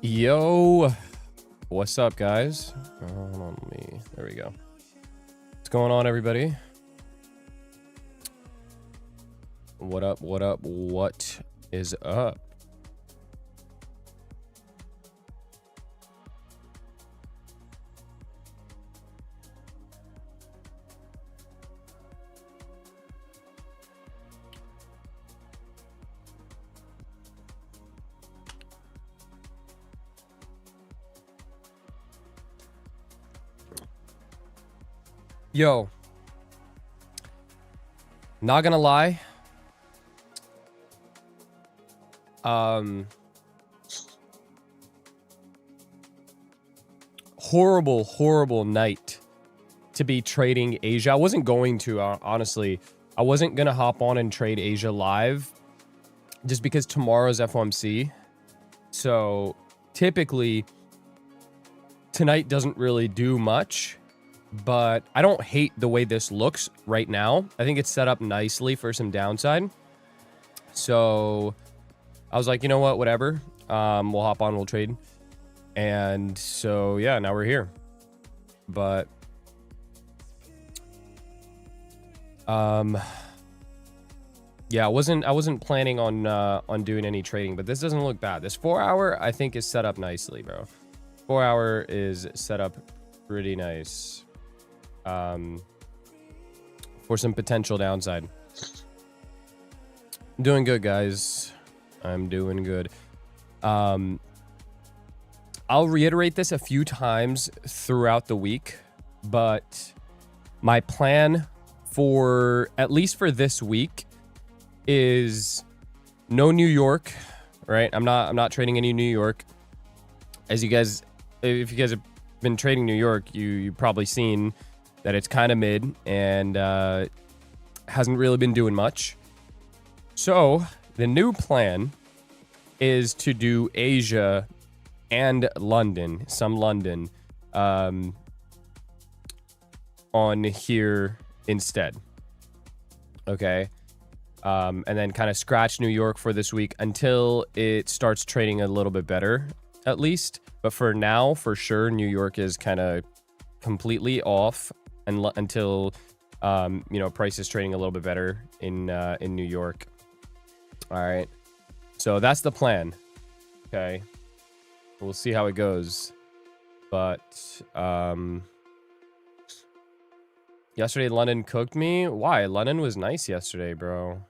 Yo, what's up, guys? Hold on, there we go. What's going on, everybody? What up? What up? What is up? Yo, not gonna lie. Horrible night to be trading Asia. I wasn't going to, honestly. I wasn't gonna hop on and trade Asia live just because tomorrow's FOMC. So typically tonight doesn't really do much. But I don't hate the way this looks right now. I think it's set up nicely for some downside. So I was like, you know what, whatever. We'll hop on, we'll trade. And so, yeah, now we're here. But yeah, I wasn't planning on doing any trading, but this doesn't look bad. This 4 hour, I think, is set up nicely, bro. 4 hour is set up pretty nice. For some potential downside. I'm doing good, guys. I'm doing good. I'll reiterate this a few times throughout the week, but my plan for at least for this week is no New York, right? I'm not trading any New York. As you guys, if you guys have been trading New York, you've probably seen that it's kind of mid and hasn't really been doing much. So the new plan is to do Asia and London, some London, on here instead. Okay. And then kind of scratch New York for this week until it starts trading a little bit better, at least. But for now, for sure, New York is kind of completely off until you know, price is trading a little bit better in New York. All right, so that's the plan. Okay, we'll see how it goes. But yesterday London cooked me. Why? London was nice yesterday, bro.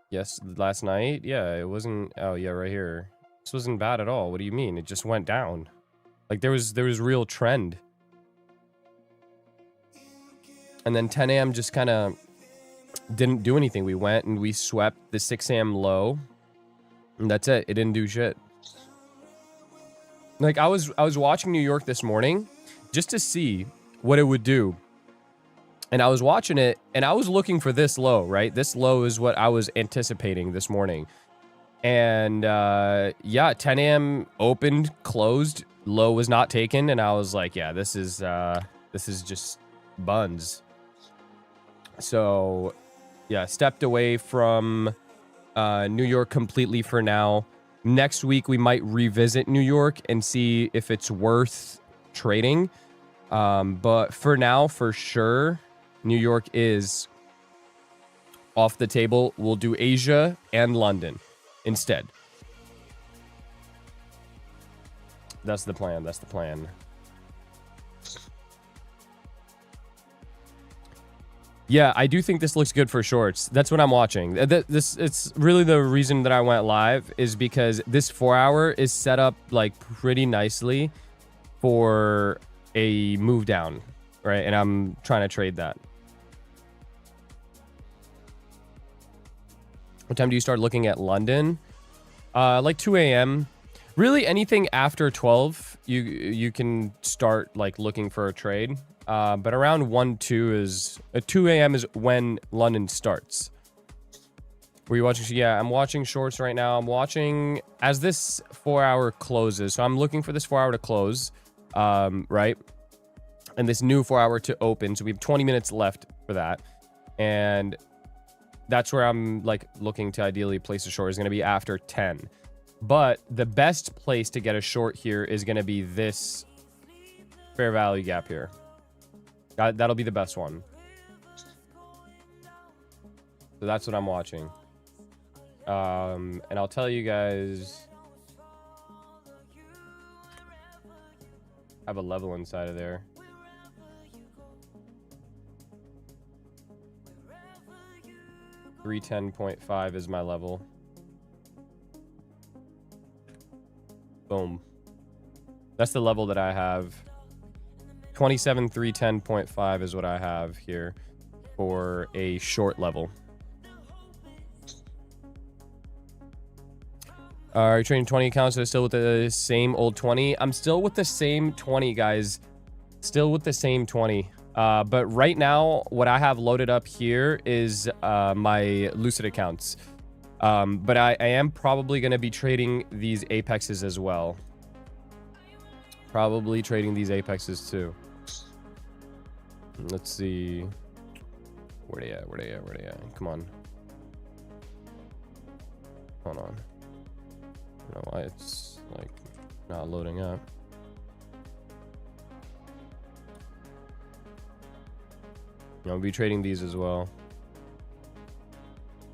Yes, last night. Yeah, it wasn't. Oh yeah, right here. This wasn't bad at all. What do you mean? It just went down. Like there was real trend. And then 10 a.m. just kind of didn't do anything. We went and we swept the 6 a.m. low. And that's it. It didn't do shit. Like I was watching New York this morning just to see what it would do. And I was watching it and I was looking for this low, right? This low is what I was anticipating this morning. And yeah, 10 a.m. opened, closed, low was not taken, and I was like, yeah, this is just buns. So yeah, stepped away from New York completely for now. Next week we might revisit New York and see if it's worth trading. But for now, for sure, New York is off the table. We'll do Asia and London instead. That's the plan. That's the plan. Yeah, I do think this looks good for shorts. That's what I'm watching. It's really the reason that I went live is because this 4 hour is set up like pretty nicely for a move down, right? And I'm trying to trade that. What time do you start looking at London? Like 2 a.m. Really, anything after 12, you can start like looking for a trade. But around 2 a.m. is when London starts. Were you watching? Yeah, I'm watching shorts right now. I'm watching as this 4 hour closes. So I'm looking for this 4 hour to close, right? And this new 4 hour to open. So we have 20 minutes left for that. And that's where I'm like looking to ideally place a short is going to be after 10. But the best place to get a short here is going to be this fair value gap here. That'll be the best one. So that's what I'm watching. And I'll tell you guys, I have a level inside of there. $310.5 is my level. Boom. That's the level that I have. 27,310.5 is what I have here for a short level. Are you trading 20 accounts? So still with the same old 20? I'm still with the same 20, guys. Still with the same 20. But right now, what I have loaded up here is my Lucid accounts. But I am probably going to be trading these Apexes as well. Probably trading these Apexes too. Let's see. Where they at? Where they at? Where they at? Come on. Hold on. I don't know why it's like not loading up. I'll be trading these as well.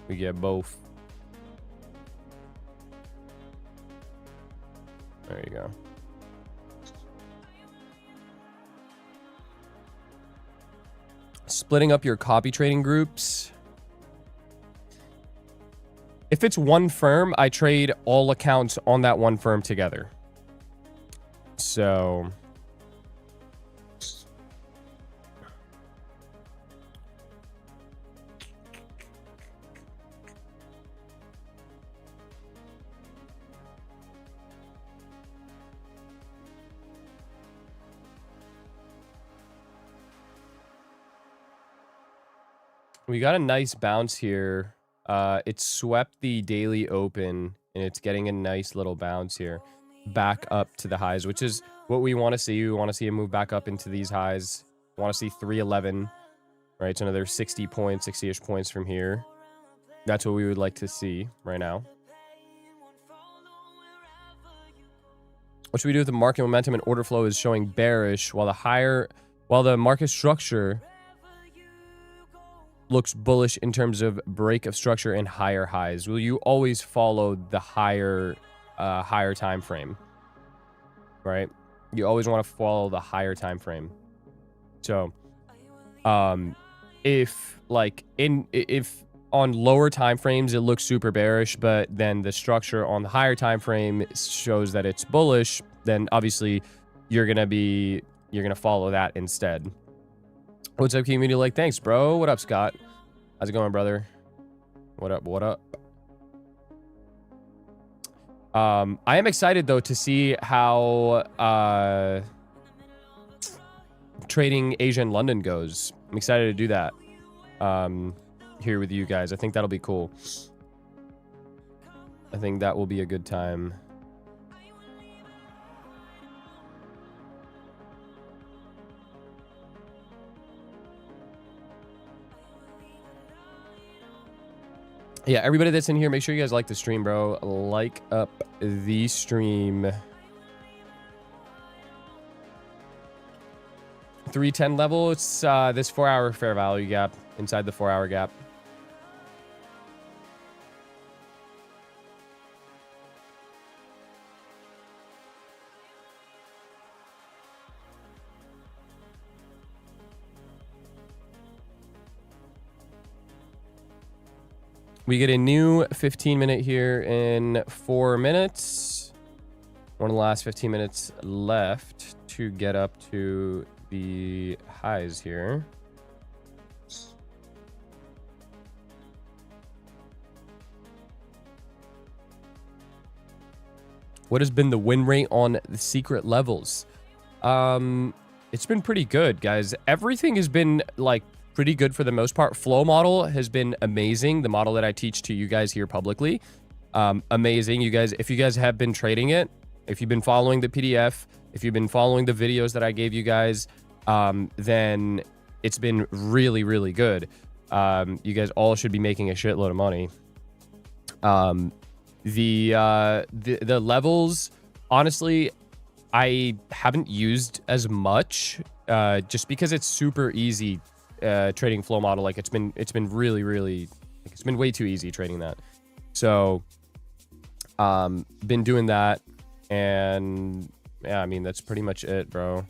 We get both. There you go. Splitting up your copy trading groups. If it's one firm, I trade all accounts on that one firm together. So we got a nice bounce here. It swept the daily open and it's getting a nice little bounce here back up to the highs, which is what we want to see. We want to see it move back up into these highs. We want to see 311, right? So another 60 points, 60-ish points from here. That's what we would like to see right now. What should we do if the market momentum and order flow is showing bearish while the market structure looks bullish in terms of break of structure and higher highs? Will you always follow the higher time frame, right? You always want to follow the higher time frame. So if on lower time frames it looks super bearish, but then the structure on the higher time frame shows that it's bullish, then obviously you're gonna follow that instead. What's up, community? Like, thanks, bro. What up, Scott? How's it going, brother? What up? What up? I am excited though to see how trading Asia and London goes. I'm excited to do that here with you guys. I think that'll be cool. I think that will be a good time. Yeah, everybody that's in here, make sure you guys like the stream, bro. Like up the stream. 310 level. It's this 4-hour fair value gap inside the 4-hour gap. We get a new 15-minute here in 4 minutes. One of the last 15 minutes left to get up to the highs here. What has been the win rate on the secret levels? It's been pretty good, guys. Everything has been like pretty good for the most part. Flow model has been amazing. The model that I teach to you guys here publicly, amazing. You guys, if you guys have been trading it, if you've been following the PDF, if you've been following the videos that I gave you guys, then it's been really, really good. You guys all should be making a shitload of money. The levels, honestly, I haven't used as much, just because it's super easy trading flow model. Like it's been really, like, it's been way too easy trading that. So been doing that, and yeah, I mean, that's pretty much it, bro.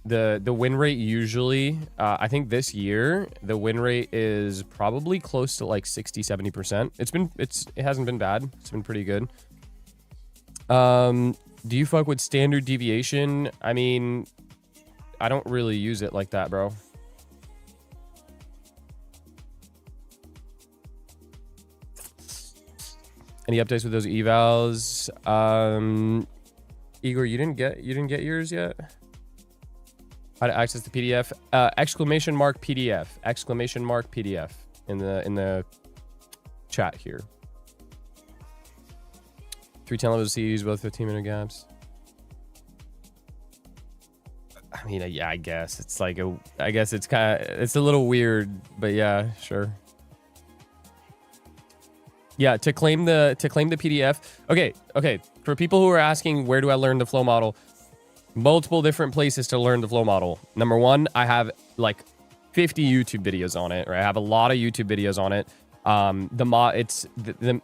The win rate usually, I think this year the win rate is probably close to like 60-70%. It hasn't been bad. It's been pretty good. Do you fuck with standard deviation? I mean, I don't really use it like that, bro. Any updates with those evals? Igor, you didn't get yours yet? How to access the PDF? Exclamation mark PDF. Exclamation mark PDF in the chat here. 310 levels use both 15-minute gaps. I mean, yeah, I guess it's like I guess it's a little weird, but yeah, sure. Yeah, to claim the PDF. Okay. For people who are asking, where do I learn the flow model? Multiple different places to learn the flow model. Number one, I have like 50 YouTube videos on it, right? I have a lot of YouTube videos on it. It's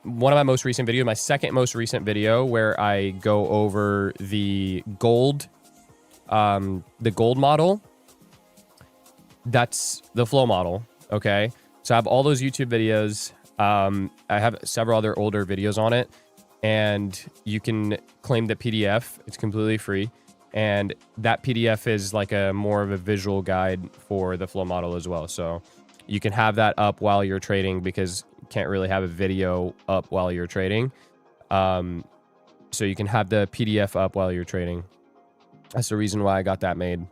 one of my most recent videos, my second most recent video, where I go over the gold model. That's the flow model. Okay. So I have all those YouTube videos. I have several other older videos on it, and you can claim the PDF. It's completely free. And that PDF is like a more of a visual guide for the flow model as well. So you can have that up while you're trading, because you can't really have a video up while you're trading. So you can have the PDF up while you're trading. That's the reason why I got that made.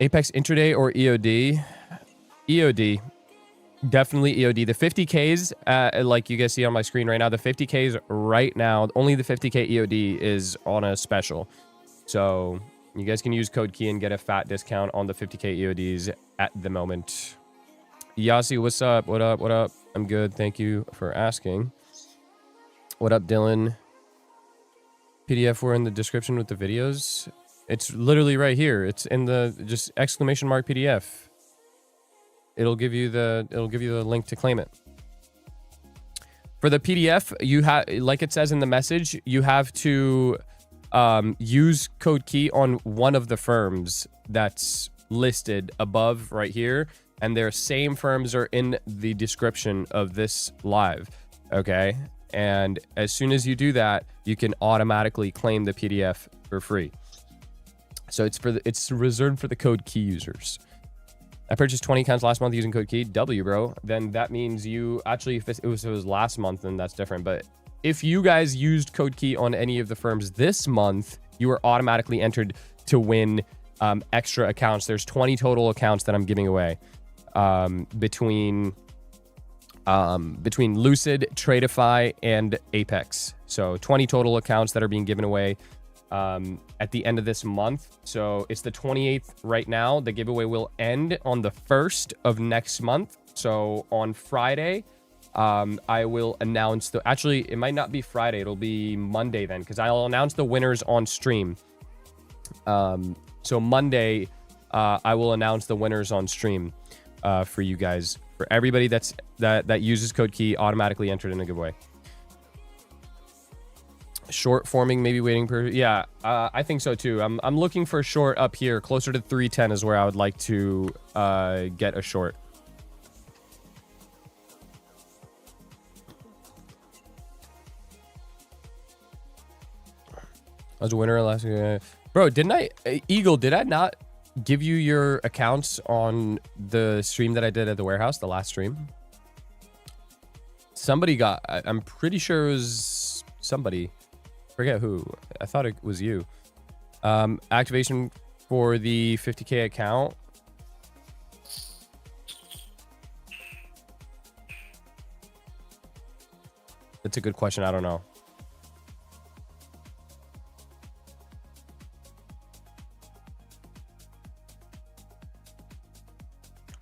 Apex intraday or EOD? EOD. Definitely EOD. The 50Ks, like you guys see on my screen right now, the 50Ks right now, only the 50K EOD is on a special. So you guys can use code key and get a fat discount on the 50K EODs at the moment. Yasi, what's up? What up? What up? I'm good. Thank you for asking. What up, Dylan? PDF were in the description with the videos. It's literally right here. It's in the just exclamation mark PDF. It'll give you the link to claim it. For the PDF, you have, like it says in the message, you have to use code key on one of the firms that's listed above right here, and their same firms are in the description of this live. Okay, and as soon as you do that, you can automatically claim the PDF for free. So it's reserved for the code key users. I purchased 20 accounts last month using code key W, bro. Then that means you actually, if it was last month, then that's different. But if you guys used code key on any of the firms this month, you are automatically entered to win extra accounts. There's 20 total accounts that I'm giving away between Lucid, Tradeify, and Apex. So 20 total accounts that are being given away at the end of this month. So it's the 28th right now. The giveaway will end on the 1st of next month. So on Friday, I will announce actually, it might not be Friday. It'll be Monday then, because I'll announce the winners on stream. So Monday, I will announce the winners on stream for you guys. For everybody that uses code key, automatically entered in a giveaway. Short forming, maybe waiting per, yeah, I think so too. I'm looking for a short up here, closer to 310 is where I would like to get a short. I was a winner last year. Bro, didn't I, Eagle, did I not give you your accounts on the stream that I did at the warehouse, the last stream? Somebody got, I'm pretty sure it was somebody. Forget who. I thought it was you. Activation for the 50K account. That's a good question. I don't know.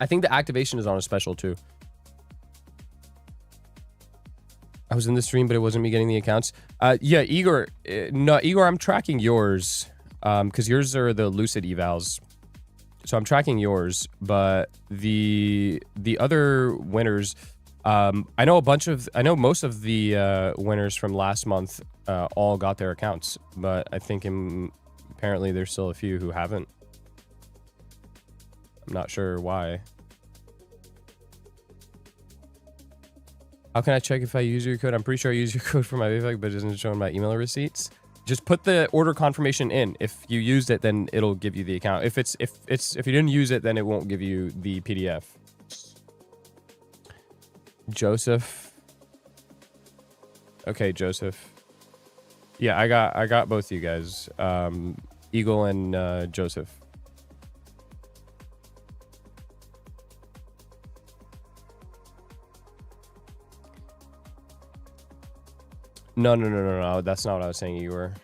I think the activation is on a special too. was in the stream, but it wasn't me getting the accounts. Yeah, Igor. No, Igor, I'm tracking yours. Because yours are the Lucid evals. So I'm tracking yours, but the other winners, I know most of the winners from last month all got their accounts, but I think apparently there's still a few who haven't. I'm not sure why. How can I check if I use your code? I'm pretty sure I use your code for my VFX, but it doesn't show in my email receipts. Just put the order confirmation in. If you used it, then it'll give you the account. If you didn't use it, then it won't give you the PDF. Joseph. Okay, Joseph. Yeah, I got both you guys. Eagle and Joseph. No. That's not what I was saying you were.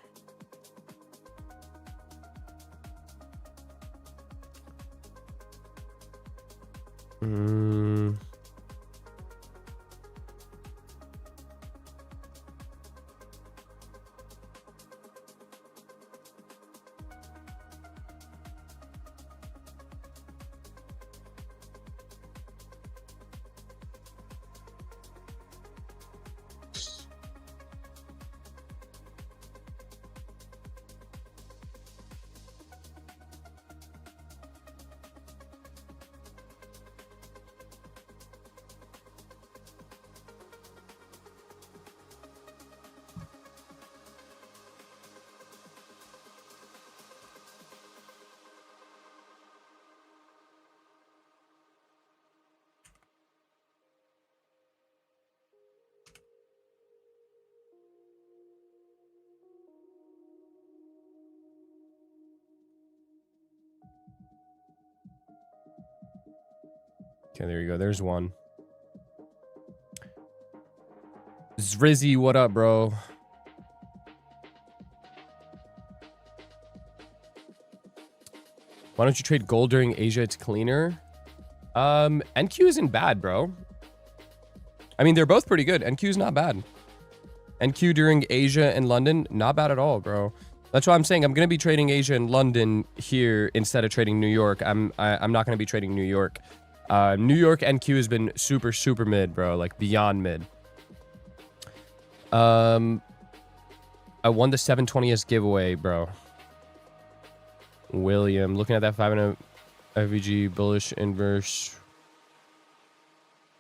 Okay, there you go. There's one. Zrizzy, what up, bro? Why don't you trade gold during Asia? It's cleaner. NQ isn't bad, bro. I mean, they're both pretty good. NQ is not bad. NQ during Asia and London, not bad at all, bro. That's why I'm saying I'm gonna be trading Asia and London here instead of trading New York. I'm not gonna be trading New York. New York NQ has been super mid, bro. Like beyond mid. I won the 720s giveaway, bro. William, looking at that 500 FVG bullish inverse.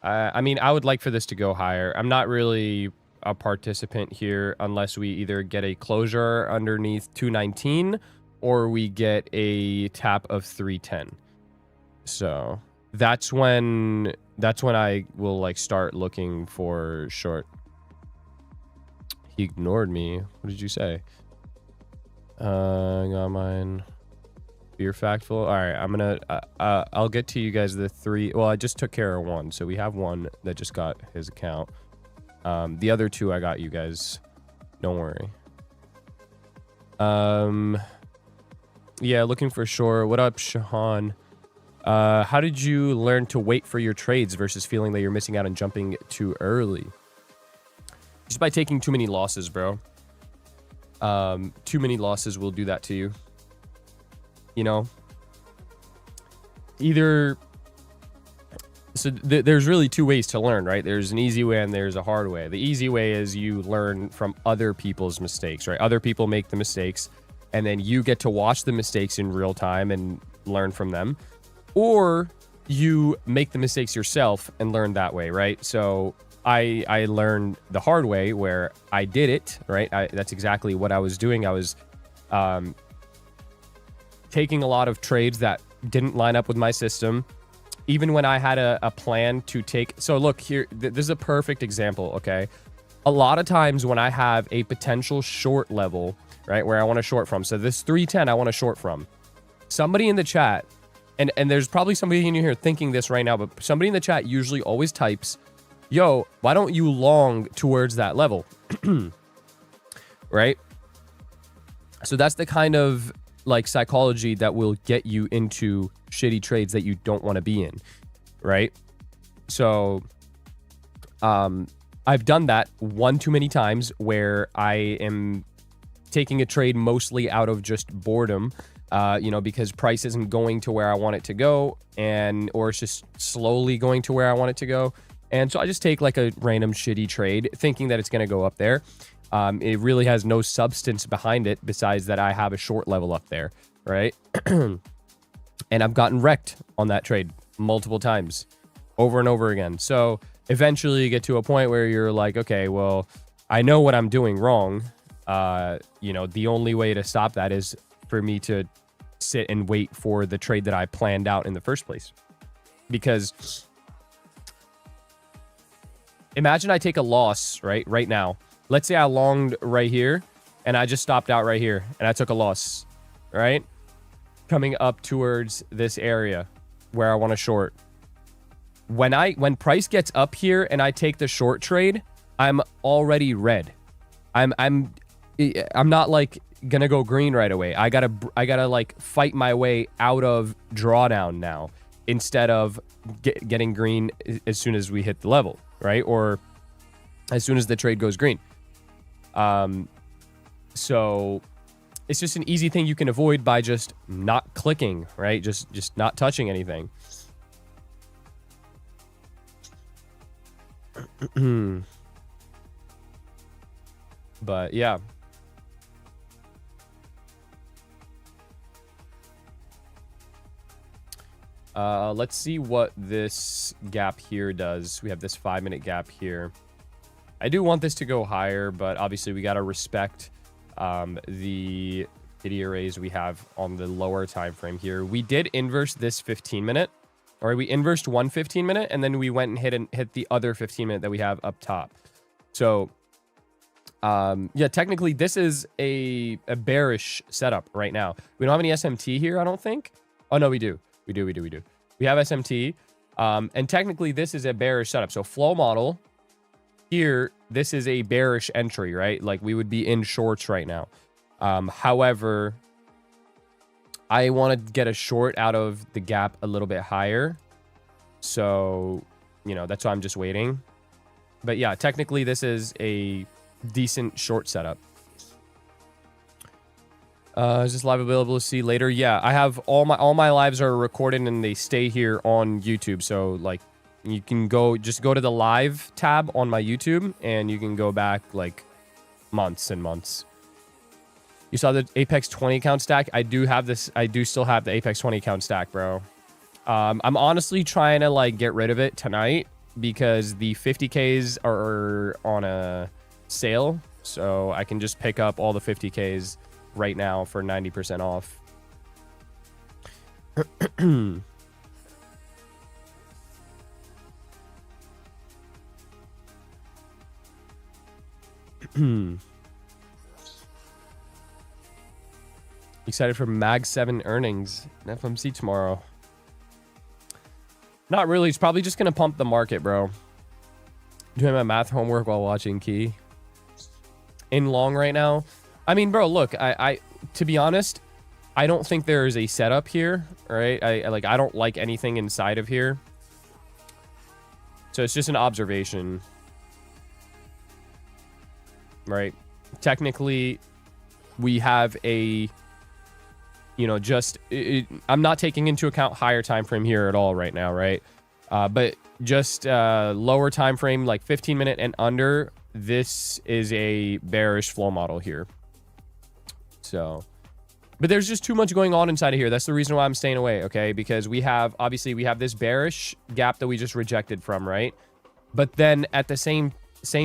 I mean, I would like for this to go higher. I'm not really a participant here unless we either get a closure underneath 219 or we get a tap of 310. So that's when I will like start looking for short. He ignored me. What did you say? I got mine. Beer factful. All right, I'm gonna I'll get to you guys the three. Well, I just took care of one, so we have one that just got his account. The other two I got you guys. Don't worry. Yeah, looking for sure. What up, Shahan? How did you learn to wait for your trades versus feeling that you're missing out on jumping too early? Just by taking too many losses, bro. Too many losses will do that to you. You know? Either... So there's really two ways to learn, right? There's an easy way and there's a hard way. The easy way is you learn from other people's mistakes, right? Other people make the mistakes, and then you get to watch the mistakes in real time and learn from them. Or you make the mistakes yourself and learn that way, right? So I learned the hard way where I did it, right? That's exactly what I was doing. I was taking a lot of trades that didn't line up with my system, even when I had a plan to take. So look here, this is a perfect example, okay? A lot of times when I have a potential short level, right, where I want to short from, so this 310 I want to short from, somebody in the chat, and there's probably somebody in here thinking this right now, but somebody in the chat usually always types, yo, why don't you long towards that level? Right? So that's the kind of like psychology that will get you into shitty trades that you don't want to be in, right? So I've done that one too many times where I am taking a trade mostly out of just boredom, you know, because price isn't going to where I want it to go, or it's just slowly going to where I want it to go. And so I just take like a random shitty trade thinking that it's going to go up there. It really has no substance behind it besides that I have a short level up there, right? And I've gotten wrecked on that trade multiple times over and over again. So eventually you get to a point where you're like, okay, well, I know what I'm doing wrong. You know, the only way to stop that is for me to sit and wait for the trade that I planned out in the first place. Because imagine I take a loss right now. Let's say I longed right here and I just stopped out right here and I took a loss, right? Coming up towards this area where I want to short. When price gets up here and I take the short trade, I'm already red. I'm not like gonna go green right away. I gotta like fight my way out of drawdown now instead of getting green as soon as we hit the level, right? Or as soon as the trade goes green. So it's just an easy thing you can avoid by just not clicking, right? Just not touching anything. But yeah. Let's see what this gap here does. We have this 5-minute gap here. I do want this to go higher, but obviously we got to respect the video arrays we have on the lower time frame here. We did inverse this 15-minute, or we inversed one 15-minute, and then we went and hit the other 15-minute that we have up top. So yeah, technically this is a bearish setup right now. We don't have any SMT here, I don't think. Oh no, we do. We have SMT, and technically this is a bearish setup. So flow model here, this is a bearish entry, right? Like we would be in shorts right now. However, I want to get a short out of the gap a little bit higher. So, you know, that's why I'm just waiting. But yeah, technically this is a decent short setup. Is this live available to see later? Yeah, I have all my lives are recorded and they stay here on YouTube. So like you can just go to the live tab on my YouTube and you can go back like months and months. You saw the Apex 20 account stack? I do have this. I do still have the Apex 20 account stack, bro. I'm honestly trying to like get rid of it tonight because the 50Ks are on a sale. So I can just pick up all the 50Ks right now for 90% off. Excited for Mag 7 earnings and FMC tomorrow. Not really. It's probably just going to pump the market, bro. Doing my math homework while watching Key. In long right now. I mean, bro, look, I to be honest, I don't think there is a setup here, right? I don't like anything inside of here. So it's just an observation. Right? Technically, we have a, you know, just I'm not taking into account higher time frame here at all right now, right? But just lower time frame, like 15-minute and under, this is a bearish flow model here. So, but there's just too much going on inside of here. That's the reason why I'm staying away, okay? Because we have, obviously, we have this bearish gap that we just rejected from, right? But then at the same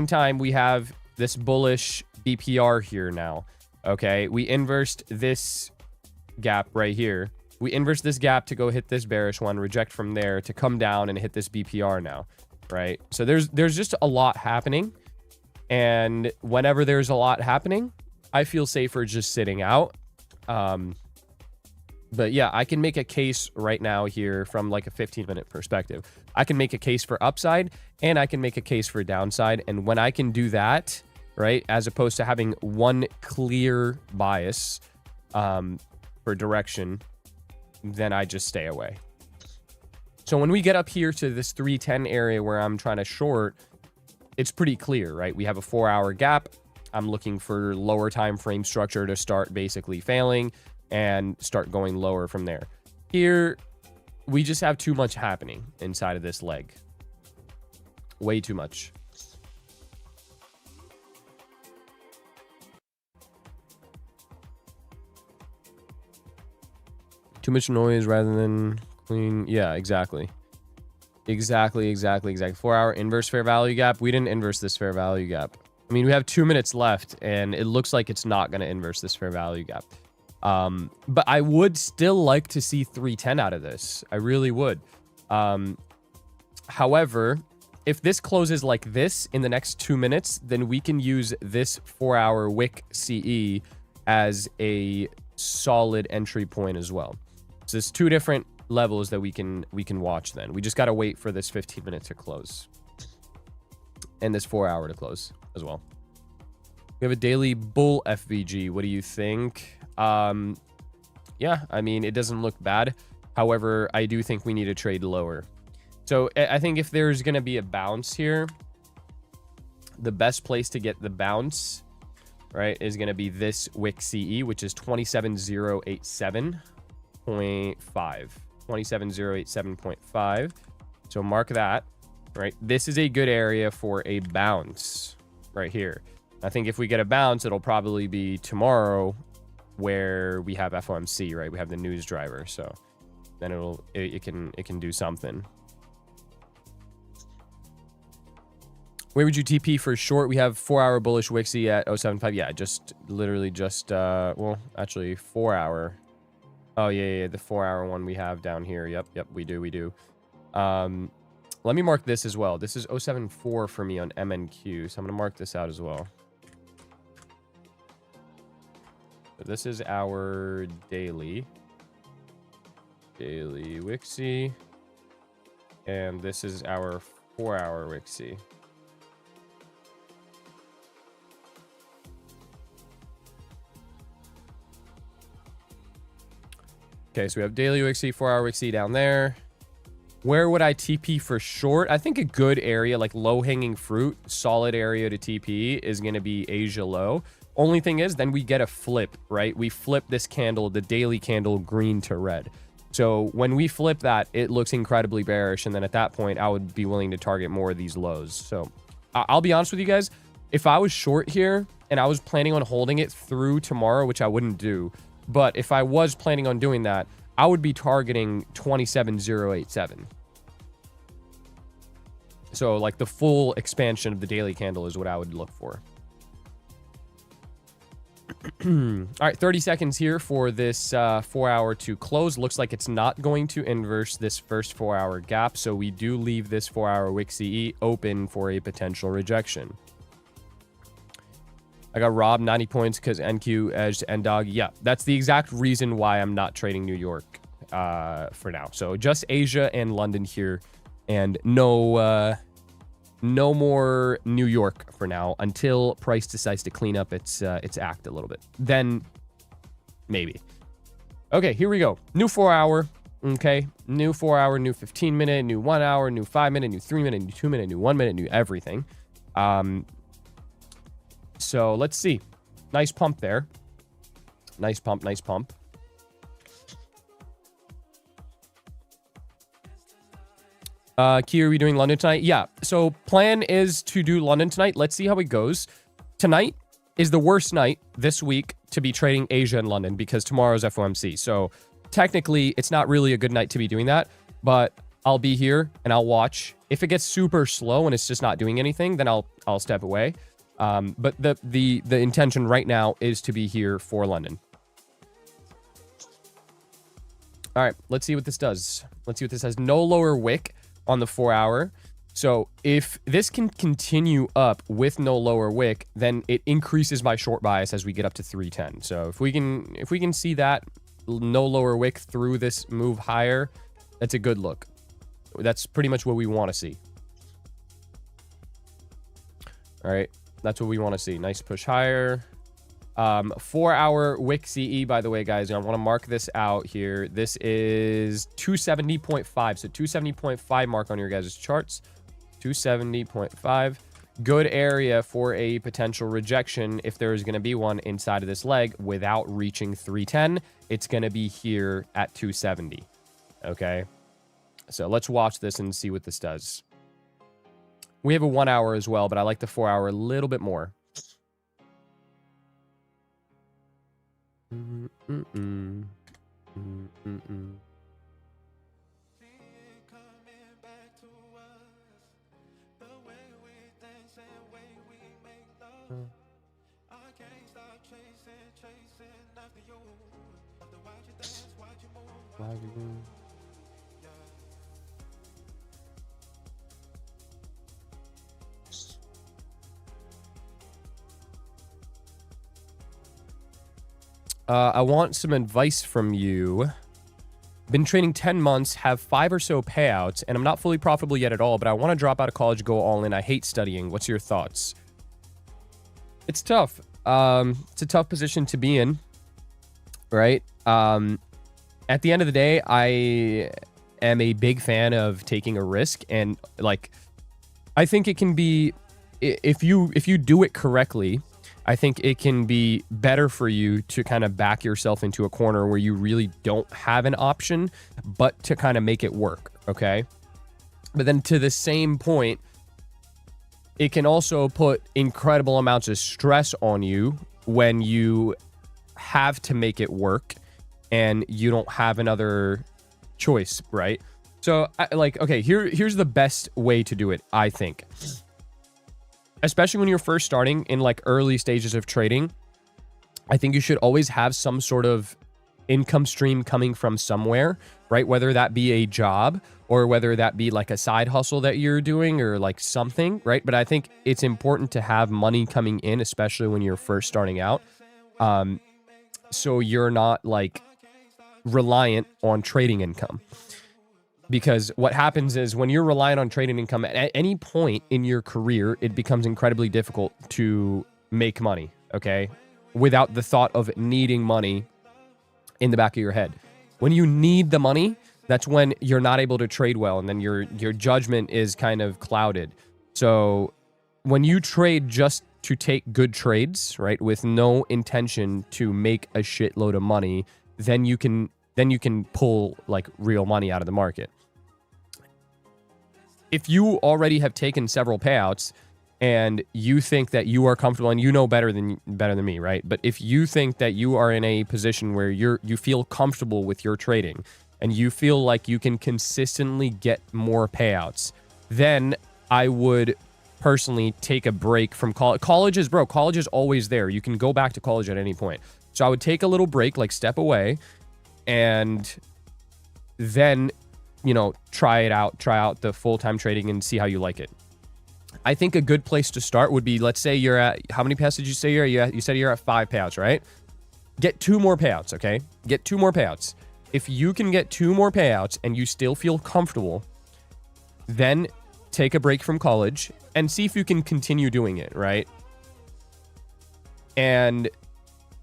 time, we have this bullish BPR here now, okay? We inversed this gap right here. We inversed this gap to go hit this bearish one, reject from there to come down and hit this BPR now, right? So there's just a lot happening. And whenever there's a lot happening, I feel safer just sitting out. But yeah, I can make a case right now here from like a 15-minute perspective. I can make a case for upside and I can make a case for downside. And when I can do that, right, as opposed to having one clear bias for direction, then I just stay away. So when we get up here to this 310 area where I'm trying to short, it's pretty clear, right? We have a 4-hour gap. I'm looking for lower time frame structure to start basically failing and start going lower from there. Here, we just have too much happening inside of this leg. Way too much. Too much noise rather than clean. Yeah, exactly. Exactly. 4-hour inverse fair value gap. We didn't inverse this fair value gap. I mean, we have 2 minutes left, and it looks like it's not going to inverse this fair value gap. But I would still like to see 310 out of this. I really would. However, if this closes like this in the next 2 minutes, then we can use this 4-hour wick CE as a solid entry point as well. So there's 2 different levels that we can watch then. We just got to wait for this 15 minutes to close. And this 4-hour to close as well. We have a daily bull FVG. What do you think? Yeah, I mean, it doesn't look bad. However, I do think we need to trade lower. So I think if there's going to be a bounce here, the best place to get the bounce, right, is going to be this wick CE, which is 27087.5. 27087.5. So mark that, right? This is a good area for a bounce right here. I think if we get a bounce, it'll probably be tomorrow where we have FOMC, right? We have the news driver. So then it can do something. Where would you TP for short? We have 4-hour bullish Wixie at 075. Yeah, literally well, actually 4-hour. Oh, yeah, the 4-hour one we have down here. Yep, we do. Let me mark this as well. This is 074 for me on MNQ, so I'm going to mark this out as well. So this is our daily Wixie, and this is our 4-hour Wixie. Okay, so we have daily Wixie, 4-hour Wixie down there. Where would I TP for short? I think a good area, like low-hanging fruit, solid area to TP is going to be Asia low. Only thing is, then we get a flip, right? We flip this candle, the daily candle, green to red. So when we flip that, it looks incredibly bearish. And then at that point, I would be willing to target more of these lows. So I'll be honest with you guys. If I was short here and I was planning on holding it through tomorrow, which I wouldn't do, but if I was planning on doing that, I would be targeting 27087. So like the full expansion of the daily candle is what I would look for. All right, 30 seconds here for this 4-hour to close. Looks like it's not going to inverse this first 4-hour gap. So we do leave this 4-hour wick CE open for a potential rejection. I got robbed 90 points because NQ edged NDOG. Yeah, that's the exact reason why I'm not trading New York for now. So just Asia and London here, and no more New York for now until price decides to clean up its act a little bit. Then maybe. Okay, here we go. New 4-hour. Okay, new 4-hour, new 15-minute, new 1-hour, new 5-minute, new 3-minute, new 2-minute, new 1-minute, new everything. So let's see. Nice pump there. Nice pump. Key, are we doing London tonight? Yeah. So plan is to do London tonight. Let's see how it goes. Tonight is the worst night this week to be trading Asia and London because tomorrow's FOMC. So technically, it's not really a good night to be doing that. But I'll be here and I'll watch. If it gets super slow and it's just not doing anything, then I'll step away. But the intention right now is to be here for London. All right, let's see what this does. Let's see what this has. No lower wick on the 4-hour. So if this can continue up with no lower wick, then it increases my short bias as we get up to 310. So if we can see that no lower wick through this move higher, that's a good look. That's pretty much what we want to see. All right. That's what we want to see. Nice push higher. 4-hour wick CE, by the way, guys. I want to mark this out here. This is 270.5. So 270.5 mark on your guys' charts. 270.5. good area for a potential rejection if there is going to be one inside of this leg without reaching 310. It's going to be here at 270. Okay. So let's watch this and see what this does. We have a 1 hour as well, but I like the 4 hour a little bit more. I want some advice from you. Been training 10 months, have 5 or so payouts, and I'm not fully profitable yet at all, but I want to drop out of college, go all in. I hate studying. What's your thoughts? It's tough. It's a tough position to be in, right? At the end of the day, I am a big fan of taking a risk, and like, I think it can be, if you do it correctly, I think it can be better for you to kind of back yourself into a corner where you really don't have an option, but to kind of make it work, okay? But then to the same point, it can also put incredible amounts of stress on you when you have to make it work and you don't have another choice, right? So, okay, here's the best way to do it, I think. Especially when you're first starting in like early stages of trading, I think you should always have some sort of income stream coming from somewhere, right? Whether that be a job or whether that be like a side hustle that you're doing or like something, right? But I think it's important to have money coming in, especially when you're first starting out. So you're not like reliant on trading income. Because what happens is when you're reliant on trading income at any point in your career, it becomes incredibly difficult to make money, okay? Without the thought of needing money in the back of your head. When you need the money, that's when you're not able to trade well, and then your judgment is kind of clouded. So when you trade just to take good trades, right, with no intention to make a shitload of money, then you can pull like real money out of the market. If you already have taken several payouts and you think that you are comfortable, and you know better than me, right? But if you think that you are in a position where you feel comfortable with your trading and you feel like you can consistently get more payouts, then I would personally take a break from college. College is always there. You can go back to college at any point. So I would take a little break, like step away, and then, you know, try out the full-time trading and see how you like it. I think a good place to start would be, let's say you're at, how many payouts did you say you're at? You said you're at 5 payouts, right? Get 2 more payouts, okay? Get 2 more payouts. If you can get 2 more payouts and you still feel comfortable, then take a break from college and see if you can continue doing it, right? And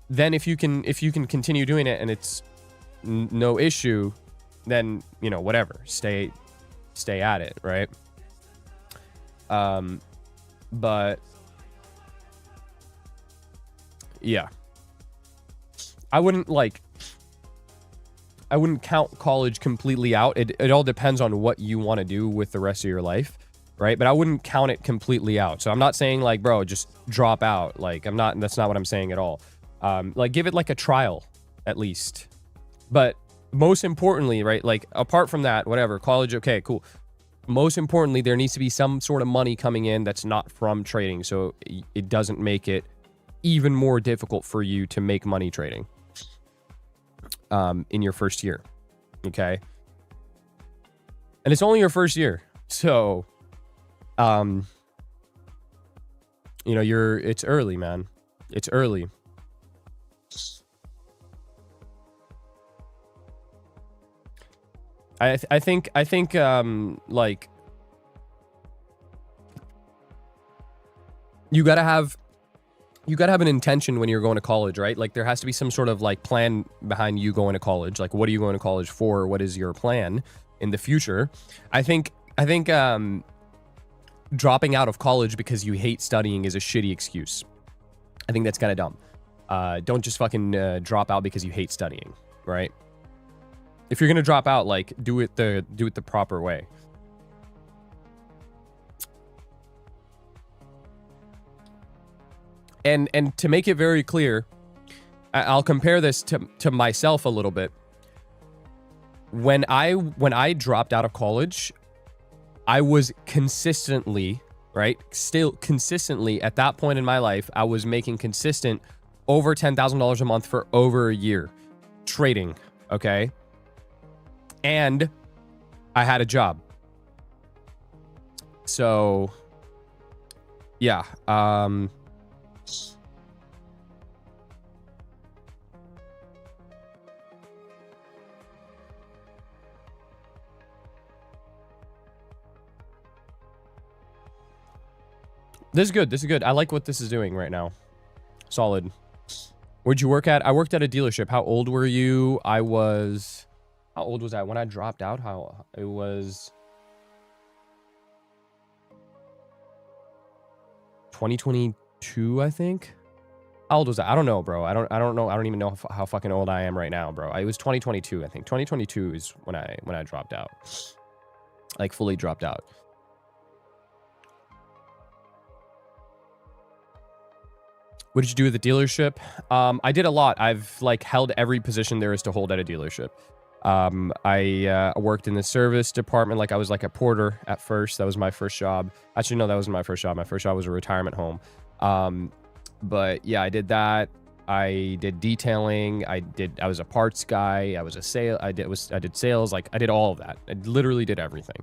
then if you can continue doing it and it's no issue, then, you know, whatever, stay at it, right? But yeah, I wouldn't count college completely out. It all depends on what you want to do with the rest of your life, right? But I wouldn't count it completely out. So I'm not saying like, bro, just drop out. Like, that's not what I'm saying at all. Like, give it like a trial at least. But most importantly, right, like apart from that, whatever, college, okay, cool. Most importantly, there needs to be some sort of money coming in that's not from trading, so it doesn't make it even more difficult for you to make money trading in your first year, okay? And it's only your first year, so you know, it's early, man. It's early. I think like you gotta have an intention when you're going to college, right? Like there has to be some sort of like plan behind you going to college. Like, what are you going to college for? What is your plan in the future? I think the dropping out of college because you hate studying is a shitty excuse. I think that's kind of dumb. Don't just fucking drop out because you hate studying, right? If you're gonna drop out, like, do it the proper way. And to make it very clear, I'll compare this to myself a little bit. When I dropped out of college, I was consistently, right? Still consistently at that point in my life, I was making consistent over $10,000 a month for over a year trading, okay? And I had a job. So yeah, this is good. This is good. I like what this is doing right now. Solid. Where'd you work at? I worked at a dealership. How old were you? How old was I when I dropped out? It was 2022, I think. How old was I? I don't know, bro. I don't know. I don't even know how fucking old I am right now, bro. It was 2022, I think. 2022 is when I dropped out. Like, fully dropped out. What did you do at the dealership? I did a lot. I've like held every position there is to hold at a dealership. I worked in the service department. Like, I was like a porter at first. That was my first job. Actually, no, that wasn't my first job. My first job was a retirement home. But yeah, I did that. I did detailing. I was a parts guy. I was a I did sales. Like, I did all of that. I literally did everything.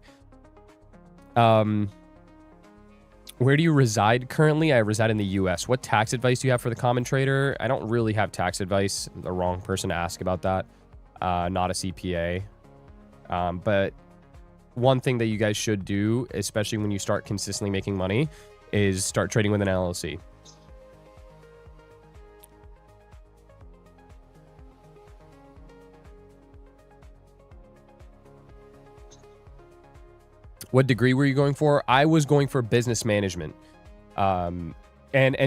Where do you reside currently? I reside in the US. What tax advice do you have for the common trader? I don't really have tax advice. I'm the wrong person to ask about that. Not a CPA. But one thing that you guys should do, especially when you start consistently making money, is start trading with an LLC. What degree were you going for? I was going for business management. And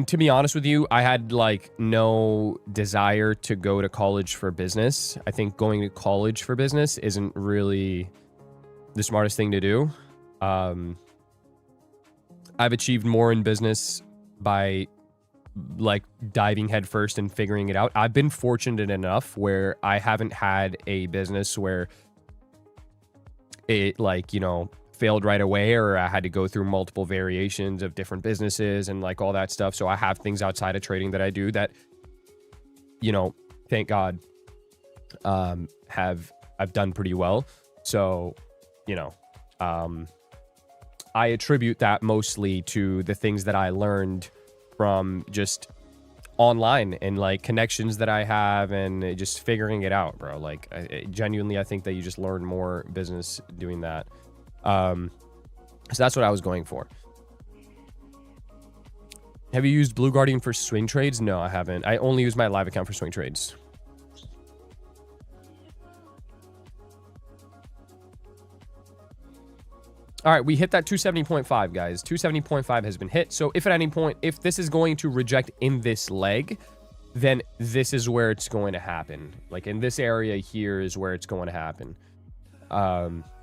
to be honest with you, I had like no desire to go to college for business. I think going to college for business isn't really the smartest thing to do. I've achieved more in business by like diving headfirst and figuring it out. I've been fortunate enough where I haven't had a business where it, like, you know, failed right away, or I had to go through multiple variations of different businesses and like all that stuff. So I have things outside of trading that I do that, you know, thank God, I've done pretty well. So, you know, I attribute that mostly to the things that I learned from just online and like connections that I have and just figuring it out, bro. Like, genuinely, I think that you just learn more business doing that. So that's what I was going for. Have you used Blue Guardian for swing trades? No, I haven't. I only use my live account for swing trades. All right, we hit that 270.5, guys. 270.5 has been hit. So if at any point, if this is going to reject in this leg, then this is where it's going to happen. Like, in this area here is where it's going to happen.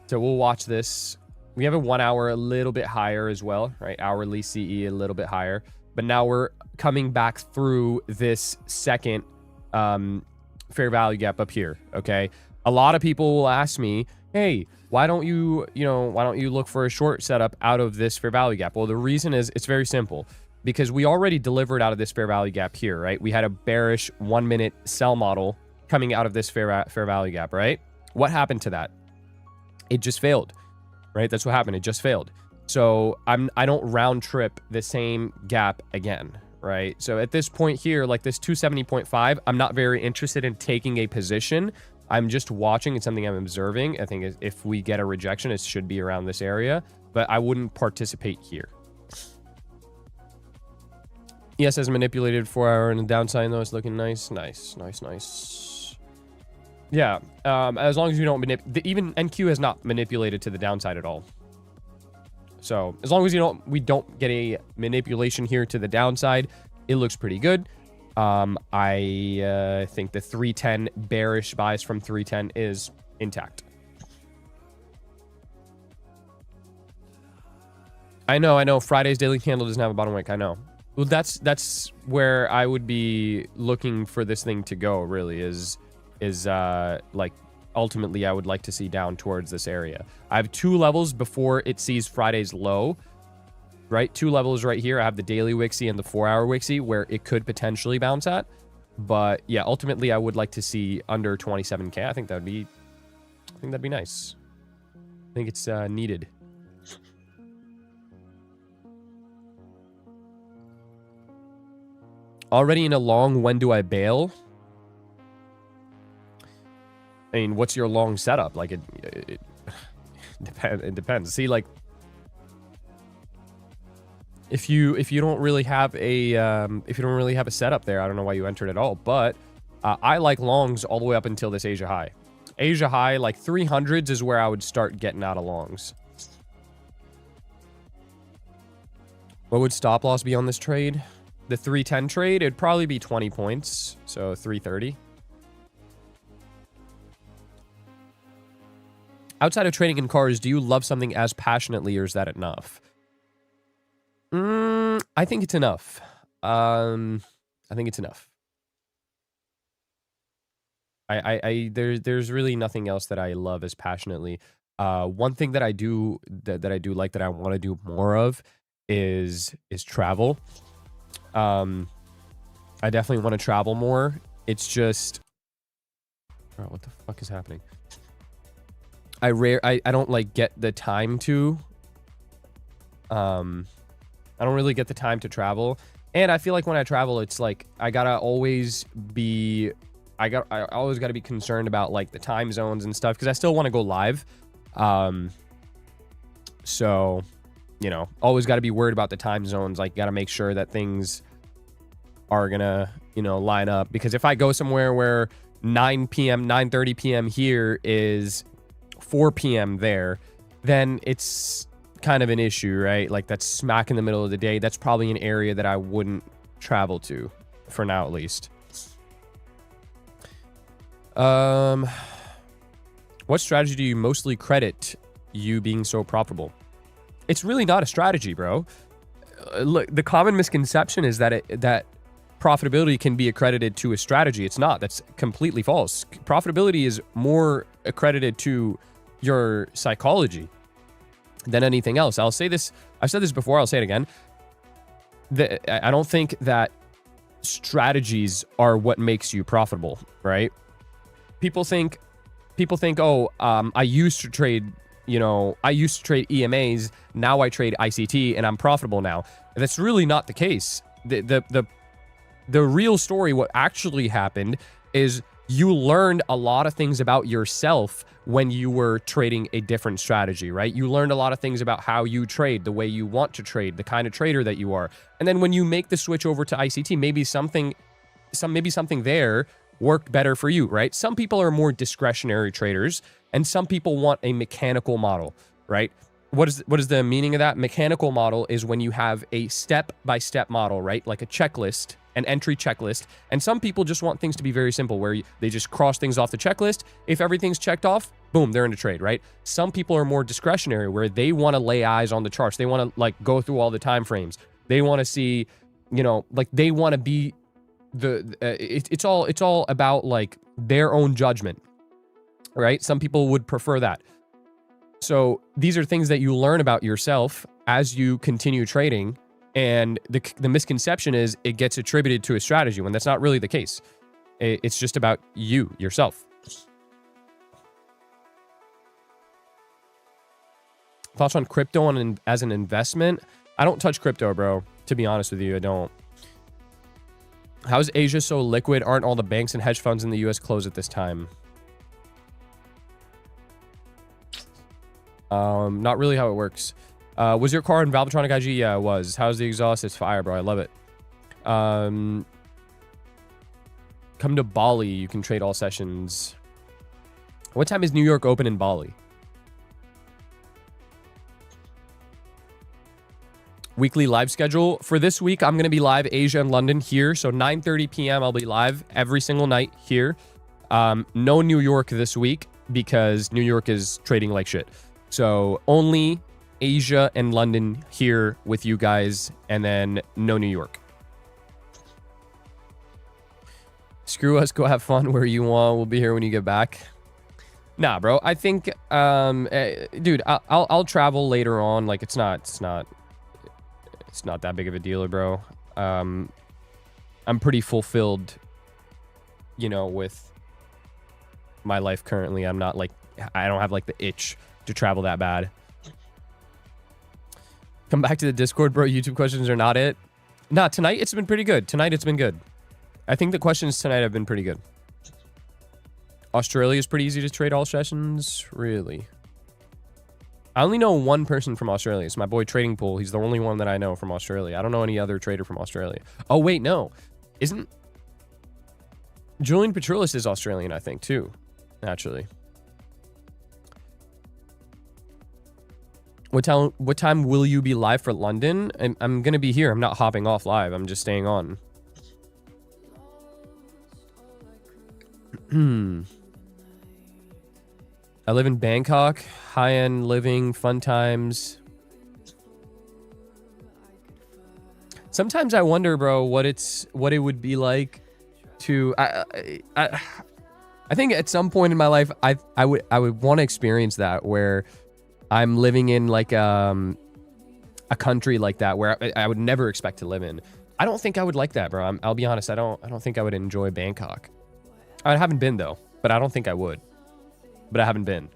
So we'll watch this. We have a 1 hour a little bit higher as well, right? Hourly CE a little bit higher. But now we're coming back through this second fair value gap up here, okay? A lot of people will ask me, hey, why don't you look for a short setup out of this fair value gap? Well, the reason is it's very simple. Because we already delivered out of this fair value gap here, right? We had a bearish 1 minute sell model coming out of this fair value gap, right? What happened to that? It just failed, right? That's what happened. It just failed. So I don't round trip the same gap again, right? So at this point here, like this 270.5, I'm not very interested in taking a position. I'm just watching. It's something I'm observing. I think if we get a rejection, it should be around this area, but I wouldn't participate here. ES has manipulated 4 hour and the downside though. It's looking nice. Nice. Yeah, as long as you don't even NQ has not manipulated to the downside at all. So as long as we don't get a manipulation here to the downside, it looks pretty good. I think the 310 bearish bias from 310 is intact. I know. Friday's daily candle doesn't have a bottom wick. I know. Well, that's where I would be looking for this thing to go. Really, is like ultimately I would like to see down towards this area. I have 2 levels before it sees Friday's low. Right, 2 levels right here. I have the daily Wixie and the 4-hour Wixie where it could potentially bounce at. But yeah, ultimately I would like to see under 27K. I think that'd be nice. I think it's needed. Already in a long, when do I bail? I mean, what's your long setup? Like it depends. See, like if you don't really have a setup there, I don't know why you entered at all. But I like longs all the way up until this Asia high. Asia high, like 300s is where I would start getting out of longs. What would stop loss be on this trade? The 310 trade, it'd probably be 20 points. So 330. Outside of trading in cars, do you love something as passionately, or is that enough? I think it's enough. I think it's enough. There's really nothing else that I love as passionately. One thing that I do that I do like, that I want to do more of is travel. I definitely want to travel more. It's just, oh, what the fuck is happening? I don't like get the time to. I don't really get the time to travel, and I feel like when I travel, it's like I always got to be concerned about like the time zones and stuff, because I still want to go live. So, you know, always got to be worried about the time zones. Like, got to make sure that things are gonna, you know, line up, because if I go somewhere where 9 p.m., 9:30 p.m. here is 4 p.m. there, then it's kind of an issue, right? Like, that's smack in the middle of the day. That's probably an area that I wouldn't travel to, for now at least. What strategy do you mostly credit you being so profitable? It's really not a strategy, bro. Look, the common misconception is that profitability can be accredited to a strategy. It's not. That's completely false. Profitability is more accredited to your psychology than anything else. I'll say this. I've said this before. I'll say it again. I don't think that strategies are what makes you profitable, right? People think, oh, I used to trade, you know, I used to trade EMAs. Now I trade ICT and I'm profitable now. That's really not the case. The real story, what actually happened, is you learned a lot of things about yourself when you were trading a different strategy, right? You learned a lot of things about how you trade, the way you want to trade, the kind of trader that you are. And then when you make the switch over to ICT, maybe something there worked better for you, right? Some people are more discretionary traders, and some people want a mechanical model, right? What is the meaning of that? Mechanical model is when you have a step-by-step model, right? Like a checklist, an entry checklist. And some people just want things to be very simple, where they just cross things off the checklist. If everything's checked off, boom, they're in a trade, right? Some people are more discretionary, where they want to lay eyes on the charts. They want to like go through all the time frames. They want to see, you know, like they want to be it's all about like their own judgment, right? Some people would prefer that. So these are things that you learn about yourself as you continue trading. And the misconception is it gets attributed to a strategy, when that's not really the case. It's just about yourself. Thoughts on crypto as an investment? I don't touch crypto, bro. To be honest with you, I don't. How is Asia so liquid? Aren't all the banks and hedge funds in the US closed at this time? Not really how it works. Was your car in Valvetronic IG? Yeah, it was. How's the exhaust? It's fire, bro. I love it. Come to Bali. You can trade all sessions. What time is New York open in Bali? weekly live schedule. For this week, I'm going to be live Asia and London here. So 9:30 p.m. I'll be live every single night here. No New York this week because New York is trading like shit. So only Asia and London here with you guys, and then no New York. Screw us, go have fun where you want. We'll be here when you get back. Nah, bro. I think, dude, I'll travel later on. Like, it's not that big of a deal, bro. I'm pretty fulfilled, you know, with my life currently. I'm not like, I don't have like the itch to travel that bad. Come back to the Discord, bro. YouTube questions are not it. Nah, tonight it's been pretty good. Tonight it's been good. I think the questions tonight have been pretty good. Australia is pretty easy to trade all sessions. Really? I only know one person from Australia. It's my boy Trading Pool. He's the only one that I know from Australia. I don't know any other trader from Australia. Oh, wait, no. Isn't... Julian Petroulis is Australian, I think, too. Actually. What time will you be live for London? I'm going to be here. I'm not hopping off live. I'm just staying on. I live in Bangkok. High-end living, fun times. Sometimes I wonder, bro, what it would be like to... I think at some point in my life, I would want to experience that, where I'm living in like a country like that where I would never expect to live in. I don't think I would like that, bro. I'll be honest. I don't think I would enjoy Bangkok. I haven't been though, but I don't think I would. But I haven't been.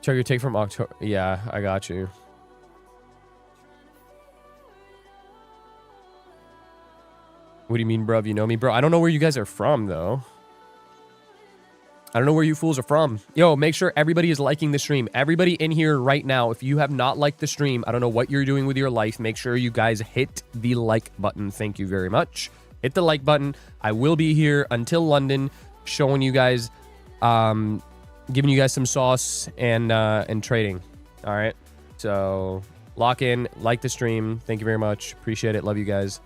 Check your take from October. Yeah, I got you. What do you mean, bruv? You know me, bro? I don't know where you guys are from, though. I don't know where you fools are from. Yo, make sure everybody is liking the stream. Everybody in here right now, if you have not liked the stream, I don't know what you're doing with your life. Make sure you guys hit the like button. Thank you very much. Hit the like button. I will be here until London, showing you guys, giving you guys some sauce and trading. All right. So lock in, like the stream. Thank you very much. Appreciate it. Love you guys.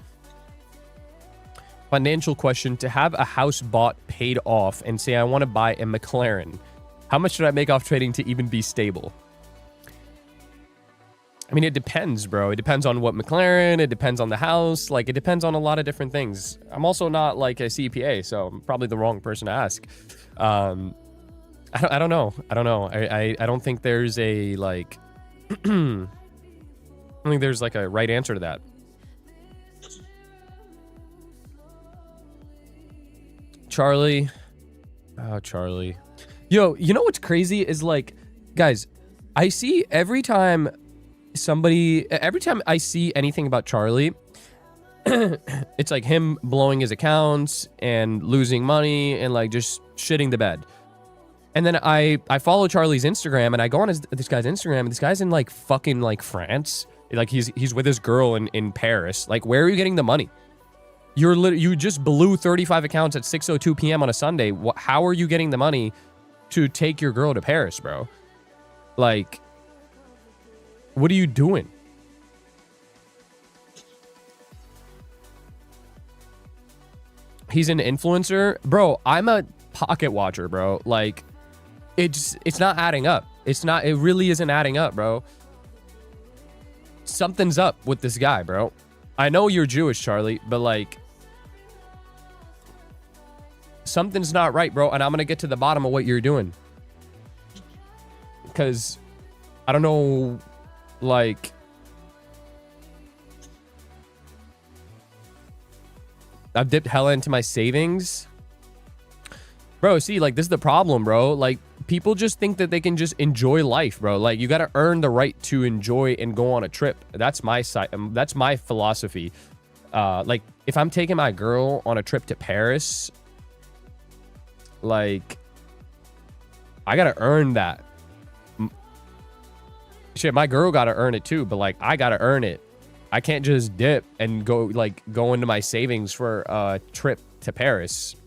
Financial question: to have a house bought, paid off, and say I want to buy a McLaren, how much should I make off trading to even be stable? I mean, it depends, bro. It depends on what McLaren. It depends on the house. Like, it depends on a lot of different things. I'm also not like a CPA, so I'm probably the wrong person to ask. I don't know. I don't know. I don't think there's a like. I don't think there's like a right answer to that. Charlie. Oh, Charlie. Yo, you know what's crazy is like, guys, I see every time I see anything about Charlie, it's like him blowing his accounts and losing money and like just shitting the bed. And then I follow Charlie's Instagram and I go on this guy's Instagram, and this guy's in like fucking like France. Like he's with his girl in Paris. Like, where are you getting the money? You just blew 35 accounts at 6:02 p.m. on a Sunday. How are you getting the money to take your girl to Paris, bro? Like, what are you doing? He's an influencer, bro. I'm a pocket watcher, bro. Like, it's not adding up. It really isn't adding up, bro. Something's up with this guy, bro. I know you're Jewish, Charlie, but like, something's not right, bro. And I'm gonna get to the bottom of what you're doing, because I don't know, like, I've dipped hella into my savings, bro. See, like, this is the problem, bro. Like, people just think that they can just enjoy life, bro. Like, you gotta earn the right to enjoy and go on a trip. That's my side. That's my philosophy. Like, if I'm taking my girl on a trip to Paris, like, I gotta earn that. Shit, my girl gotta earn it too, but like, I gotta earn it. I can't just dip and go into my savings for a trip to Paris.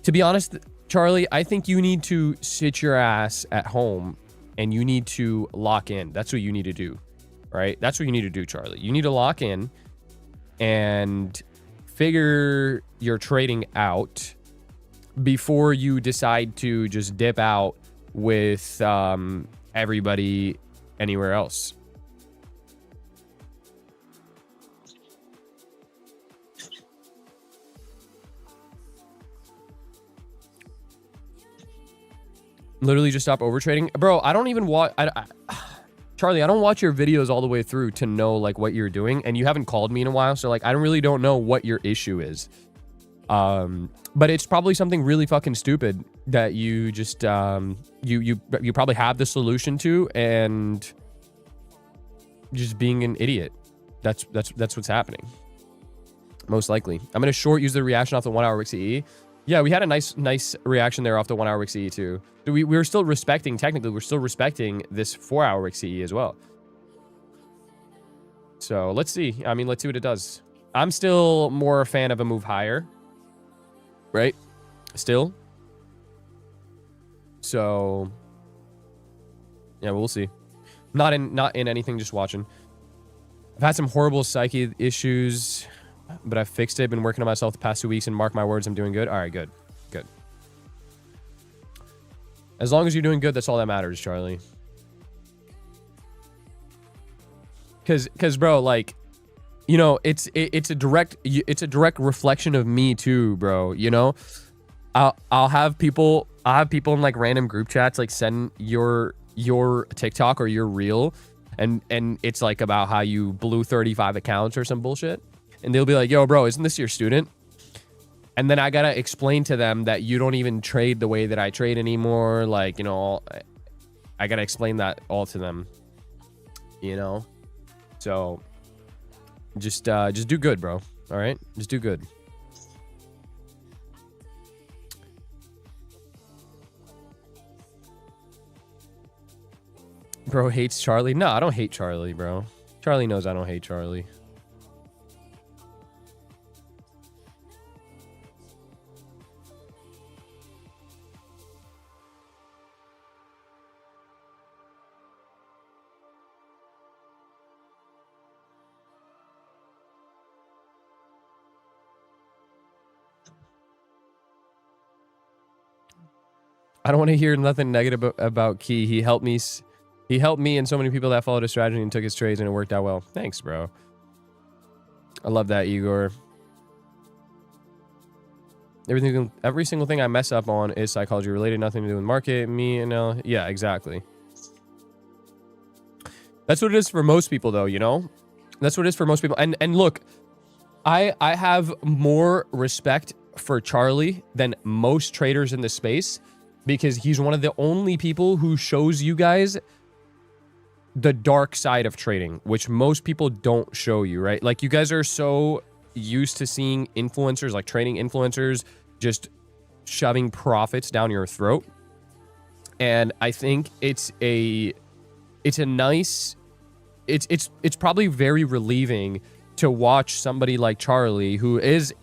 To be honest, Charlie, I think you need to sit your ass at home and you need to lock in. That's what you need to do, right? That's what you need to do, Charlie. You need to lock in and figure your trading out before you decide to just dip out with everybody anywhere else. Literally just stop overtrading. Bro, I don't even watch... Charlie, I don't watch your videos all the way through to know, like, what you're doing. And you haven't called me in a while, so, like, I really don't know what your issue is. But it's probably something really fucking stupid that you just... you probably have the solution to, and... just being an idiot. That's what's happening. Most likely. I'm going to short use the reaction off the 1 hour wick CE. Yeah, we had a nice reaction there off the 1 hour wick CE too. So we were still respecting, technically, we're still respecting this 4 hour wick CE as well. So let's see. I mean, let's see what it does. I'm still more a fan of a move higher. Right? Still. So yeah, we'll see. Not in anything, just watching. I've had some horrible psyche issues, but I fixed it. Been working on myself the past 2 weeks, and mark my words, I'm doing good. All right, good. Good. As long as you're doing good, that's all that matters, Charlie. Cause bro, like, you know, it's a direct reflection of me too, bro. You know, I'll have people in like random group chats like send your TikTok or your reel, and it's like about how you blew 35 accounts or some bullshit. And they'll be like, yo, bro, isn't this your student? And then I gotta explain to them that you don't even trade the way that I trade anymore. Like, you know, I gotta explain that all to them, you know? So just do good, bro. All right? Just do good. Bro hates Charlie. No, I don't hate Charlie, bro. Charlie knows I don't hate Charlie. I don't want to hear nothing negative about Key. He helped me and so many people that followed his strategy and took his trades, and it worked out well. Thanks, bro. I love that, Igor. Every single thing I mess up on is psychology related, nothing to do with market, me, and yeah, exactly. That's what it is for most people, though, you know? That's what it is for most people. And look, I have more respect for Charlie than most traders in the space, because he's one of the only people who shows you guys the dark side of trading, which most people don't show you, right? Like, you guys are so used to seeing influencers, like trading influencers, just shoving profits down your throat. And I think it's probably very relieving to watch somebody like Charlie, who is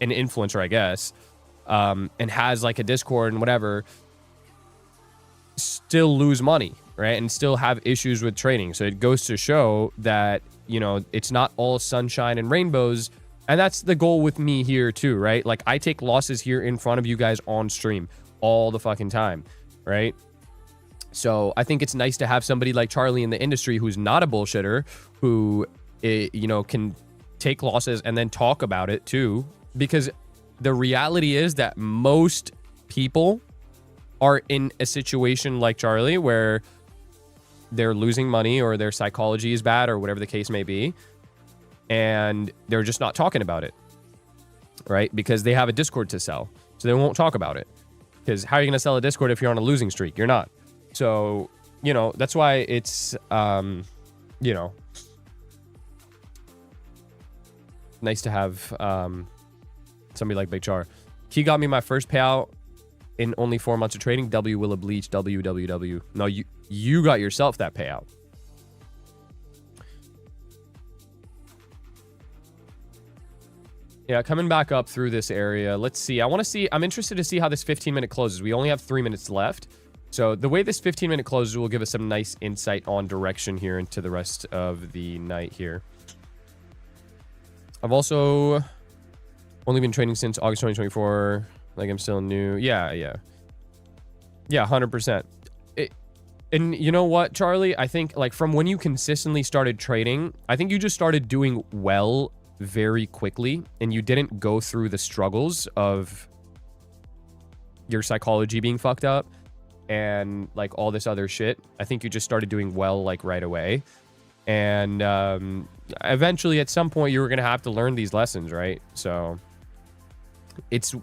an influencer, I guess, and has like a Discord and whatever, still lose money, right? And still have issues with trading. So it goes to show that, you know, it's not all sunshine and rainbows. And that's the goal with me here too, right? Like, I take losses here in front of you guys on stream all the fucking time, right? So I think it's nice to have somebody like Charlie in the industry who's not a bullshitter, who, you know, can take losses and then talk about it too. Because the reality is that most people are in a situation like Charlie where they're losing money, or their psychology is bad, or whatever the case may be, and they're just not talking about it, right? Because they have a Discord to sell, so they won't talk about it. Because how are you going to sell a Discord if you're on a losing streak? You're not. So, you know, that's why it's, you know, nice to have somebody like Big Char. He got me my first payout in only 4 months of trading. W will bleach. WWW. No, you got yourself that payout. Yeah, coming back up through this area. Let's see. I'm interested to see how this 15-minute closes. We only have 3 minutes left. So the way this 15-minute closes will give us some nice insight on direction here into the rest of the night here. I've also only been trading since August 2024. Like, I'm still new. Yeah, 100%. And you know what, Charlie? I think, like, from when you consistently started trading, I think you just started doing well very quickly, and you didn't go through the struggles of your psychology being fucked up and, like, all this other shit. I think you just started doing well, like, right away. And eventually, at some point, you were going to have to learn these lessons, right? So it's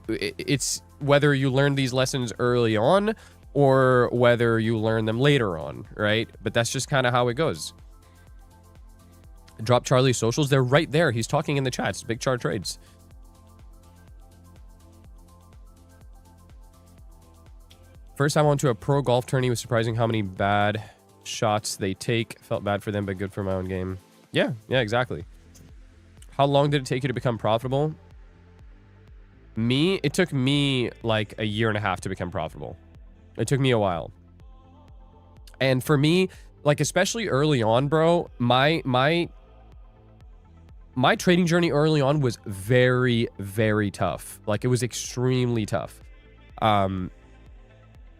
whether you learn these lessons early on or whether you learn them later on, right? But that's just kind of how it goes. Drop Charlie's socials. They're right there. He's talking in the chats. Big Char Trades. First time I went to a pro golf tourney. Was surprising how many bad shots they take. Felt bad for them, but good for my own game. Yeah, exactly. How long did it take you to become profitable? It took me like a year and a half to become profitable. It took me a while. And for me, like, especially early on, bro, my trading journey early on was very, very tough. Like, it was extremely tough.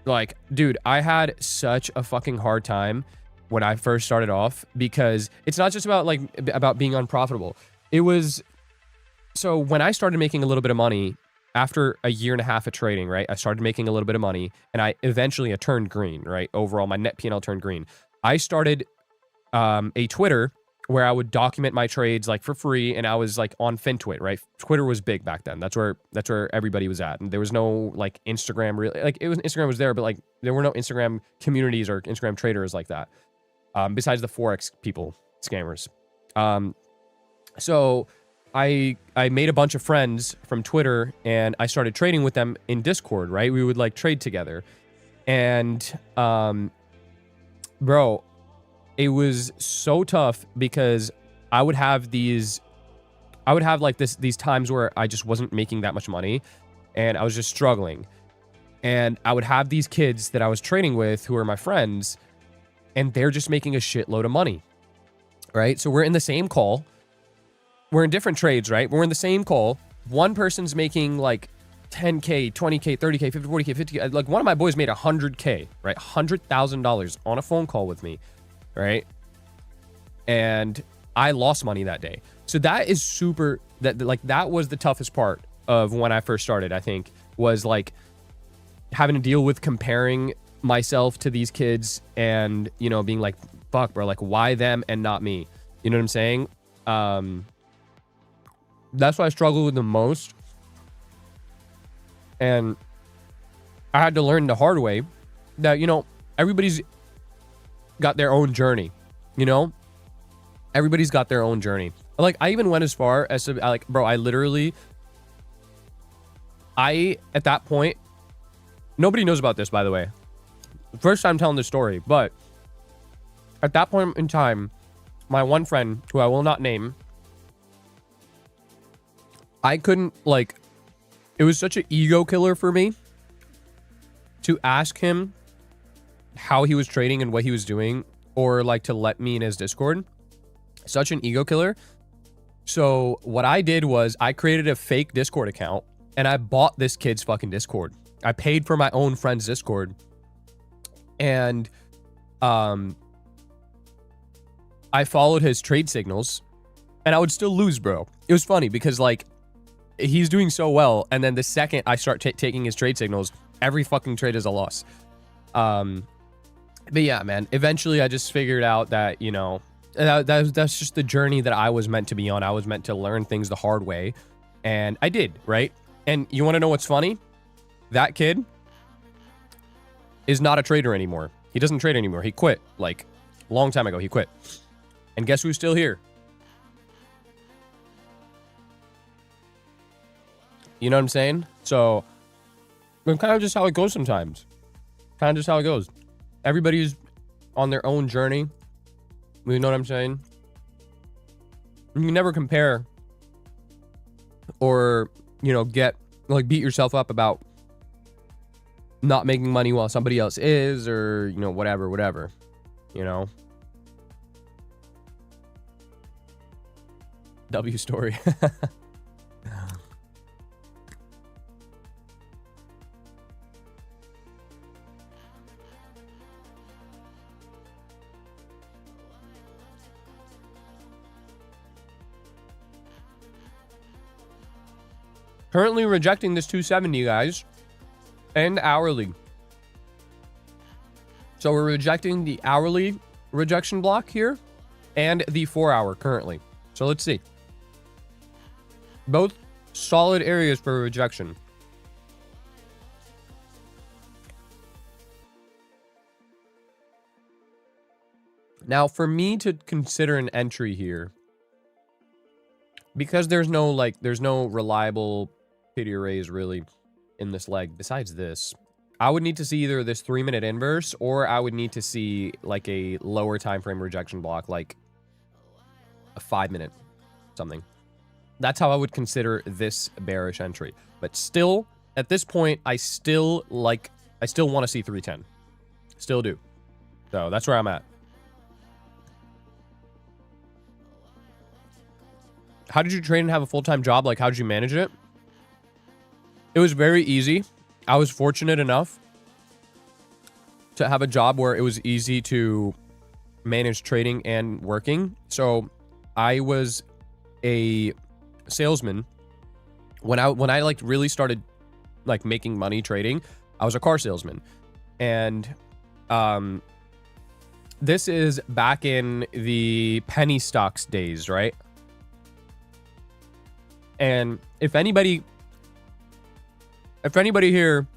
Like, dude, I had such a fucking hard time when I first started off, because it's not just about being unprofitable. It was, so when I started making a little bit of money after a year and a half of trading, right? I started making a little bit of money, and I eventually turned green, right? Overall, my net P&L turned green. I started a Twitter where I would document my trades, like, for free, and I was, like, on FinTwit, right? Twitter was big back then. That's where everybody was at, and there was no, like, Instagram really. Like, Instagram was there, but, like, there were no Instagram communities or Instagram traders like that, besides the Forex people, scammers. So I made a bunch of friends from Twitter, and I started trading with them in Discord, right? We would, like, trade together. And, bro, it was so tough because I would have these times where I just wasn't making that much money, and I was just struggling. And I would have these kids that I was trading with who are my friends, and they're just making a shitload of money, right? So we're in the same call. We're in different trades, right? We're in the same call. One person's making like 10K, 20K, 30K, 50, 40K, 50K. Like, one of my boys made 100K, right? $100,000 on a phone call with me, right? And I lost money that day. So that is super, that was the toughest part of when I first started, I think, was like having to deal with comparing myself to these kids and, you know, being like, fuck, bro, like, why them and not me? You know what I'm saying? That's what I struggled with the most. And I had to learn the hard way that, you know, everybody's got their own journey, you know? Everybody's got their own journey. Like, I even went as far as to, like, bro, at that point, nobody knows about this, by the way. First time telling this story, but at that point in time, my one friend, who I will not name, I couldn't, like, it was such an ego killer for me to ask him how he was trading and what he was doing, or like to let me in his Discord. Such an ego killer. So what I did was I created a fake Discord account, and I bought this kid's fucking Discord. I paid for my own friend's Discord. And I followed his trade signals, and I would still lose, bro. It was funny because, like, he's doing so well, and then the second I start taking his trade signals, every fucking trade is a loss. But yeah, man, eventually I just figured out that, you know, that's just the journey that I was meant to be on. I was meant to learn things the hard way, and I did, right? And you want to know what's funny? That kid is not a trader anymore. He doesn't trade anymore. He quit, like, a long time ago. He quit. And guess who's still here? You know what I'm saying? So, it's kind of just how it goes sometimes. Kind of just how it goes. Everybody's on their own journey. You know what I'm saying? You can never compare or, you know, beat yourself up about not making money while somebody else is, or, you know, whatever, you know. W story. Currently rejecting this 270, guys, and hourly. So we're rejecting the hourly rejection block here and the 4-hour currently. So let's see. Both solid areas for rejection. Now, for me to consider an entry here, because there's no reliable pity arrays really in this leg besides this, I would need to see either this 3-minute inverse, or I would need to see like a lower time frame rejection block, like a 5-minute something. That's how I would consider this bearish entry. But still, at this point, I still want to see 310. Still do. So that's where I'm at. How did you train and have a full-time job? Like, how did you manage it? It was very easy. I was fortunate enough to have a job where it was easy to manage trading and working. So I was a salesman when I like really started like making money trading. I was a car salesman, and this is back in the penny stocks days, right? And if anybody here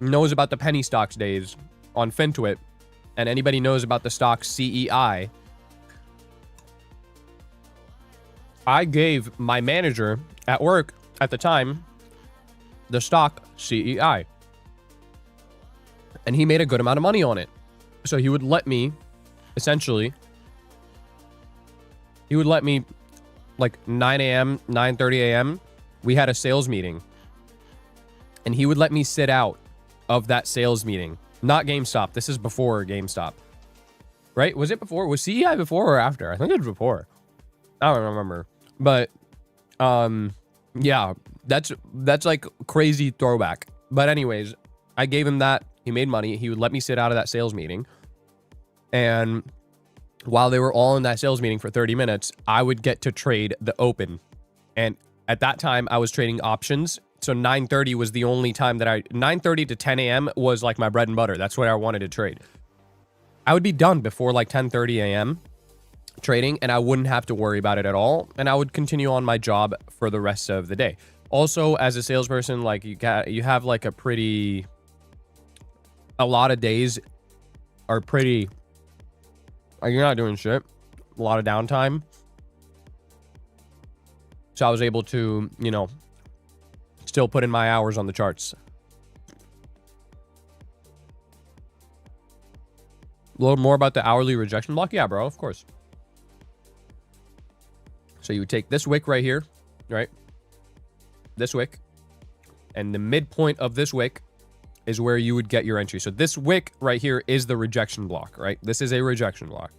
knows about the penny stocks days on FinTwit, and anybody knows about the stock CEI, I gave my manager at work at the time the stock CEI, and he made a good amount of money on it. So he would let me, essentially, like 9 a.m., 9:30 a.m., we had a sales meeting. And he would let me sit out of that sales meeting. Not GameStop. This is before GameStop. Right? Was it before? Was CEI before or after? I think it was before. I don't remember. But, yeah, that's like crazy throwback. But anyways, I gave him that. He made money. He would let me sit out of that sales meeting. And while they were all in that sales meeting for 30 minutes, I would get to trade the open. And at that time, I was trading options. So 9:30 was the only time that 9:30 to 10 a.m. was like my bread and butter. That's what I wanted to trade. I would be done before like 10:30 a.m. trading, and I wouldn't have to worry about it at all. And I would continue on my job for the rest of the day. Also, as a salesperson, like you have like a lot of days are pretty, like you're not doing shit. A lot of downtime. So I was able to, you know, still put in my hours on the charts. A little more about the hourly rejection block? Yeah, bro, of course. So you would take this wick right here, right? This wick. And the midpoint of this wick is where you would get your entry. So this wick right here is the rejection block, right? This is a rejection block,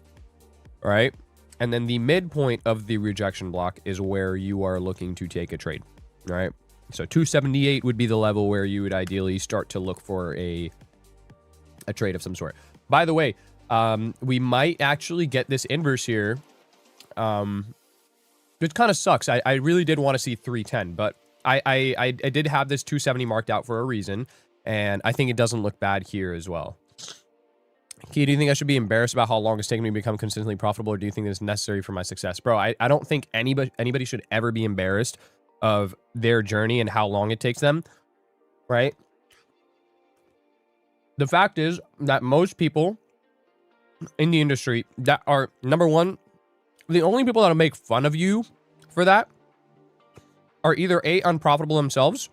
right? And then the midpoint of the rejection block is where you are looking to take a trade, right? So 278 would be the level where you would ideally start to look for a trade of some sort. By the way, we might actually get this inverse here. It kind of sucks. I really did want to see 310, but I did have this 270 marked out for a reason, and I think it doesn't look bad here as well. Key, do you think I should be embarrassed about how long it's taken me to become consistently profitable, or do you think it's necessary for my success? Bro, I don't think anybody should ever be embarrassed of their journey and how long it takes them, right? The fact is that most people in the industry that are, number one, the only people that'll make fun of you for that are either A, unprofitable themselves.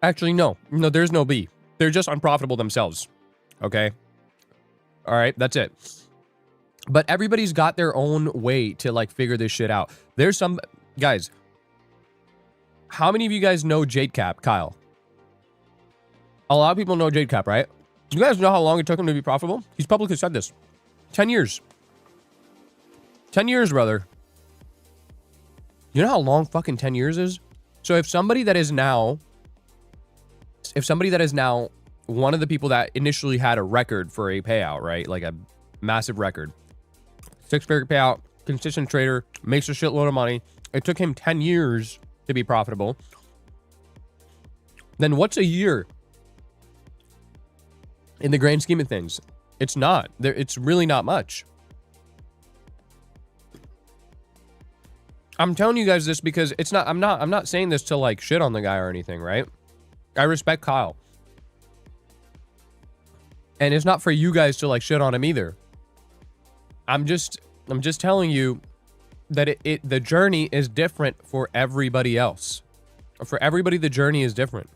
Actually, no, there's no B. They're just unprofitable themselves. Okay. All right. That's it. But everybody's got their own way to like figure this shit out. There's some guys. How many of you guys know Jade Cap, Kyle? A lot of people know Jade Cap, right? You guys know how long it took him to be profitable? He's publicly said this. 10 years. 10 years, brother. You know how long fucking 10 years is? So if somebody that is now one of the people that initially had a record for a payout, right? Like a massive record. 6-figure payout, consistent trader, makes a shitload of money. It took him 10 years to be profitable. Then what's a year? In the grand scheme of things, it's not. It's really not much. I'm telling you guys this because it's not. I'm not saying this to like shit on the guy or anything, right? I respect Kyle, and it's not for you guys to like shit on him either. I'm just telling you that the journey is different for everybody else. For everybody, the journey is different.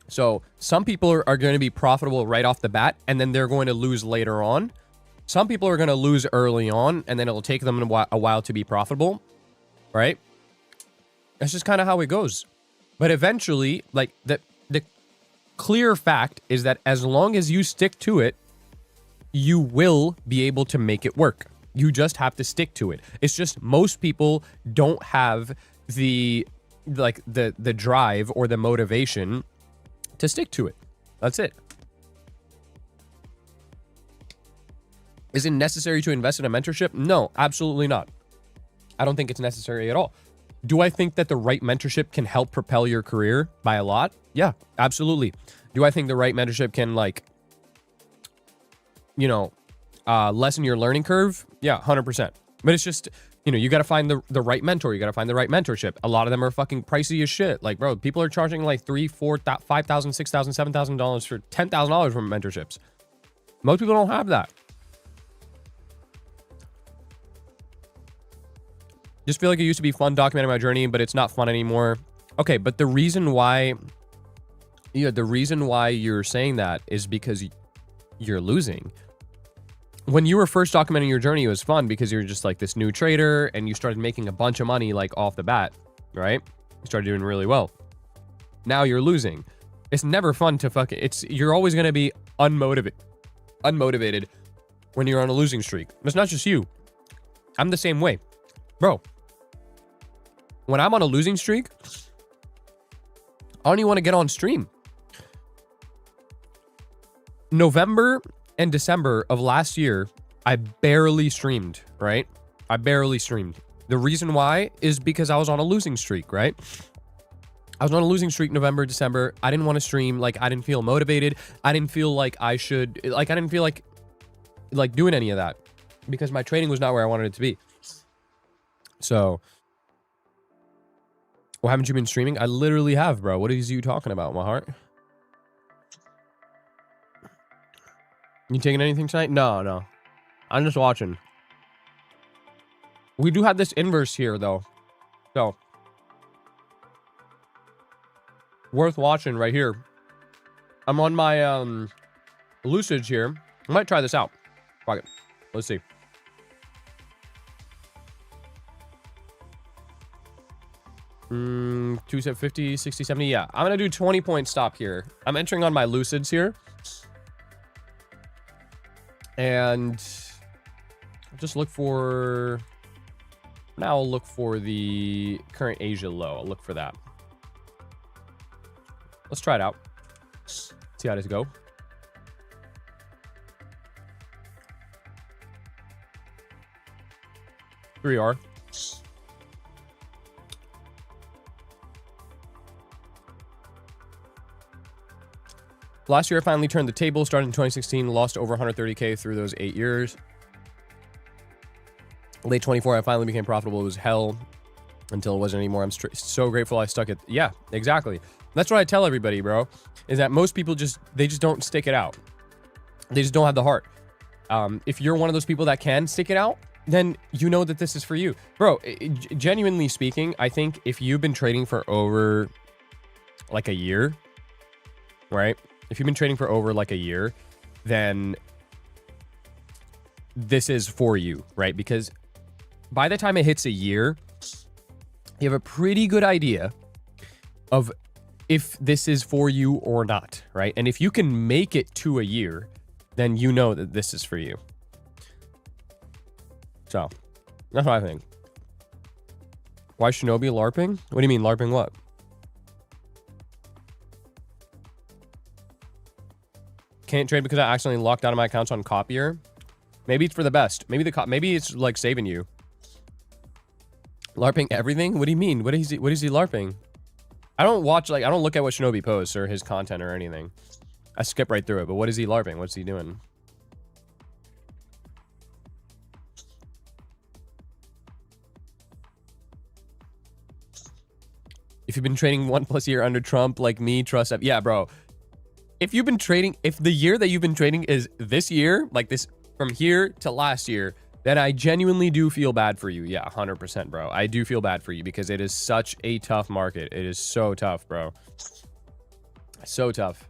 So some people are going to be profitable right off the bat, and then they're going to lose later on. Some people are going to lose early on, and then it'll take them a while to be profitable, right? That's just kind of how it goes. But eventually, like the clear fact is that as long as you stick to it, you will be able to make it work. You just have to stick to it. It's just most people don't have the drive or the motivation to stick to it. That's it. Is it necessary to invest in a mentorship? No, absolutely not. I don't think it's necessary at all. Do I think that the right mentorship can help propel your career by a lot? Yeah, absolutely. Do I think the right mentorship can lessen your learning curve? Yeah, 100%. But it's just, you got to find the right mentor. You got to find the right mentorship. A lot of them are fucking pricey as shit. Like, bro, people are charging like $3,000, $4,000, $5,000, $6,000, $7,000 for $10,000 from mentorships. Most people don't have that. Just feel like it used to be fun documenting my journey, but it's not fun anymore. Okay, but the reason why you're saying that is because you're losing. When you were first documenting your journey, it was fun because you're just like this new trader and you started making a bunch of money like off the bat, right? You started doing really well. Now you're losing. It's never fun to you're always going to be unmotivated when you're on a losing streak. It's not just you. I'm the same way. Bro, when I'm on a losing streak, I don't even want to get on stream. November and December of last year, I barely streamed, right? I barely streamed. The reason why is because I was on a losing streak, right? I was on a losing streak November, December. I didn't want to stream. Like, I didn't feel motivated. I didn't feel like I should, like, I didn't feel like doing any of that because my trading was not where I wanted it to be. So, well, haven't you been streaming? I literally have, bro. What is you talking about, my heart? You taking anything tonight? No. I'm just watching. We do have this inverse here, though. So, worth watching right here. I'm on my Lucids here. I might try this out. Fuck it. Let's see. Two set 50, 60, 70. Yeah, I'm gonna do 20-point stop here. I'm entering on my Lucids here. And just look for, now I'll look for the current Asia low. I'll look for that. Let's try it out. See how does it go. Here we are. Last year, I finally turned the table. Started in 2016, lost over 130K through those 8 years. Late 24, I finally became profitable. It was hell until it wasn't anymore. I'm so grateful I stuck it. Yeah, exactly. That's what I tell everybody, bro, is that most people they just don't stick it out. They just don't have the heart. If you're one of those people that can stick it out, then you know that this is for you. Bro, genuinely speaking, I think if you've been trading for over like a year, right? If you've been trading for over like a year, then this is for you, right? Because by the time it hits a year, you have a pretty good idea of if this is for you or not, right? And if you can make it to a year, then you know that this is for you. So that's what I think. Why Shinobi LARPing? What do you mean LARPing what? Can't trade because I accidentally locked out of my accounts on copier. Maybe it's for the best. Maybe maybe it's like saving you. LARPing everything? What do you mean? What is he LARPing? I don't watch, like, I don't look at what Shinobi posts or his content or anything. I skip right through it, but what is he LARPing? What's he doing? If you've been trading 1+ year under Trump, like me, trust up. Yeah, bro. If you've been trading, if the year that you've been trading is this year, like this from here to last year, then I genuinely do feel bad for you. Yeah, 100%, bro. I do feel bad for you because it is such a tough market. It is so tough, bro. So tough.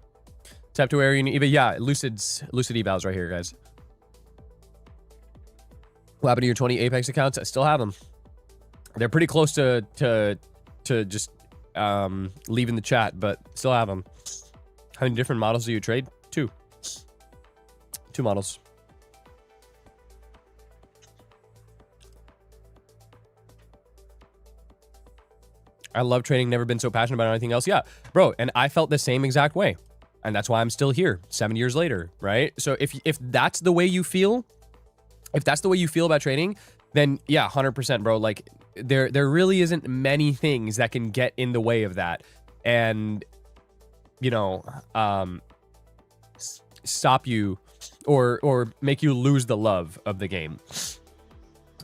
Tap to where you need, but yeah, lucid evals right here, guys. What happened to your 20 Apex accounts? I still have them. They're pretty close to just leaving the chat, but still have them. How many different models do you trade? 2 models. I love trading, never been so passionate about anything else. Yeah, bro, and I felt the same exact way. And that's why I'm still here 7 years later, right? So if that's the way you feel, if that's the way you feel about trading, then yeah, 100%, bro. Like there really isn't many things that can get in the way of that. And, you know, stop you or make you lose the love of the game.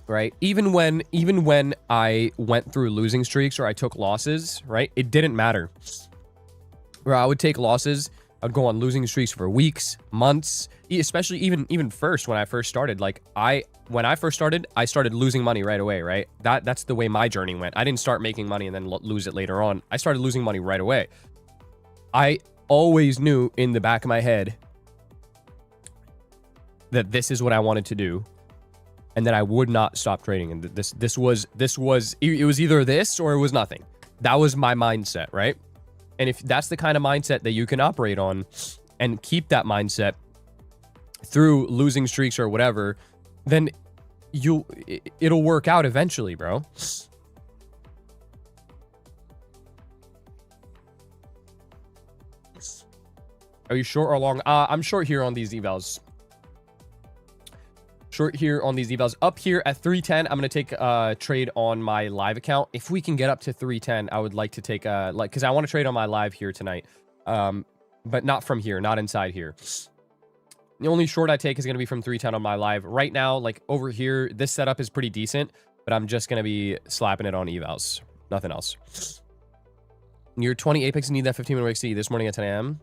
Right? Even when I went through losing streaks or I took losses, right? It didn't matter. Where I would take losses, I'd go on losing streaks for weeks, months, especially even first when I first started. Like when I first started, I started losing money right away, right? That's the way my journey went. I didn't start making money and then lose it later on. I started losing money right away. I always knew in the back of my head that this is what I wanted to do. And that I would not stop trading. And this was either this or it was nothing. That was my mindset, right? And if that's the kind of mindset that you can operate on and keep that mindset through losing streaks or whatever, then it'll work out eventually, bro. Are you short or long? I'm short here on these evals. Short here on these evals. Up here at 310, I'm going to take a trade on my live account. If we can get up to 310, I would like to take a, like, because I want to trade on my live here tonight. But not from here, not inside here. The only short I take is going to be from 310 on my live. Right now, like over here, this setup is pretty decent, but I'm just going to be slapping it on evals. Nothing else. Your 20 Apex need that 15-minute XC this morning at 10 a.m.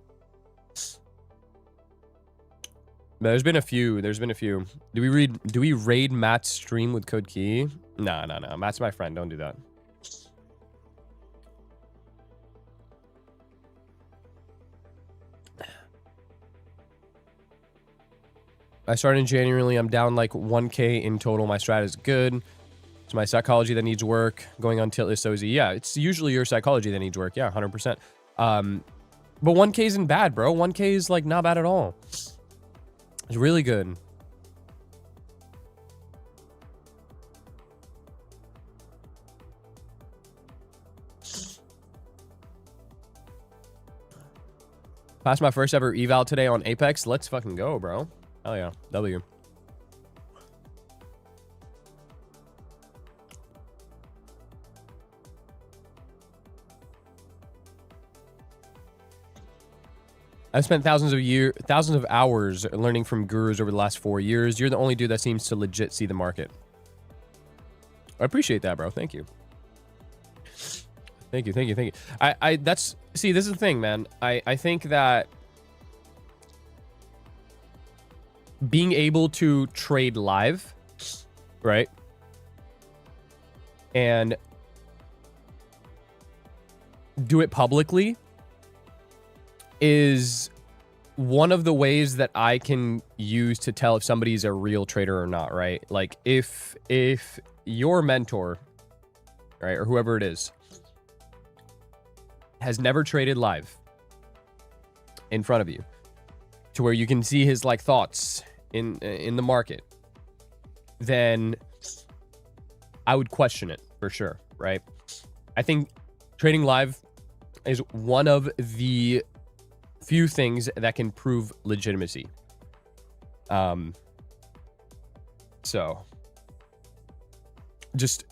There's been a few. Do we raid Matt's stream with code key? No. Matt's my friend. Don't do that. I started in January. I'm down like 1K in total. My strat is good. It's my psychology that needs work. Going on tilt is so easy. Yeah, it's usually your psychology that needs work. Yeah, 100%. But 1K isn't bad, bro. 1K is like not bad at all. It's really good. Passed my first ever eval today on Apex. Let's fucking go, bro. Hell yeah. W. I've spent thousands of hours learning from gurus over the last 4 years. You're the only dude that seems to legit see the market. I appreciate that, bro. Thank you. Thank you. See, this is the thing, man. I think that being able to trade live, right? And do it publicly is one of the ways that I can use to tell if somebody's a real trader or not, right? Like if your mentor, right, or whoever it is, has never traded live in front of you to where you can see his like thoughts in the market, then I would question it for sure, right? I think trading live is one of the few things that can prove legitimacy. So just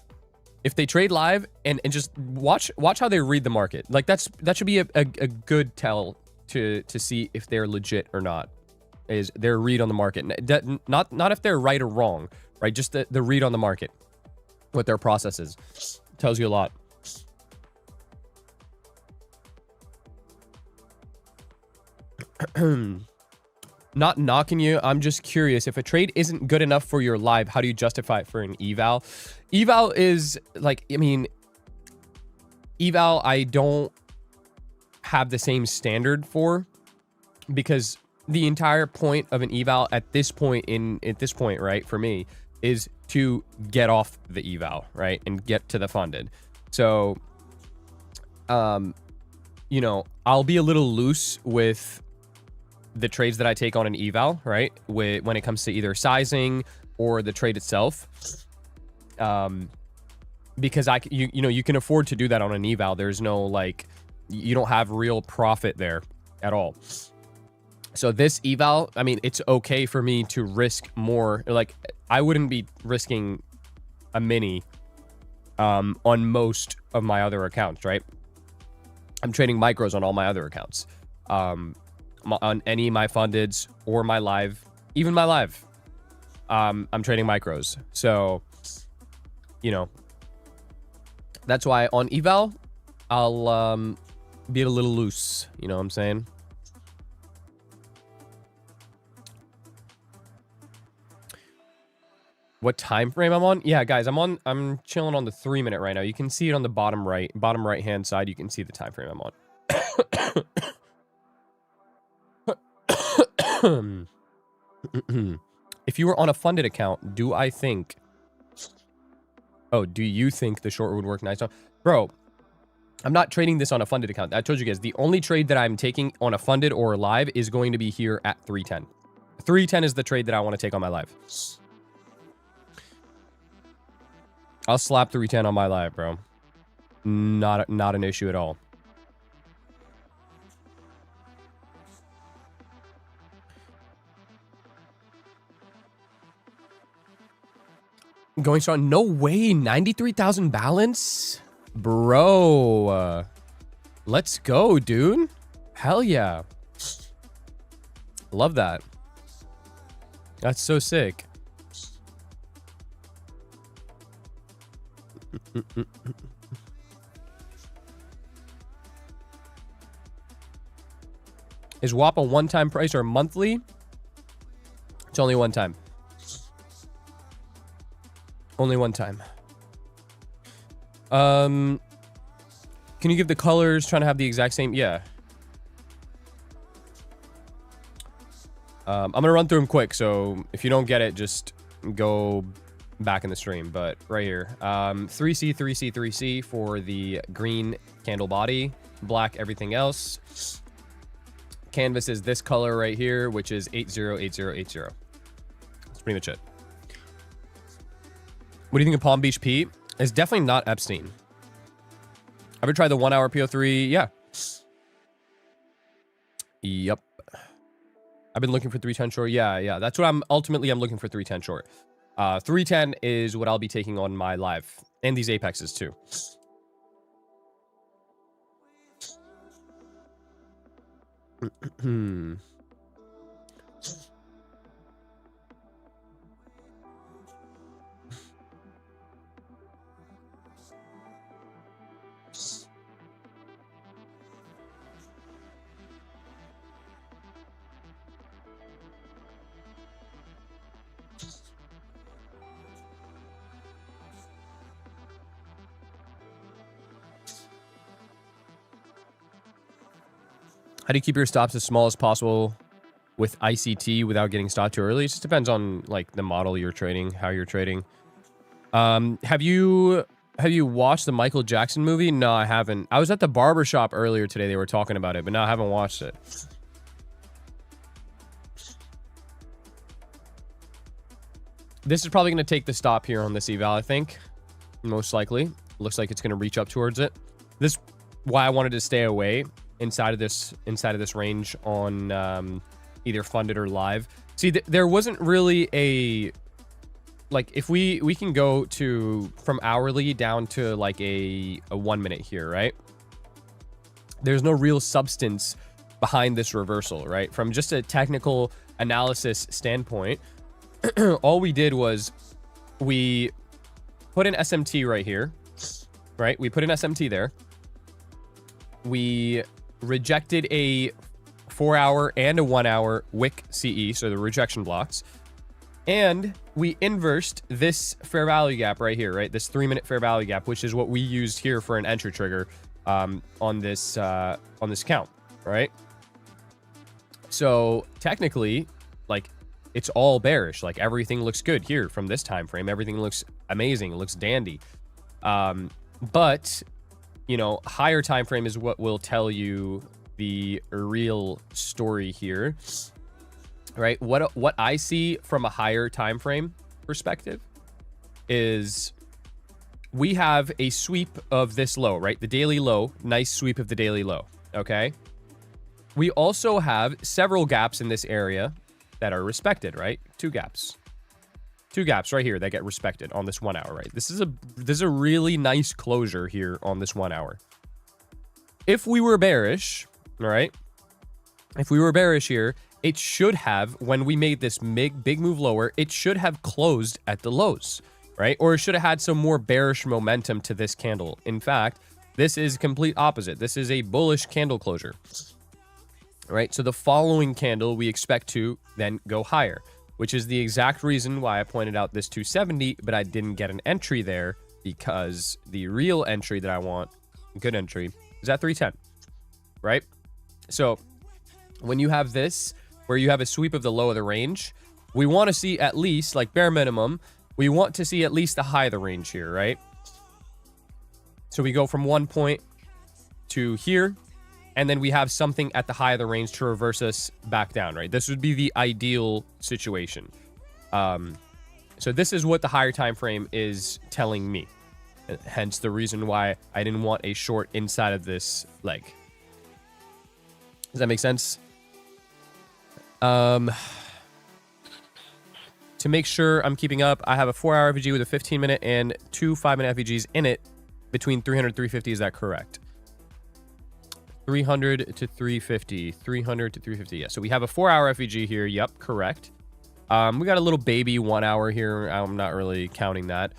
if they trade live and just watch how they read the market. Like that should be a good tell to see if they're legit or not, is their read on the market. Not if they're right or wrong, right? Just the read on the market, what their process is, tells you a lot. Not knocking you. I'm just curious. If a trade isn't good enough for your live, how do you justify it for an eval? Eval is like, I mean, eval I don't have the same standard for, because the entire point of an eval at this point, right, for me, is to get off the eval, right, and get to the funded. So, you know, I'll be a little loose with the trades that I take on an eval, right, when it comes to either sizing or the trade itself, because you know, you can afford to do that on an eval. There's no, like, you don't have real profit there at all. So this eval, I mean, it's okay for me to risk more. Like, I wouldn't be risking a mini on most of my other accounts, right? I'm trading micros on all my other accounts. On any of my fundeds or my live, even my live, I'm trading micros. So, you know, that's why on eval, I'll be a little loose. You know what I'm saying? What time frame I'm on? Yeah, guys, I'm chilling on the 3-minute right now. You can see it on the bottom right hand side. You can see the time frame I'm on. If you were on a funded account, do you think the short would work nice? Bro, I'm not trading this on a funded account. I told you guys, the only trade that I'm taking on a funded or live is going to be here at 310. 310 is the trade that I want to take on my live. I'll slap 310 on my live, bro. Not an issue at all. Going strong. No way. 93,000 balance? Bro. Let's go, dude. Hell yeah. Love that. That's so sick. Is WAP a one-time price or monthly? It's only one time. Only one time. Can you give the colors? Trying to have the exact same. Yeah. I'm gonna run through them quick, so if you don't get it, just go back in the stream. But right here, 3C, 3C, 3C for the green candle body, black everything else. Canvas is this color right here, which is 808080. That's pretty much it. What do you think of Palm Beach Pete? It's definitely not Epstein. Ever tried the 1 hour PO3? Yeah. Yep. I've been looking for 310 short. Yeah. That's what I'm looking for 310 short. 310 is what I'll be taking on my live. And these Apexes too. How do you keep your stops as small as possible with ICT without getting stopped too early. It just depends on like the model you're trading, how you're trading. Have you watched the Michael Jackson movie? No, I haven't. I was at the barber shop earlier today. They were talking about it, but no, I haven't watched it. This is probably going to take the stop here on this eval, I think. Most likely. Looks like it's going to reach up towards it. This is why I wanted to stay away inside of this range on either funded or live. See, there wasn't really a... Like, if we can go to from hourly down to like a 1 minute here, right? There's no real substance behind this reversal, right? From just a technical analysis standpoint, all we did was we put an SMT right here, right? We put an SMT there. We rejected a 4 hour and a 1 hour wick CE, so the rejection blocks. And we inversed this fair value gap right here, right? This 3 minute fair value gap, which is what we used here for an entry trigger on this count, right? So technically, like, it's all bearish. Like, everything looks good here from this time frame. Everything looks amazing. It looks dandy. But, you know, higher time frame is what will tell you the real story here, right? What I see from a higher time frame perspective is we have a sweep of this low, right? The daily low, nice sweep of the daily low, okay? We also have several gaps in this area that are respected, right? Two gaps right here that get respected on this 1 hour, right? This is a really nice closure here on this 1 hour. If we were bearish, all right? If we were bearish here, it should have, when we made this big move lower, it should have closed at the lows, right? Or it should have had some more bearish momentum to this candle. In fact, this is complete opposite. This is a bullish candle closure, right? So the following candle we expect to then go higher, which is the exact reason why I pointed out this 270, but I didn't get an entry there, because the real entry that I want, good entry, is at 310, right? So when you have this, where you have a sweep of the low of the range, we want to see at least, like bare minimum, we want to see at least the high of the range here, right? So we go from 1 point to here, and then we have something at the high of the range to reverse us back down, right? This would be the ideal situation. So this is what the higher time frame is telling me. Hence the reason why I didn't want a short inside of this leg. Does that make sense? To make sure I'm keeping up, I have a 4 hour FVG with a 15 minute and 2 5-minute FVGs in it between 300 and 350. Is that correct? 300 to 350, 300 to 350. Yeah, so we have a 4 hour FVG here. Yep, correct. We got a little baby 1 hour here. I'm not really counting that.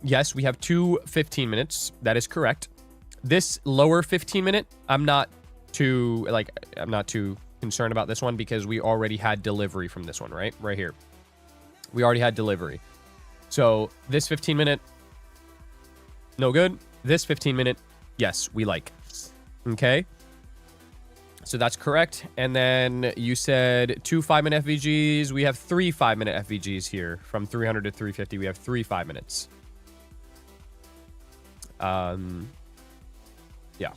Yes, we have 2 15 minutes. That is correct. This lower 15 minute, I'm not too concerned about this one, because we already had delivery from this one, right? Right here. We already had delivery. So this 15 minute, no good. This 15 minute, yes, we like. Okay. So that's correct. And then you said 2 5-minute FVGs. We have 3 5-minute FVGs here. From 300 to 350, we have 3 5 minutes. Yeah.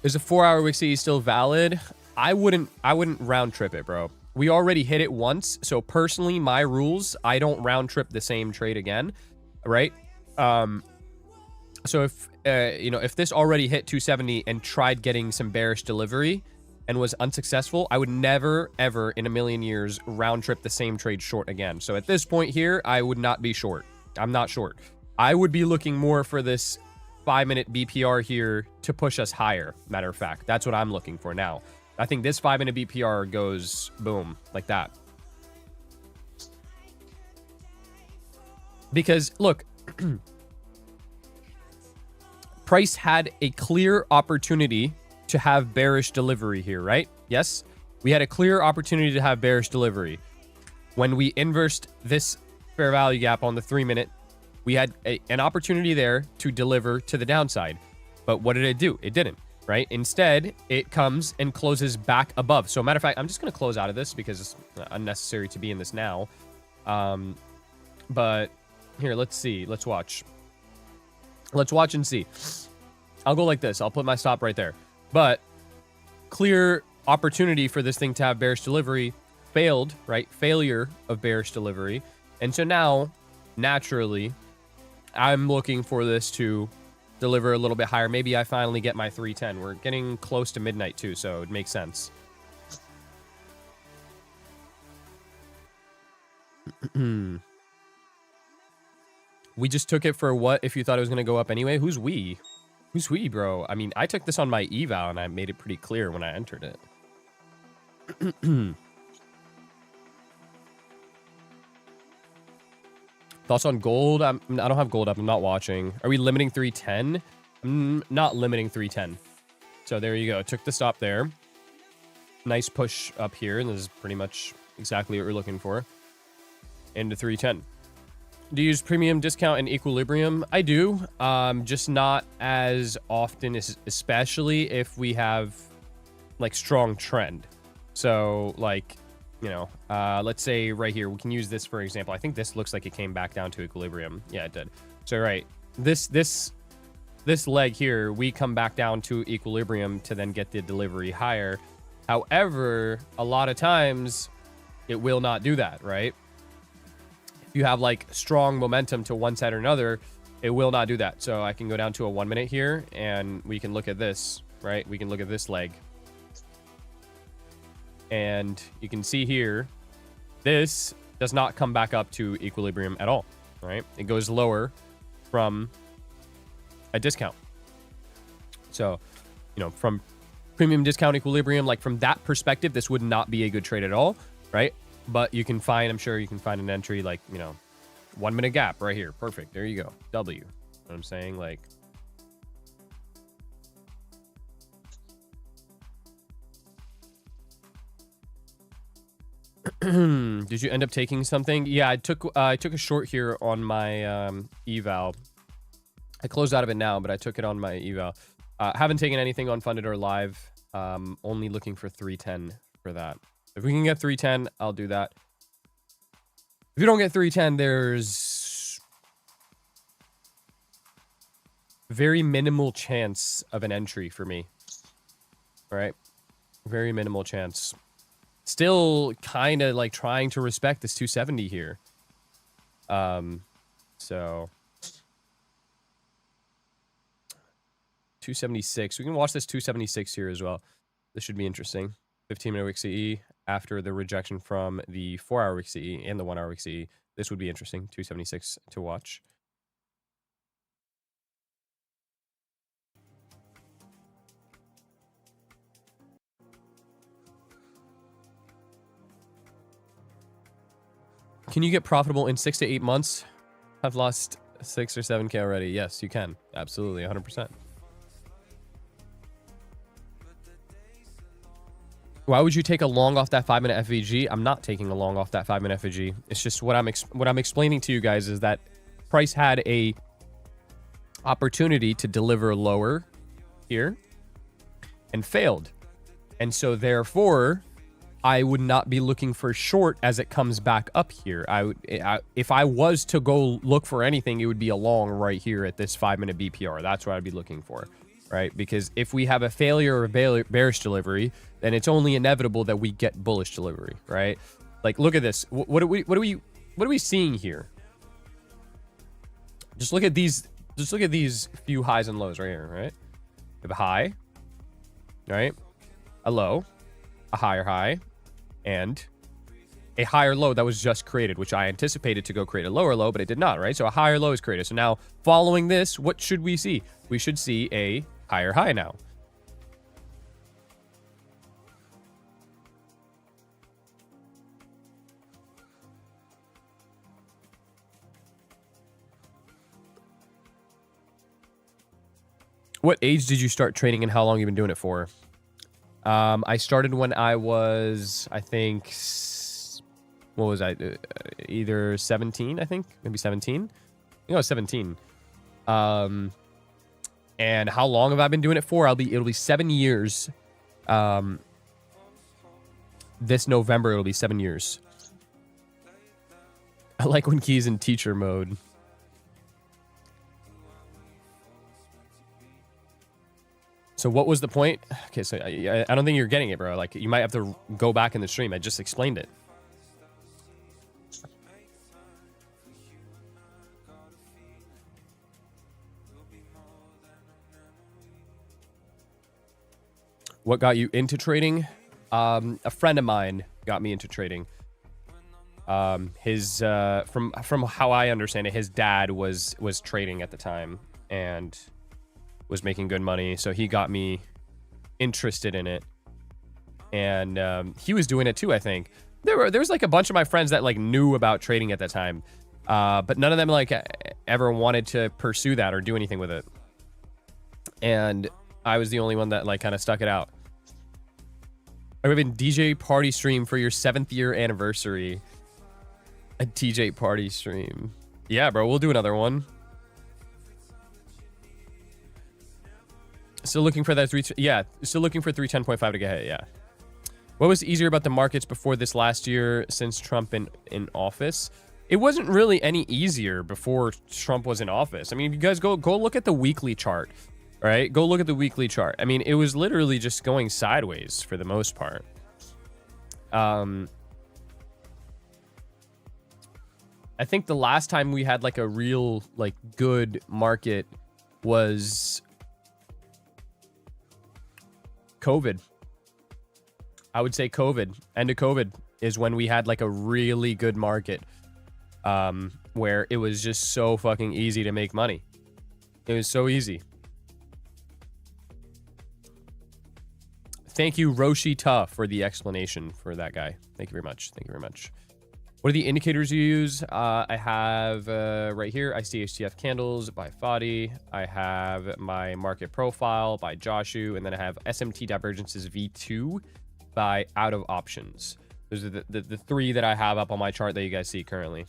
Is a 4 hour Wixie still valid? I wouldn't round trip it, bro. We already hit it once. So personally, my rules, I don't round trip the same trade again, right? So if if this already hit 270 and tried getting some bearish delivery and was unsuccessful, I would never ever in a million years round trip the same trade short again. So at this point here, I would not be short. I'm not short. I would be looking more for this 5-minute BPR here to push us higher. Matter of fact, that's what I'm looking for now. I think this 5-minute BPR goes boom like that. Because look, price had a clear opportunity to have bearish delivery here, right? Yes, we had a clear opportunity to have bearish delivery. When we inversed this fair value gap on the 3-minute, we had an opportunity there to deliver to the downside. But what did it do? It didn't, right? Instead, it comes and closes back above. So matter of fact, I'm just going to close out of this because it's unnecessary to be in this now. But here, let's see. Let's watch. Let's watch and see. I'll go like this. I'll put my stop right there. But clear opportunity for this thing to have bearish delivery. Failed, right? Failure of bearish delivery. And so now, naturally, I'm looking for this to deliver a little bit higher. Maybe I finally get my 310. We're getting close to midnight too, so it makes sense. We just took it for what if you thought it was going to go up anyway? Who's we? Who's we, bro? I mean, I took this on my eval and I made it pretty clear when I entered it. Thoughts on gold? I don't have gold up. I'm not watching. Are we limiting 310? I'm not limiting 310. So there you go. Took the stop there. Nice push up here. And this is pretty much exactly what we're looking for. Into 310. Do you use premium, discount, and equilibrium? I do. Just not as often, especially if we have like strong trend. So like, you know, let's say right here, we can use this for example. I think this looks like it came back down to equilibrium. Yeah, it did. So right, this leg here, we come back down to equilibrium to then get the delivery higher. However, a lot of times it will not do that, right? If you have like strong momentum to one side or another, it will not do that. So I can go down to a 1 minute here and we can look at this, right? We can look at this leg. And you can see here, this does not come back up to equilibrium at all, right? It goes lower from a discount. So, you know, from premium, discount, equilibrium, like from that perspective, this would not be a good trade at all, right? But you can find, I'm sure you can find an entry like, you know, 1 minute gap right here. Perfect. There you go. W. You know what I'm saying? Like, did you end up taking something? Yeah, I took a short here on my eval. I closed out of it now, but I took it on my eval. Haven't taken anything on funded or live. Only looking for 310 for that. If we can get 310, I'll do that. If you don't get 310, there's very minimal chance of an entry for me. All right, very minimal chance. Still kind of like trying to respect this 270 here. So 276. We can watch this 276 here as well. This should be interesting. 15-minute week CE after the rejection from the 4-hour week CE and the 1-hour week CE. This would be interesting. 276 to watch. Can you get profitable in 6 to 8 months? I've lost 6 or 7K already. Yes, you can. Absolutely, 100%. Why would you take a long off that 5-minute FVG? I'm not taking a long off that 5-minute FVG. It's just what I'm explaining to you guys is that price had a opportunity to deliver lower here and failed. And so therefore, I would not be looking for short as it comes back up here. If I was to go look for anything, it would be a long right here at this 5-minute BPR. That's what I'd be looking for, right? Because if we have a failure or a bearish delivery, then it's only inevitable that we get bullish delivery, right? Like, look at this. What are we seeing here? Just look at these. Just look at these few highs and lows right here, right? We have a high, right? A low, a higher high, and a higher low that was just created, which I anticipated to go create a lower low, but it did not, right? So a higher low is created. So now following this, what should we see? We should see a higher high now. What age did you start trading and how long you been doing it for? I started when I was, I think, what was I? Either 17, I think, maybe 17. I think I was 17. And how long have I been doing it for? It'll be 7 years. This November, it'll be 7 years. I like when Key's in teacher mode. So what was the point? Okay, so I don't think you're getting it, bro. Like, you might have to go back in the stream. I just explained it. What got you into trading? A friend of mine got me into trading. From how I understand it, his dad was trading at the time and was making good money, so he got me interested in it. And he was doing it too, I think. There's like a bunch of my friends that like knew about trading at that time, but none of them like ever wanted to pursue that or do anything with it. And I was the only one that like kind of stuck it out. I have a DJ party stream for your 7th year anniversary. A DJ party stream. Yeah, bro, we'll do another one. Still looking for that still looking for 310.5 to get hit, yeah. What was easier about the markets before this last year since Trump in office? It wasn't really any easier before Trump was in office. I mean, if you guys go look at the weekly chart, right? Go look at the weekly chart. I mean, it was literally just going sideways for the most part. I think the last time we had like a real like good market was COVID. I would say COVID. End of COVID is when we had like a really good market, where it was just so fucking easy to make money. It was so easy. Thank you, Roshi Tuff, for the explanation for that guy. Thank you very much. Thank you very much. What are the indicators you use? I have right here, I see HTF candles by Fadi. I have my market profile by Joshu. And then I have SMT divergences V2 by out of options. Those are the three that I have up on my chart that you guys see currently.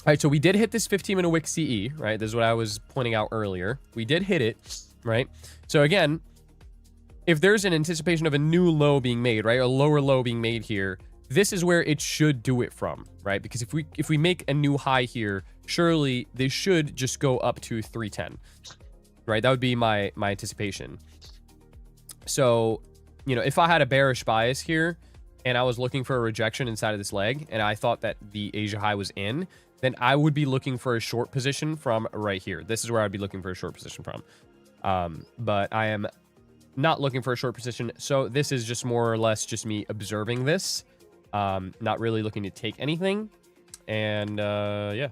All right, so we did hit this 15-minute wick CE, right? This is what I was pointing out earlier. We did hit it, right? So again, if there's an anticipation of a new low being made, right, a lower low being made here, this is where it should do it from, right? Because if we make a new high here, surely they should just go up to 310, right? That would be my anticipation. So, you know, if I had a bearish bias here and I was looking for a rejection inside of this leg and I thought that the Asia high was in, then I would be looking for a short position from right here. This is where I'd be looking for a short position from. But I am not looking for a short position. So this is just more or less just me observing this. Not really looking to take anything. And yeah.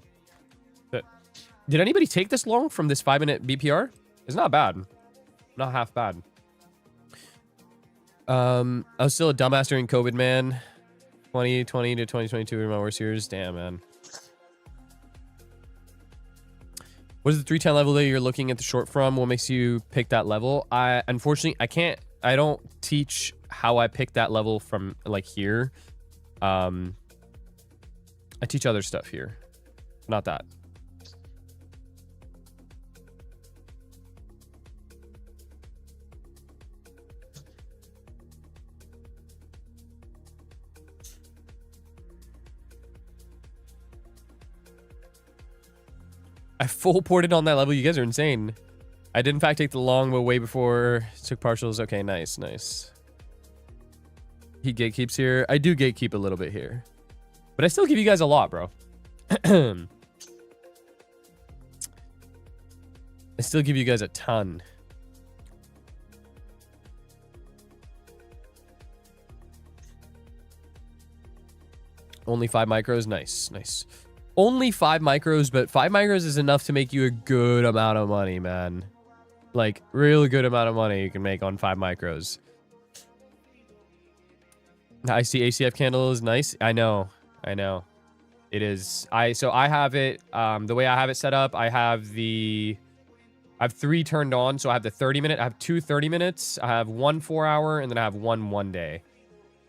But did anybody take this long from this 5-minute BPR? It's not bad. Not half bad. I was still a dumbass during COVID, man. 2020 to 2022 were my worst years. Damn, man. What is the 310 level that you're looking at the short from? What makes you pick that level? Unfortunately, I don't teach how I pick that level from like here. I teach other stuff here. Not that. I full ported on that level. You guys are insane. I did in fact take the long, but way before took partials. Okay, nice, nice. He gatekeeps here. I do gatekeep a little bit here, but I still give you guys a lot, bro. I still give you guys a ton. Only 5 micros. Nice, nice. Only 5 micros, but 5 micros is enough to make you a good amount of money, man. Like, real good amount of money you can make on 5 micros. I see ACF candle is nice. I know. I know. It is. So I have it, the way I have it set up, I have 3 turned on. So I have the 30-minute, I have 2 30-minutes, I have 1 4-hour, and then I have 1 1-day.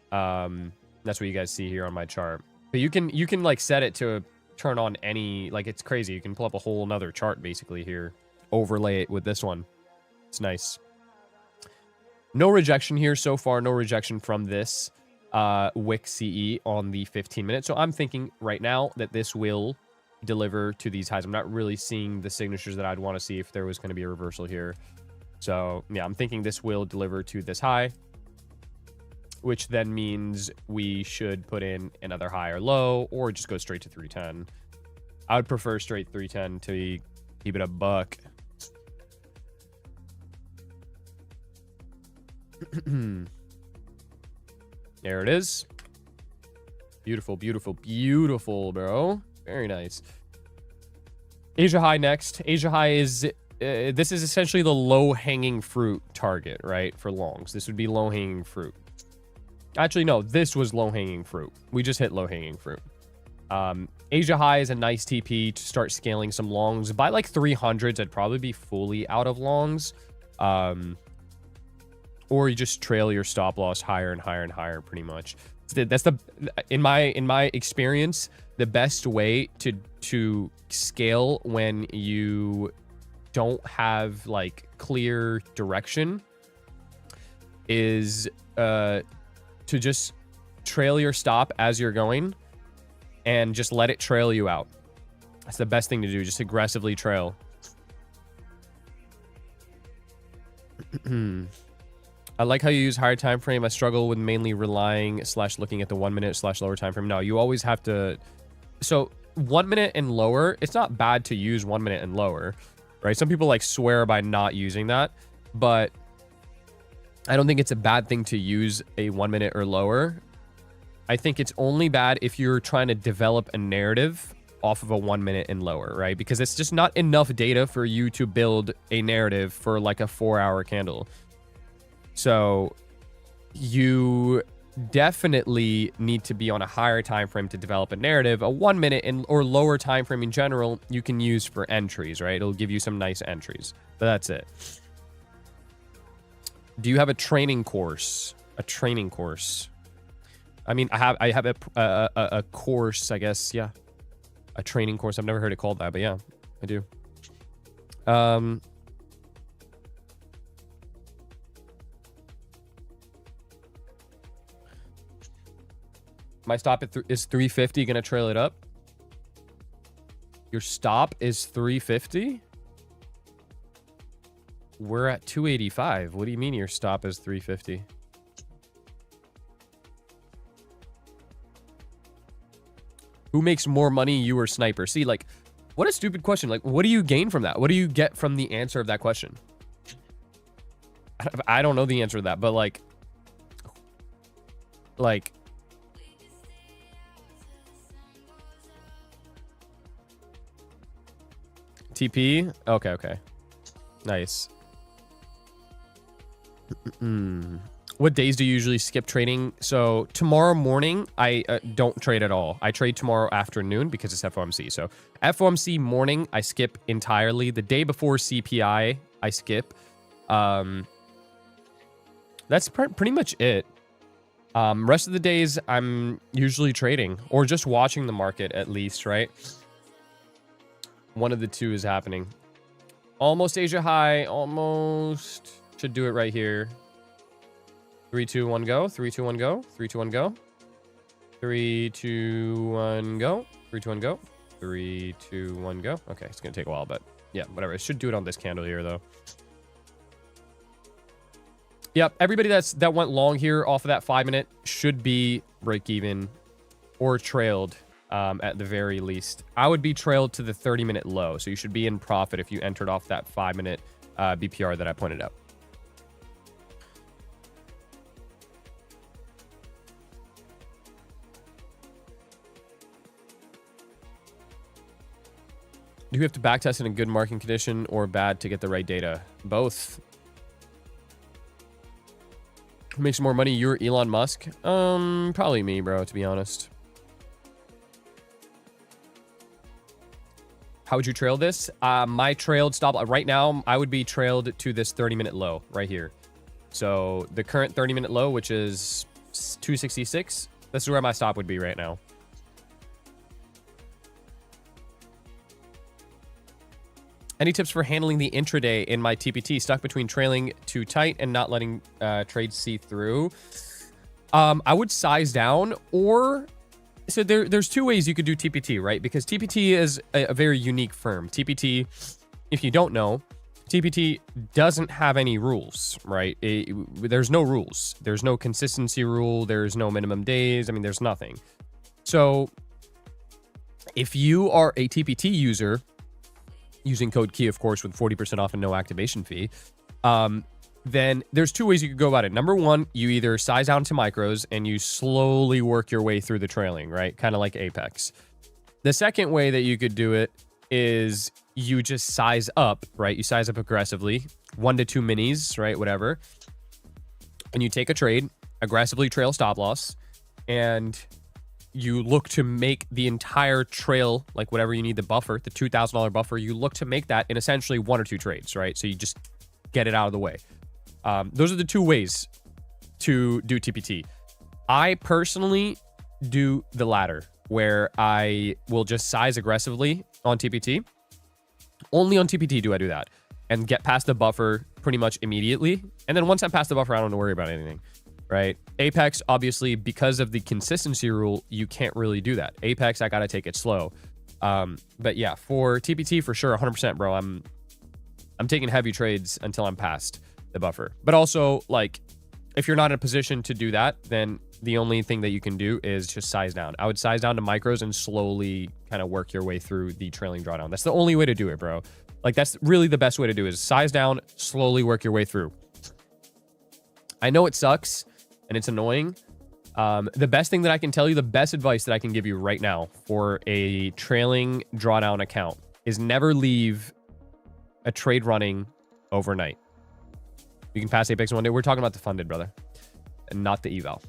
That's what you guys see here on my chart. But you can like set it to turn on any, like, it's crazy. You can pull up a whole nother chart basically here, overlay it with this one. It's nice. No rejection here so far. No rejection from this wick CE on the 15 minute. So I'm thinking right now that this will deliver to these highs. I'm not really seeing the signatures that I'd want to see if there was going to be a reversal here. So yeah, I'm thinking this will deliver to this high, which then means we should put in another high or low, or just go straight to 310. I would prefer straight 310 to keep it a buck. There it is. Beautiful, beautiful, beautiful, bro. Very nice. Asia high next. Asia high is this is essentially the low-hanging fruit target, right? For longs. This would be low-hanging fruit. Actually, no, this was low-hanging fruit. We just hit low-hanging fruit. Asia high is a nice TP to start scaling some longs. By like 300s, I'd probably be fully out of longs. Or you just trail your stop loss higher and higher and higher, pretty much. That's the, in my experience, the best way to scale when you don't have like clear direction is to just trail your stop as you're going and just let it trail you out. That's the best thing to do. Just aggressively trail. I like how you use higher time frame. I struggle with mainly relying / looking at the 1 minute / lower time frame. No, you always have to. So 1 minute and lower, it's not bad to use 1 minute and lower, right? Some people like swear by not using that, but I don't think it's a bad thing to use a 1 minute or lower. I think it's only bad if you're trying to develop a narrative off of a 1 minute and lower, right? Because it's just not enough data for you to build a narrative for like a 4-hour candle. So you definitely need to be on a higher time frame to develop a narrative. A 1 minute or lower time frame in general, you can use for entries, right? It'll give you some nice entries, but that's it. Do you have a training course? A training course? I mean, I have a course, I guess. Yeah, a training course. I've never heard it called that, but yeah, I do. My stop is 350. Gonna trail it up. Your stop is 350. We're at 285. What do you mean your stop is 350? Who makes more money, you or Sniper? See, like, what a stupid question. Like, what do you gain from that? What do you get from the answer of that question? I don't know the answer to that, but like TP? Okay. Nice. What days do you usually skip trading? So tomorrow morning, I don't trade at all. I trade tomorrow afternoon because it's FOMC. So FOMC morning, I skip entirely. The day before CPI, I skip. That's pretty much it. Rest of the days, I'm usually trading or just watching the market at least, right? One of the two is happening. Almost Asia high. Almost. Should do it right here. 3, 2, 1, go. 3, 2, 1, go. 3, 2, 1, go. 3, 2, 1, go. 3, 2, 1, go. 3, 2, 1, go. Okay, it's gonna take a while, but yeah, whatever. It should do it on this candle here, though. Yep, everybody that went long here off of that 5 minute should be break even or trailed. At the very least, I would be trailed to the 30-minute low, so you should be in profit if you entered off that 5 minute BPR that I pointed out. Do you have to backtest in a good market condition or bad to get the right data? Both. Who makes more money, you or Elon Musk? Probably me, bro, to be honest. How would you trail this? My trailed stop right now, I would be trailed to this 30-minute low right here. So the current 30-minute low, which is 266, this is where my stop would be right now. Any tips for handling the intraday in my TPT? Stuck between trailing too tight and not letting trades see through. I would size down, or so there's two ways you could do TPT, right? Because TPT is a very unique firm. TPT, if you don't know, TPT doesn't have any rules, right? There's no rules. There's no consistency rule. There's no minimum days. I mean, there's nothing. So if you are a TPT user, using code KEY, of course, with 40% off and no activation fee, then there's two ways you could go about it. Number one, you either size down to micros and you slowly work your way through the trailing, right? Kind of like Apex. The second way that you could do it is you just size up, right? You size up aggressively, 1 to 2 minis, right? Whatever. And you take a trade, aggressively trail stop loss, and you look to make the entire trail, like whatever you need, the buffer, the $2,000 buffer, you look to make that in essentially 1 or 2 trades, right? So you just get it out of the way. Those are the two ways to do TPT. I personally do the latter, where I will just size aggressively on TPT. Only on TPT do I do that, and get past the buffer pretty much immediately. And then once I'm past the buffer, I don't have to worry about anything, right? Apex, obviously, because of the consistency rule, you can't really do that. Apex, I gotta take it slow. But yeah, for TPT, for sure, 100%, bro. I'm taking heavy trades until I'm past the buffer. But also, like, if you're not in a position to do that, then the only thing that you can do is just size down. I would size down to micros and slowly kind of work your way through the trailing drawdown. That's the only way to do it, bro. Like, that's really the best way to do it, is size down, slowly work your way through. I know it sucks and it's annoying. The best thing that I can tell you, the best advice that I can give you right now for a trailing drawdown account is never leave a trade running overnight. You can pass Apex one day. We're talking about the funded, brother, and not the eval.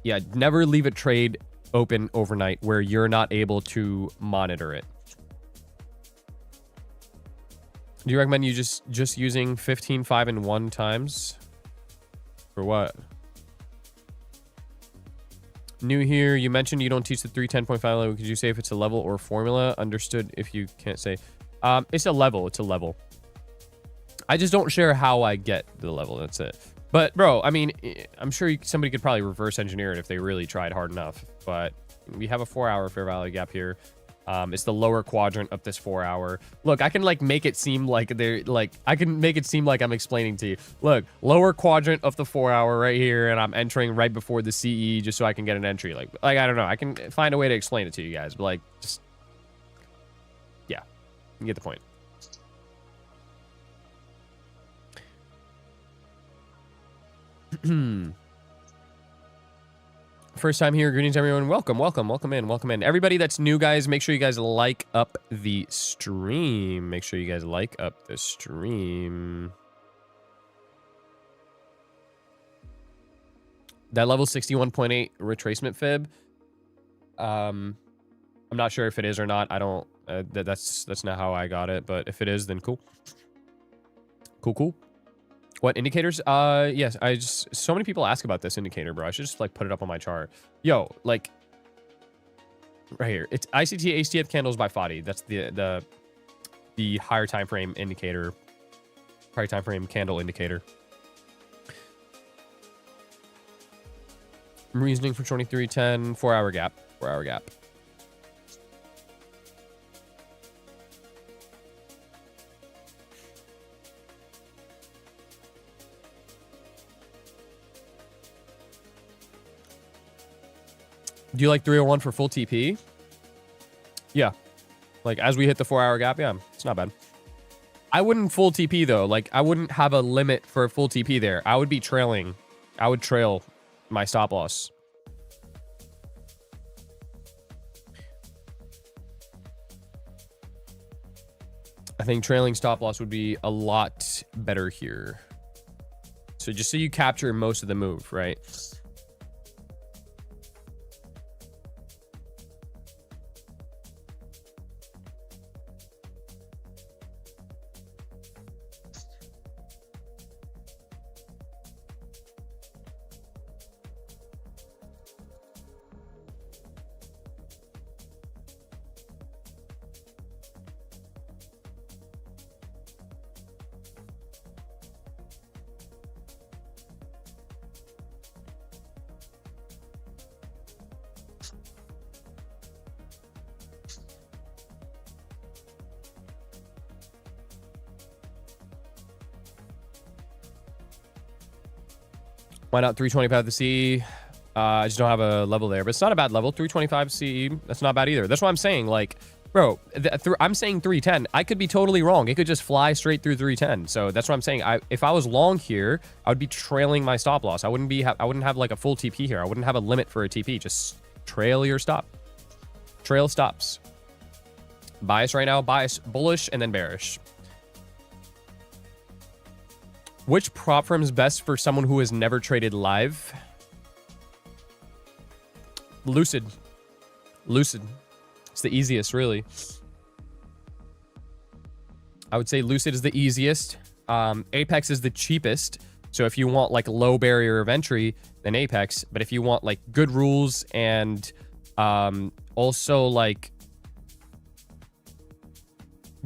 Yeah, never leave a trade open overnight where you're not able to monitor it. Do you recommend you just using 15, 5, and 1 times? For what? New here, you mentioned you don't teach the 310.5 level. Could you say if it's a level or formula? Understood if you can't say. It's a level. It's a level. I just don't share how I get the level. That's it. But, bro, I mean, I'm sure somebody could probably reverse engineer it if they really tried hard enough. But we have a 4-hour fair value gap here. It's the lower quadrant of this 4-hour. Look, I can like make it seem like I can make it seem like I'm explaining to you. Look, lower quadrant of the 4-hour right here, and I'm entering right before the CE just so I can get an entry. Like I don't know. I can find a way to explain it to you guys, but like, just yeah, you get the point. First time here, greetings everyone. Welcome in. Everybody that's new, guys, make sure you guys like up the stream. That level 61.8 retracement fib. I'm not sure if it is or not. I don't. That's not how I got it. But if it is, then cool. Cool. What indicators? Yes, so many people ask about this indicator, bro. I should just like put it up on my chart. Yo, like right here. It's ICT HTF candles by Fadi. That's the higher time frame indicator. Higher time frame candle indicator. Reasoning for 2310, 4-hour gap. 4-hour gap. Do you like 301 for full TP? Yeah. Like, as we hit the 4-hour gap, yeah, it's not bad. I wouldn't full TP, though. Like, I wouldn't have a limit for full TP there. I would be trailing. I would trail my stop loss. I think trailing stop loss would be a lot better here. So just so you capture most of the move, right? Why not 325 the CE? I just don't have a level there, but it's not a bad level. 325 CE, that's not bad either. That's what I'm saying. Like, bro, I'm saying 310. I could be totally wrong. It could just fly straight through 310. So that's what I'm saying. If I was long here, I would be trailing my stop loss. I wouldn't have like a full TP here. I wouldn't have a limit for a TP. Just trail your stop. Trail stops. Bias right now. Bias bullish and then bearish. Which prop firm is best for someone who has never traded live? Lucid. Lucid. It's the easiest, really. I would say Lucid is the easiest. Apex is the cheapest. So if you want like low barrier of entry, then Apex. But if you want like good rules and also like,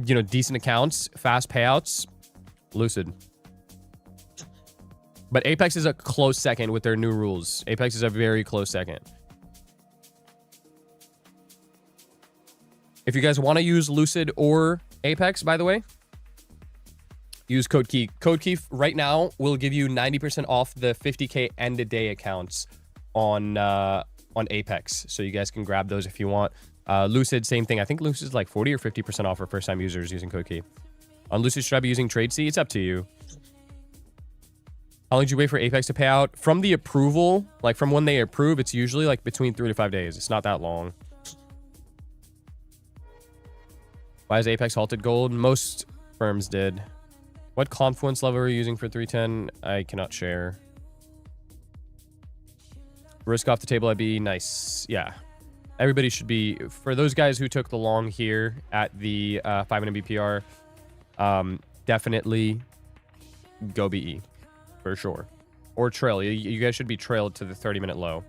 you know, decent accounts, fast payouts, Lucid. But Apex is a close second with their new rules. Apex is a very close second. If you guys want to use Lucid or Apex, by the way, use code Key. Code Key right now will give you 90% off the 50K end of day accounts on Apex. So you guys can grab those if you want. Lucid, same thing. I think Lucid is like 40 or 50% off for first time users using code Key. On Lucid, should I be using TradeC? It's up to you. How long did you wait for Apex to pay out? From the approval, like from when they approve, it's usually like between 3 to 5 days. It's not that long. Why is Apex halted gold? Most firms did. What confluence level are you using for 310? I cannot share. Risk off the table, I'd be nice. Yeah. Everybody should be, for those guys who took the long here at the 5-minute BPR, definitely go BE for sure. Or trail. You guys should be trailed to the 30-minute low.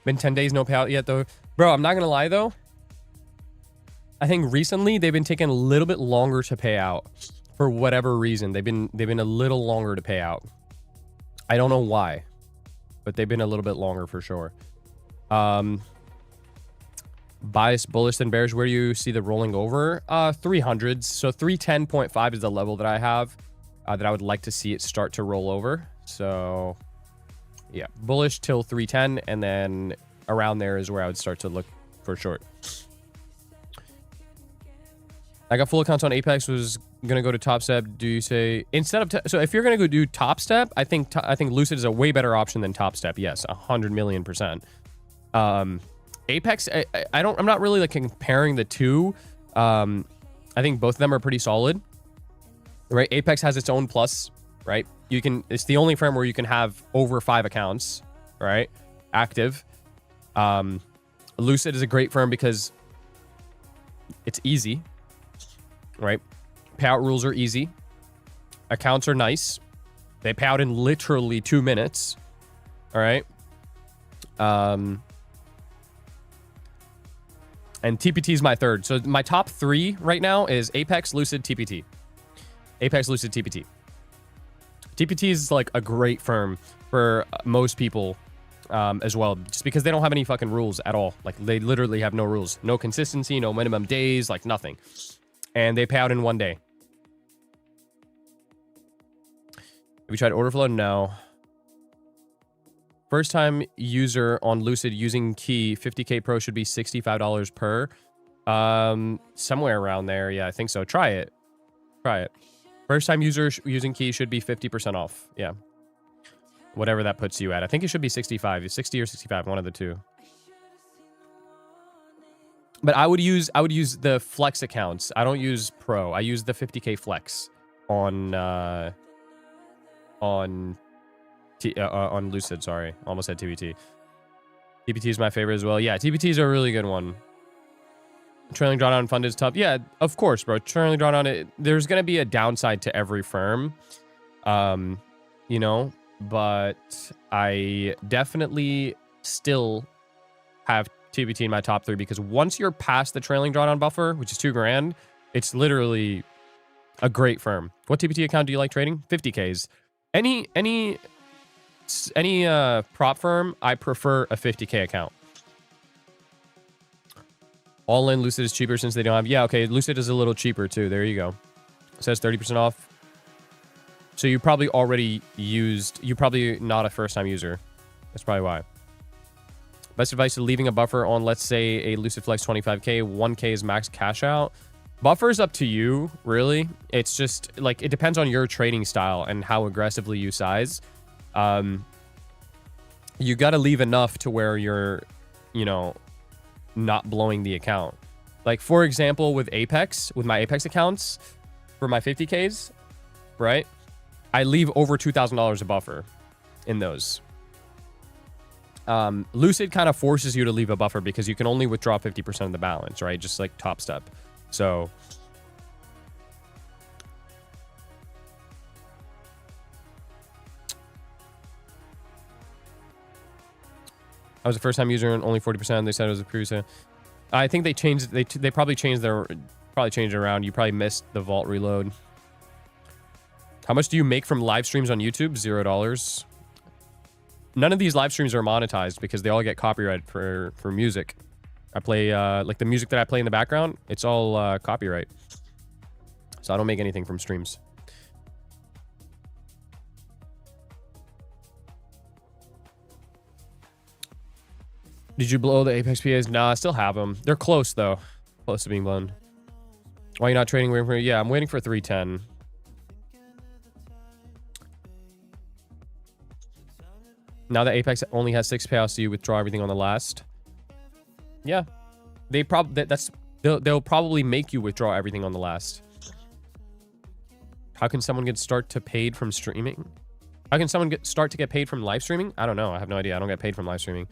Been 10 days, no payout yet, though. Bro, I'm not going to lie, though. I think recently they've been taking a little bit longer to pay out. For whatever reason. They've been a little longer to pay out. I don't know why. But they've been a little bit longer for sure. Bias, bullish, and bearish. Where do you see the rolling over? 300s. So 310.5 is the level that I have. That I would like to see it start to roll over. So... yeah, bullish till 310, and then around there is where I would start to look for short. I got full accounts on Apex, was gonna go to Top Step. Do you say instead of so if you're gonna go do Top Step, I think Lucid is a way better option than Top Step. Yes, 100,000,000%. Apex, I'm not really like comparing the two. I think both of them are pretty solid, right? Apex has its own plus, right? It's the only firm where you can have over 5 accounts, right? Active. Lucid is a great firm because it's easy, right? Payout rules are easy. Accounts are nice. They pay out in literally 2 minutes. All right. And TPT is my third. So my top 3 right now is Apex, Lucid, TPT. Apex, Lucid, TPT. TPT is like a great firm for most people as well, just because they don't have any fucking rules at all. Like they literally have no rules, no consistency, no minimum days, like nothing. And they pay out in 1 day. Have you tried order flow? No. First time user on Lucid using Key, 50K Pro should be $65 per. Somewhere around there. Yeah, I think so. Try it. Try it. First time user using Key should be 50% off. Yeah. Whatever that puts you at. I think it should be 65. 60 or 65, one of the two. But I would use the Flex accounts. I don't use Pro. I use the 50K Flex on Lucid, sorry. Almost said TBT. TBT is my favorite as well. Yeah, TBT is a really good one. Trailing drawdown fund is tough. Yeah, of course, bro. Trailing drawdown, there's going to be a downside to every firm, you know, but I definitely still have TPT in my top 3 because once you're past the trailing drawdown buffer, which is $2,000, it's literally a great firm. What TPT account do you like trading? 50Ks. Any prop firm, I prefer a 50K account. All in, Lucid is cheaper since they don't have... Yeah, okay, Lucid is a little cheaper too. There you go. It says 30% off. So you probably already used... You're probably not a first-time user. That's probably why. Best advice to leaving a buffer on, let's say, a Lucid Flex 25K. 1K is max cash out. Buffer's up to you, really. It's just, like, it depends on your trading style and how aggressively you size. You got to leave enough to where you're, you know, not blowing the account. Like, for example, with Apex, with my Apex accounts, for my 50Ks, right? I leave over $2,000 a buffer in those. Lucid kind of forces you to leave a buffer because you can only withdraw 50% of the balance, right? Just like Top Step. So I was a first-time user and only 40%. They said it was a previous. I think they changed. They probably changed it around. You probably missed the vault reload. How much do you make from live streams on YouTube? $0. None of these live streams are monetized because they all get copyright for music. I play like the music that I play in the background. It's all copyright, so I don't make anything from streams. Did you blow the Apex PAs? Nah, I still have them. They're close, though. Close to being blown. Why are you not trading? Waiting for... Yeah, I'm waiting for 310. Now that Apex only has 6 payouts, do you withdraw everything on the last? Yeah. They'll probably make you withdraw everything on the last. How can someone start to paid from streaming? How can someone start to get paid from live streaming? I don't know. I have no idea. I don't get paid from live streaming.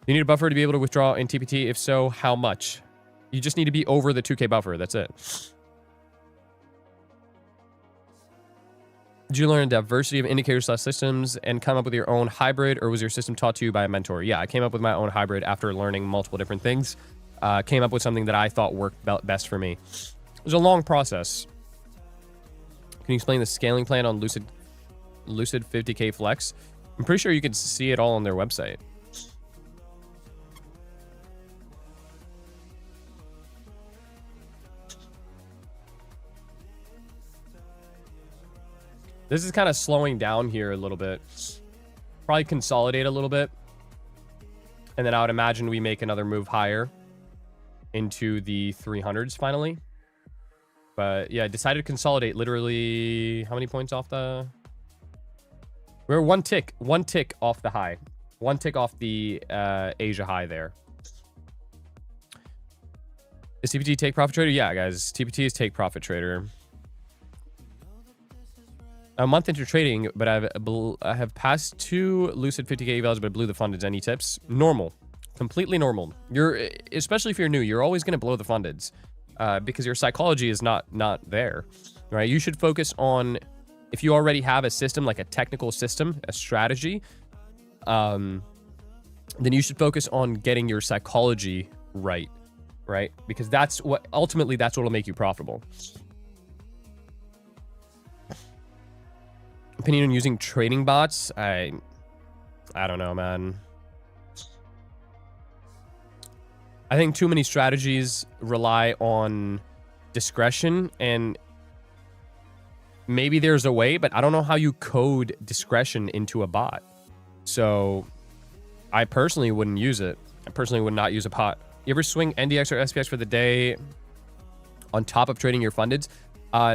You need a buffer to be able to withdraw in TPT. If so, how much? You just need to be over the 2K buffer. That's it. Did you learn a diversity of indicators/systems and come up with your own hybrid, or was your system taught to you by a mentor? Yeah, I came up with my own hybrid after learning multiple different things. Came up with something that I thought worked best for me. It was a long process. Can you explain the scaling plan on Lucid 50K Flex? I'm pretty sure you can see it all on their website. This is kind of slowing down here a little bit. Probably consolidate a little bit. And then I would imagine we make another move higher into the 300s finally. But yeah, decided to consolidate literally how many points off the... We're one tick off the high. One tick off the Asia high there. Is TPT take profit trader? Yeah, guys. TPT is take profit trader. A month into trading, but I have passed 2 Lucid 50K evals, but blew the fundeds. Any tips? Normal. Completely normal. Especially if you're new, you're always going to blow the fundeds because your psychology is not there, right? You should focus on, if you already have a system, like a technical system, a strategy, then you should focus on getting your psychology right? Because that's what will make you profitable. Opinion on using trading bots? I don't know, man. I think too many strategies rely on discretion, and maybe there's a way, but I don't know how you code discretion into a bot. So I personally wouldn't use it. I personally would not use a bot. You ever swing NDX or SPX for the day on top of trading your fundeds?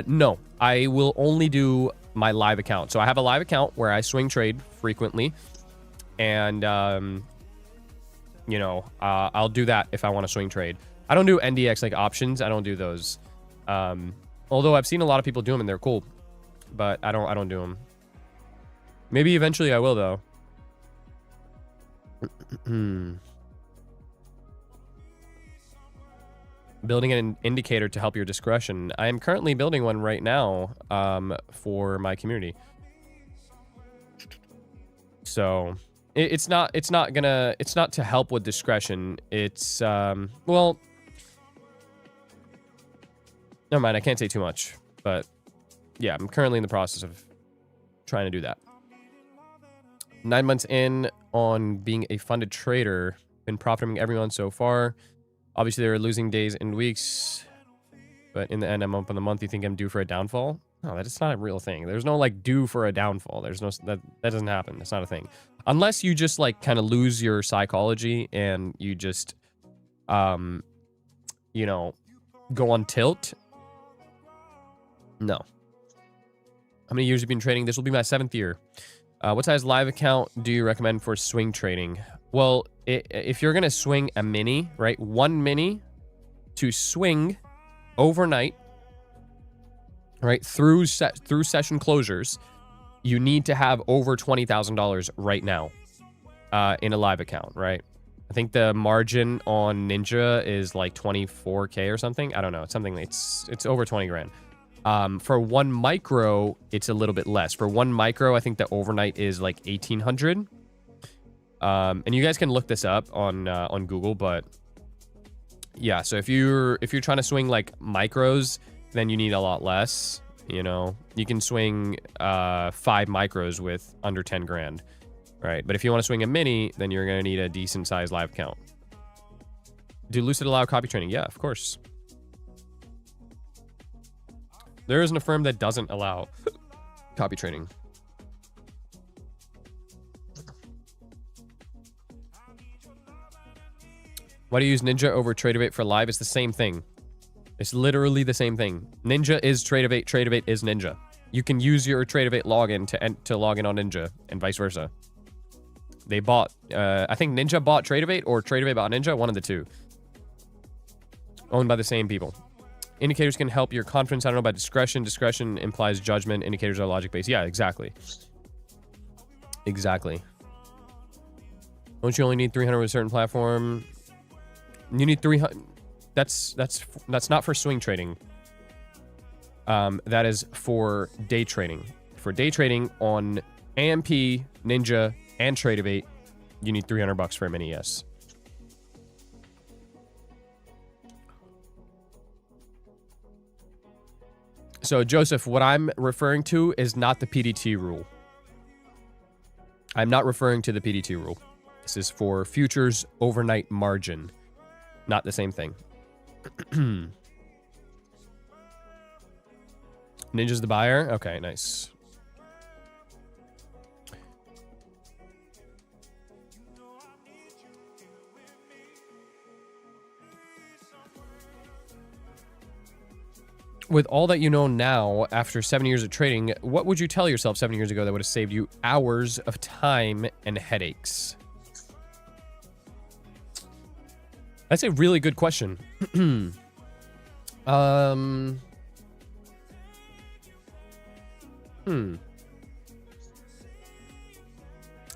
No, I will only do my live account. So I have a live account where I swing trade frequently, and you know, I'll do that if I want to swing trade. I don't do NDX like options. I don't do those. Although I've seen a lot of people do them and they're cool, but I don't do them. Maybe eventually I will though. Building an indicator to help your discretion. I am currently building one right now for my community. So It's not to help with discretion. It's, well, never mind. I can't say too much, but yeah, I'm currently in the process of trying to do that. 9 months in on being a funded trader, been profiting everyone so far. Obviously, there are losing days and weeks, but in the end, I'm up on the month. You think I'm due for a downfall? No, that's not a real thing. There's no like due for a downfall. There's no that doesn't happen. That's not a thing. Unless you just like kind of lose your psychology and you just, you know, go on tilt. No. How many years have you been trading? This will be my 7th year. What size live account do you recommend for swing trading? Well, if you're going to swing a mini, right? 1 mini to swing overnight, right? Through session closures, you need to have over $20,000 right now in a live account, right? I think the margin on Ninja is like 24K or something. I don't know. It's something, it's over 20 grand. For 1 micro, it's a little bit less. For 1 micro, I think the overnight is like 1,800. And you guys can look this up on Google, but yeah. So if you're trying to swing like micros, then you need a lot less. You know, you can swing 5 micros with under 10 grand, right? But if you want to swing a mini, then you're gonna need a decent sized live account. Do Lucid allow copy trading? Yeah, of course. There isn't a firm that doesn't allow copy trading. Why do you use Ninja over Tradeovate for live? It's the same thing. It's literally the same thing. Ninja is Tradeovate. Tradeovate is Ninja. You can use your Tradeovate login to log in on Ninja and vice versa. They bought, I think Ninja bought Tradeovate or Tradeovate bought Ninja, one of the two. Owned by the same people. Indicators can help your confidence. I don't know about discretion. Discretion implies judgment. Indicators are logic-based. Yeah, exactly. Exactly. Don't you only need 300 with a certain platform? You need 300. That's not for swing trading. That is for day trading. For day trading on AMP, Ninja, and Tradeovate, you need 300 bucks for a mini, yes. So, Joseph, what I'm referring to is not the PDT rule. I'm not referring to the PDT rule. This is for futures overnight margin. Not the same thing. Ninja's the buyer? Okay, nice. With all that you know now, after 7 years of trading, what would you tell yourself 7 years ago that would have saved you hours of time and headaches? That's a really good question.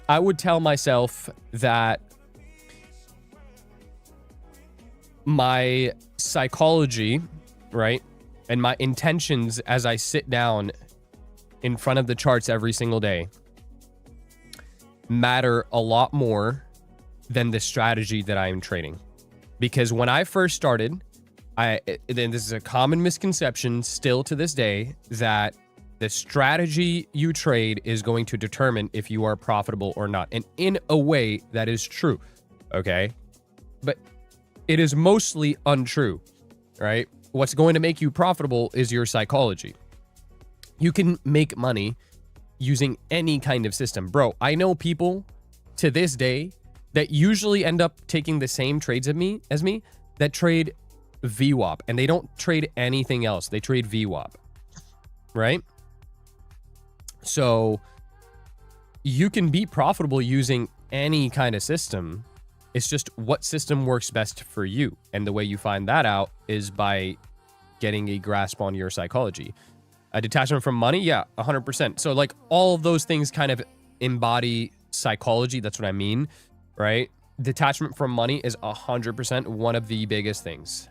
I would tell myself that my psychology, right, and my intentions as I sit down in front of the charts every single day matter a lot more than the strategy that I am trading. Because when I first started, then this is a common misconception still to this day, that the strategy you trade is going to determine if you are profitable or not. And in a way, that is true, okay? But it is mostly untrue, right? What's going to make you profitable is your psychology. You can make money using any kind of system. Bro, I know people to this day that usually end up taking the same trades as me that trade VWAP, and they don't trade anything else. They trade VWAP, right? So you can be profitable using any kind of system. It's just what system works best for you. And the way you find that out is by getting a grasp on your psychology. A detachment from money? Yeah, 100%. So like all of those things kind of embody psychology. That's what I mean, right? Detachment from money is 100% one of the biggest things,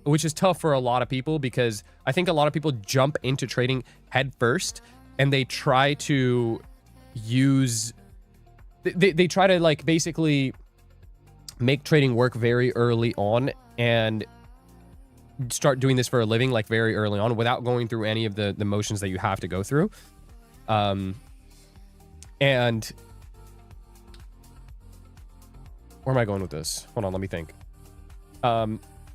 which is tough for a lot of people because I think a lot of people jump into trading head first and they try to use they try to like basically make trading work very early on and start doing this for a living like very early on without going through any of the motions that you have to go through. And where am I going with this? Hold on, let me think.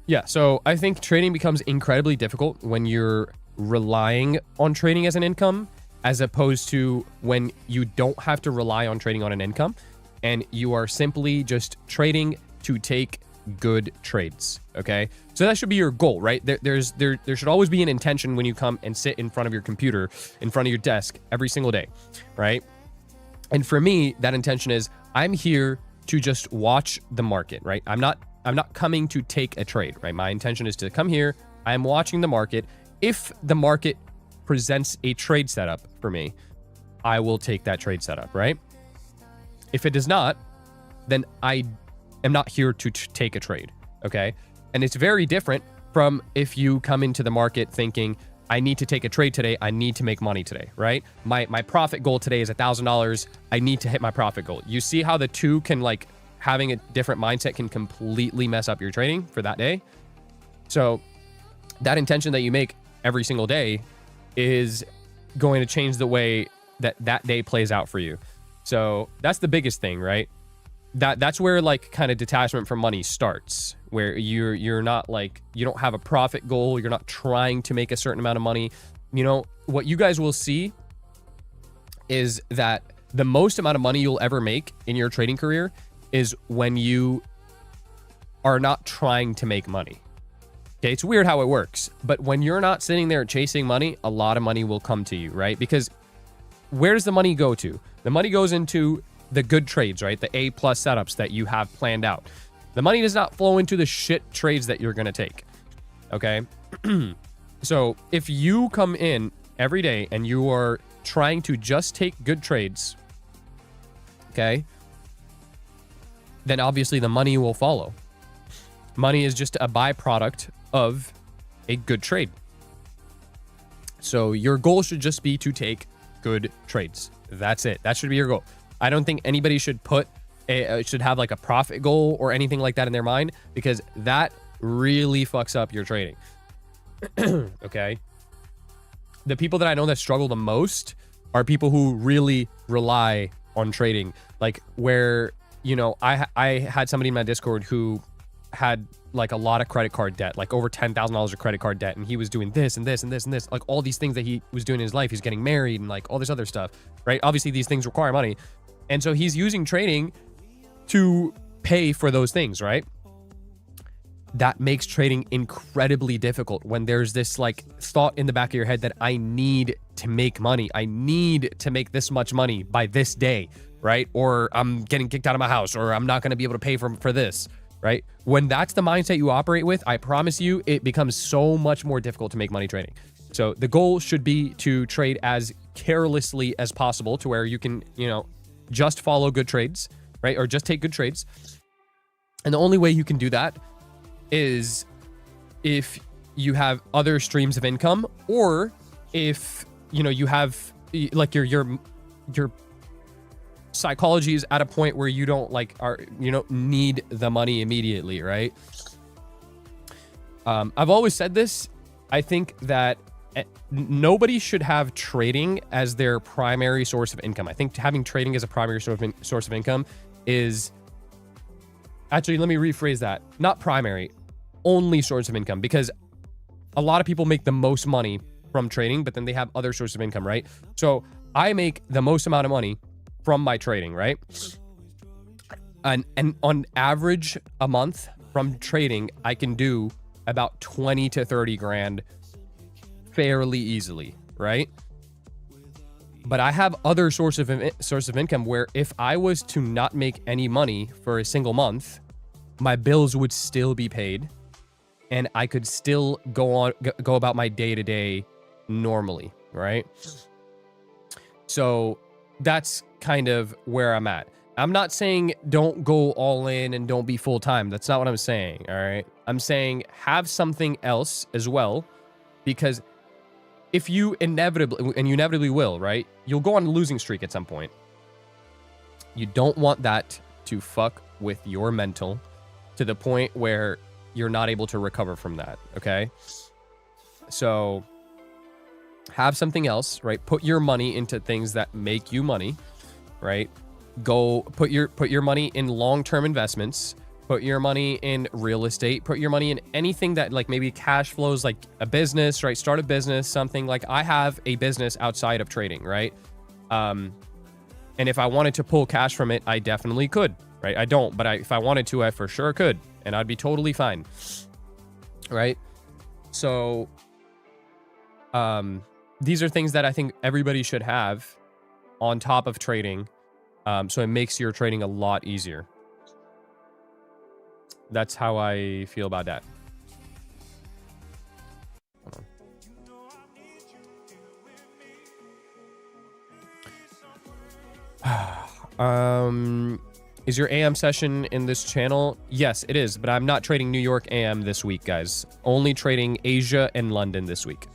Yeah, so I think trading becomes incredibly difficult when you're relying on trading as an income, as opposed to when you don't have to rely on trading on an income and you are simply just trading to take good trades. Okay, so that should be your goal, right? There should always be an intention when you come and sit in front of your computer, in front of your desk every single day, right? And for me, that intention is I'm here to just watch the market, right? I'm not coming to take a trade, right? My intention is to come here. I'm watching the market. If the market presents a trade setup for me, I will take that trade setup, right? If it does not, then I am not here to take a trade, okay? And it's very different from if you come into the market thinking, I need to take a trade today. I need to make money today, right? My profit goal today is $1,000. I need to hit my profit goal. You see how the two can, like, having a different mindset can completely mess up your trading for that day. So that intention that you make every single day is going to change the way that day plays out for you. So that's the biggest thing, right? That's where like kind of detachment from money starts, where you're not like, you don't have a profit goal. You're not trying to make a certain amount of money. You know, what you guys will see is that the most amount of money you'll ever make in your trading career is when you are not trying to make money. Okay, it's weird how it works, but when you're not sitting there chasing money, a lot of money will come to you, right? Because where does the money go to? The money goes into the good trades, right? The A+ setups that you have planned out. The money does not flow into the shit trades that you're going to take. Okay? So if you come in every day and you are trying to just take good trades, okay, then obviously the money will follow. Money is just a byproduct of a good trade. So your goal should just be to take good trades. That's it. That should be your goal. I don't think anybody should should have like a profit goal or anything like that in their mind, because that really fucks up your trading. Okay? The people that I know that struggle the most are people who really rely on trading. Like where, you know, I had somebody in my Discord who had like a lot of credit card debt, like over $10,000 of credit card debt. And he was doing this and this and this and this, like all these things that he was doing in his life. He's getting married and like all this other stuff, right? Obviously these things require money. And so he's using trading to pay for those things, right? That makes trading incredibly difficult when there's this like thought in the back of your head that I need to make money. I need to make this much money by this day, right? Or I'm getting kicked out of my house, or I'm not going to be able to pay for this, right? When that's the mindset you operate with, I promise you, it becomes so much more difficult to make money trading. So the goal should be to trade as carelessly as possible, to where you can, you know, just follow good trades, right? Or just take good trades. And the only way you can do that is if you have other streams of income, or if, you know, you have like your psychology is at a point where you don't need the money immediately, right? I've always said this. I think that nobody should have trading as their primary source of income. I think having trading as a primary source of income is actually, let me rephrase that. Not primary, only source of income, because a lot of people make the most money from trading, but then they have other sources of income, right? So I make the most amount of money from my trading, right? And on average a month from trading, I can do about 20 to 30 grand fairly easily, right? But I have other source of income where if I was to not make any money for a single month, my bills would still be paid and I could still go about my day-to-day normally, right? So that's kind of where I'm at. I'm not saying don't go all in and don't be full-time. That's not what I'm saying, all right? I'm saying have something else as well, because if you inevitably will, right? You'll go on a losing streak at some point. You don't want that to fuck with your mental to the point where you're not able to recover from that, okay? So have something else, right? Put your money into things that make you money, right? Go put your money in long-term investments, put your money in real estate, put your money in anything that like maybe cash flows, like a business, right? Start a business, something like I have a business outside of trading, right? And if I wanted to pull cash from it, I definitely could, right? I don't, but if I wanted to, I for sure could, and I'd be totally fine, right? So, these are things that I think everybody should have on top of trading. So it makes your trading a lot easier. That's how I feel about that. Is your AM session in this channel? Yes, it is, but I'm not trading New York AM this week, guys. Only trading Asia and London this week.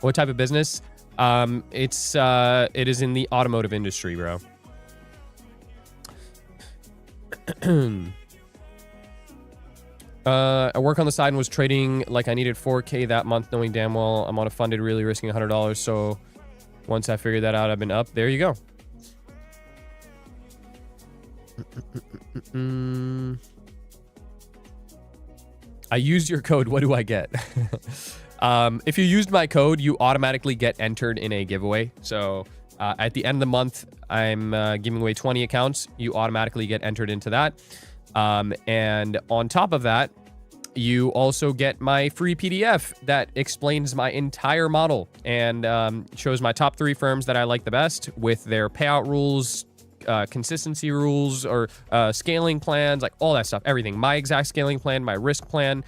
What type of business? It is in the automotive industry, bro. I work on the side and was trading like I needed 4K that month, knowing damn well I'm on a funded, really risking $100. So once I figured that out, I've been up. There you go. I used your code. What do I get? If you used my code, you automatically get entered in a giveaway. So at the end of the month, I'm giving away 20 accounts. You automatically get entered into that. And on top of that, you also get my free PDF that explains my entire model and shows my top 3 firms that I like the best with their payout rules, consistency rules, or scaling plans, like all that stuff, everything. My exact scaling plan, my risk plan,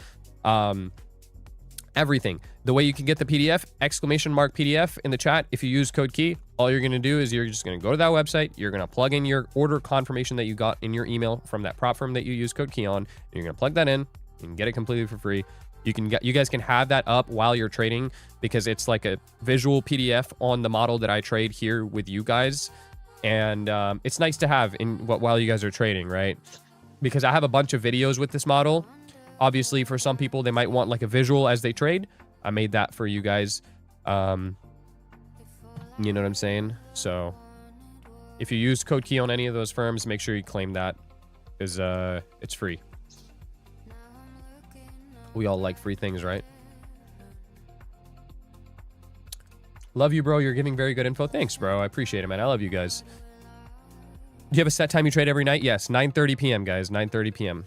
everything. The way you can get the PDF, !PDF in the chat. If you use code KEY, all you're going to do is you're just going to go to that website. You're going to plug in your order confirmation that you got in your email from that prop firm that you use code KEY on. And you're going to plug that in and get it completely for free. You guys can have that up while you're trading because it's like a visual PDF on the model that I trade here with you guys. And it's nice to have while you guys are trading, right? Because I have a bunch of videos with this model. Obviously, for some people, they might want like a visual as they trade. I made that for you guys. You know what I'm saying? So if you use code KEY on any of those firms, make sure you claim that, because it's free. We all like free things, right? Love you, bro. You're giving very good info. Thanks, bro. I appreciate it, man. I love you guys. Do you have a set time you trade every night? Yes, 9:30 p.m., guys. 9:30 p.m.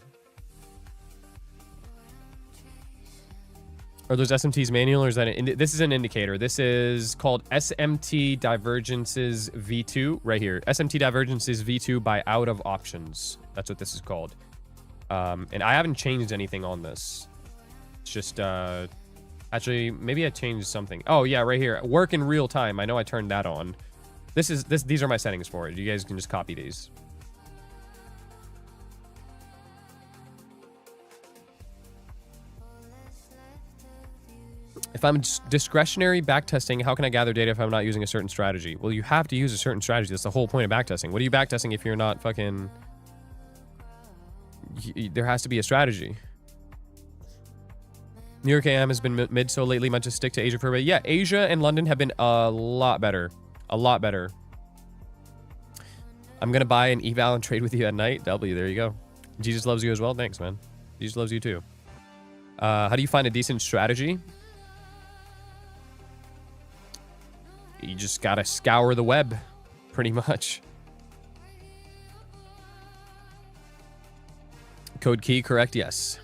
Are those SMTs manual, or is that this is an indicator? This is called SMT divergences V2 right here. SMT divergences V2 by out of options. That's what this is called. And I haven't changed anything on this. It's just actually maybe I changed something. Oh yeah, right here. Work in real time. I know I turned that on. These are my settings for it. You guys can just copy these. If I'm discretionary backtesting, how can I gather data if I'm not using a certain strategy? Well, you have to use a certain strategy. That's the whole point of backtesting. What are you backtesting if you're not fucking... There has to be a strategy. New York AM has been mid so lately. Might just stick to Asia for a bit. Yeah, Asia and London have been a lot better. A lot better. I'm going to buy an eval and trade with you at night. W, there you go. Jesus loves you as well. Thanks, man. Jesus loves you too. How do you find a decent strategy? You just gotta scour the web, pretty much. Code key, correct? Yes.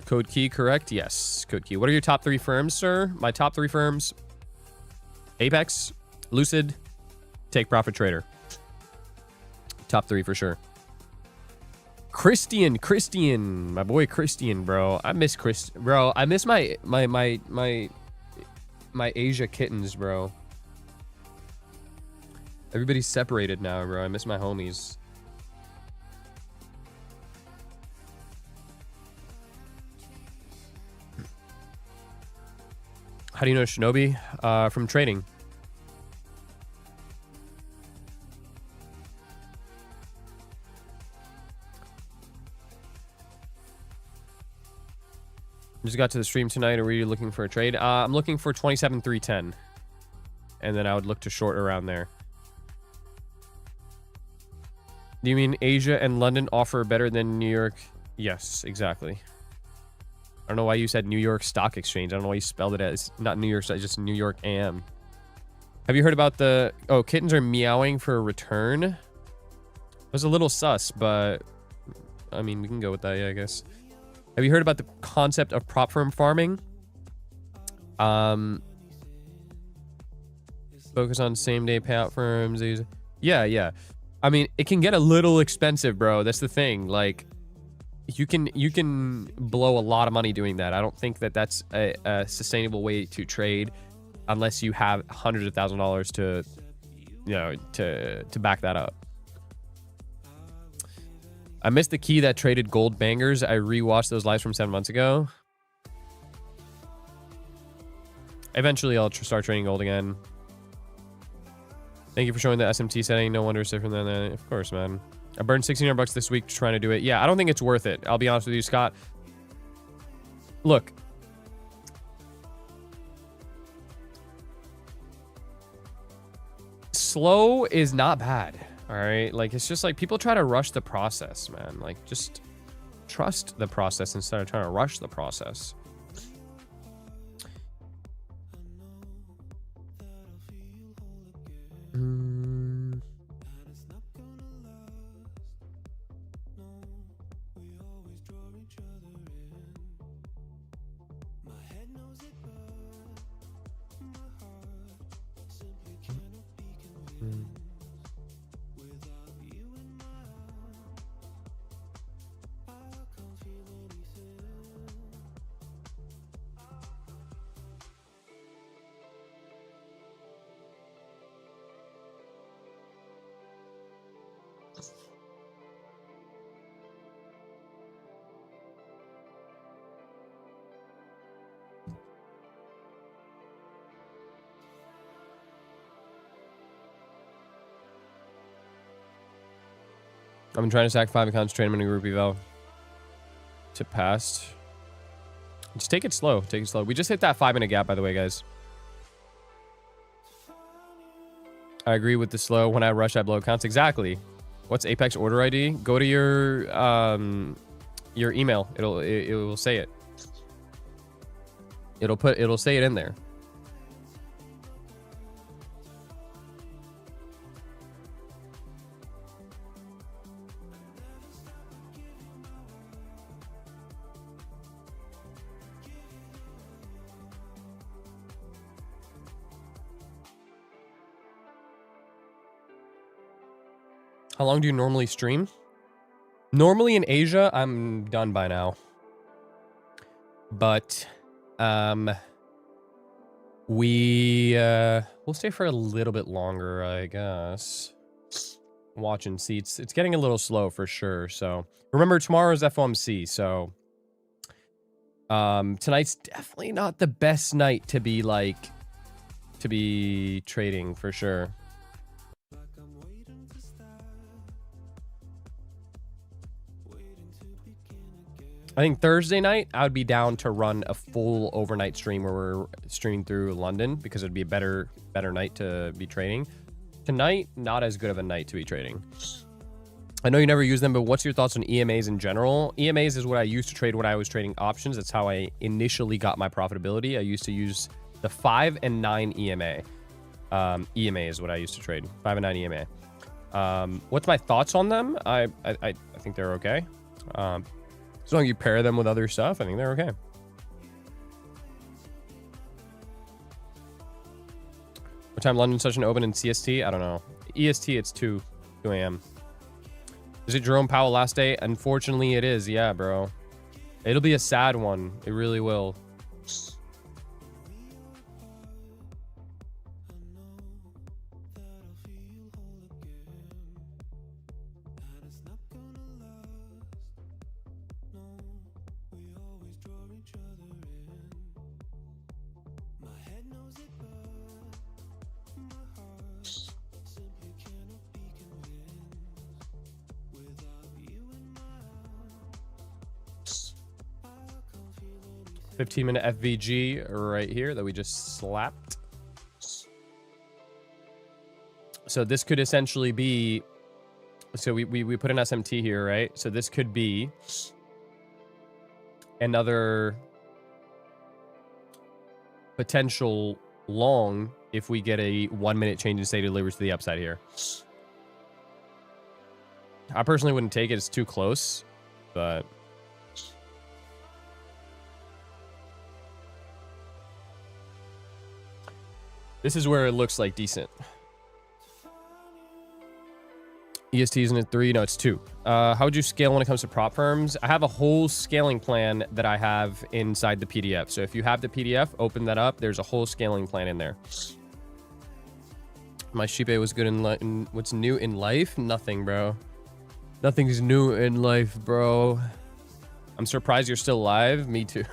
Code key, correct? Yes. Code key. What are your top 3 firms, sir? My top 3 firms: Apex, Lucid, Take Profit Trader. Top 3 for sure. Christian, my boy Christian, bro. I miss bro. I miss my my Asia kittens, bro. Everybody's separated now, bro. I miss my homies. How do you know Shinobi? From trading. Just got to the stream tonight. Or were you looking for a trade? I'm looking for 27,310. And then I would look to short around there. Do you mean Asia and London offer better than New York? Yes, exactly. I don't know why you said New York Stock Exchange. I don't know why you spelled it as not New York, just New York AM. Have you heard about the... Oh, kittens are meowing for a return? It was a little sus, but... I mean, we can go with that, yeah, I guess. Have you heard about the concept of prop firm farming? Focus on same-day payout firms. Yeah. I mean, it can get a little expensive, bro. That's the thing. Like... You can blow a lot of money doing that. I don't think that that's a sustainable way to trade unless you have hundreds of thousands of dollars to, you know, to back that up. I missed the key that traded gold bangers. I rewatched those lives from 7 months ago. Eventually, I'll start trading gold again. Thank you for showing the SMT setting. No wonder it's different than that. Of course, man. I burned $1,600 this week trying to do it. Yeah, I don't think it's worth it. I'll be honest with you, Scott. Look. Slow is not bad. All right. Like, it's just like people try to rush the process, man. Like, just trust the process instead of trying to rush the process. I've been trying to stack 5 accounts, trade them in a group eval to past. Just take it slow. Take it slow. We just hit that 5-minute gap, by the way, guys. I agree with the slow. When I rush, I blow accounts. Exactly. What's Apex order ID? Go to your email. It will say it. It'll say it in there. How long do you normally stream? Normally in Asia, I'm done by now. But we'll stay for a little bit longer, I guess. Watching seats. It's getting a little slow for sure. So remember, tomorrow's FOMC. So tonight's definitely not the best night to be trading for sure. I think Thursday night, I would be down to run a full overnight stream where we're streaming through London because it'd be a better night to be trading. Tonight, not as good of a night to be trading. I know you never use them, but what's your thoughts on EMAs in general? EMAs is what I used to trade when I was trading options. That's how I initially got my profitability. I used to use the 5 and 9 EMA. EMA is what I used to trade. 5 and 9 EMA. What's my thoughts on them? I think they're okay. As long as you pair them with other stuff, I think they're okay. What time London session open in CST? I don't know. EST, it's 2 a.m. Is it Jerome Powell last day? Unfortunately, it is. Yeah, bro. It'll be a sad one. It really will. 15-minute FVG right here that we just slapped. So this could essentially be, so we put an SMT here, right? So this could be another potential long if we get a 1-minute change in state deliveries to the upside here. I personally wouldn't take it. It's too close, but this is where it looks like decent. EST isn't it 3? No, it's 2. How would you scale when it comes to prop firms? I have a whole scaling plan that I have inside the PDF. So if you have the PDF, open that up. There's a whole scaling plan in there. My shiba was good in what's new in life? Nothing, bro. Nothing's new in life, bro. I'm surprised you're still alive. Me too.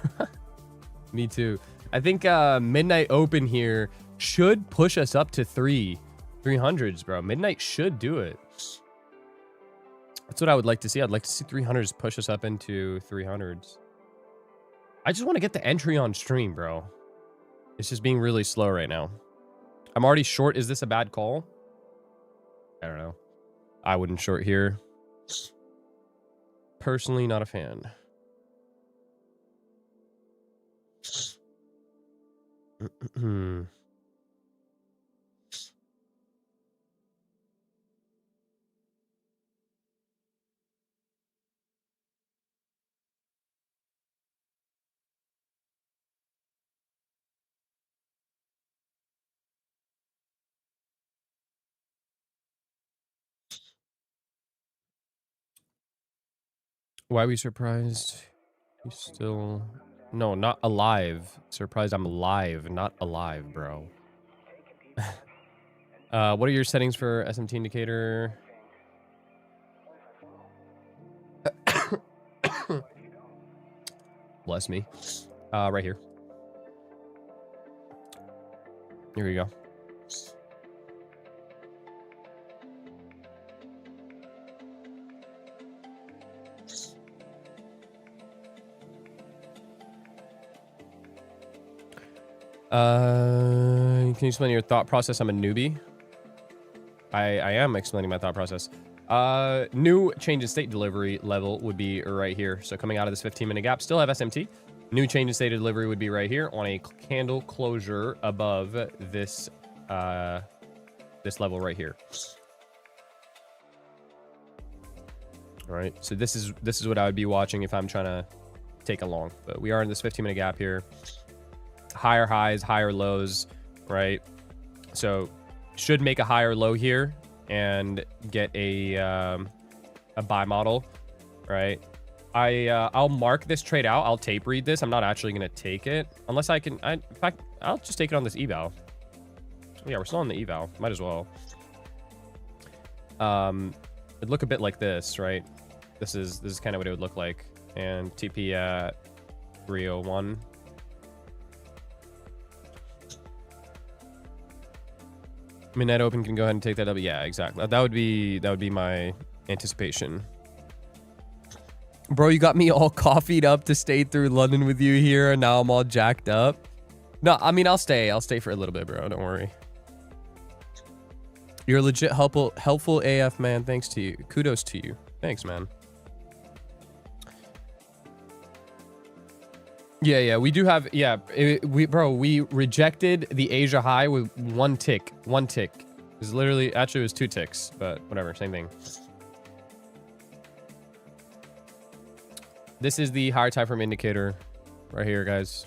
Me too. I think Midnight Open here should push us up to 300s, bro. Midnight should do it. That's what I would like to see. I'd like to see 300s push us up into 300s. I just want to get the entry on stream, bro. It's just being really slow right now. I'm already short. Is this a bad call? I don't know. I wouldn't short here. Personally, not a fan. Why are we surprised? He's still... No, not alive. Surprised I'm alive, not alive, bro. What are your settings for SMT indicator? Bless me. Right here. Here we go. Can you explain your thought process? I'm a newbie. I am explaining my thought process. New change in state delivery level would be right here. So coming out of this 15-minute gap, still have SMT. New change in state delivery would be right here on a candle closure above this this level right here. All right. So this is what I would be watching if I'm trying to take a long. But we are in this 15-minute gap here. Higher highs, higher lows, right? So should make a higher low here and get a buy model, right? I'll mark this trade out. I'll tape read this. I'm not actually going to take it unless I can. In fact, I'll just take it on this eval. Yeah, we're still on the eval. Might as well. It'd look a bit like this, right? This is kind of what it would look like. And TP at 301. Midnight Open can go ahead and take that up. Yeah, exactly. That would be my anticipation. Bro, you got me all coffeeed up to stay through London with you here, and now I'm all jacked up. No, I mean, I'll stay for a little bit, bro. Don't worry. You're legit helpful AF, man. Thanks to you. Kudos to you. Thanks, man. Yeah, we do have, we rejected the Asia high with one tick. It's literally, actually it was 2 ticks, but whatever, same thing. This is the higher time frame indicator right here, guys.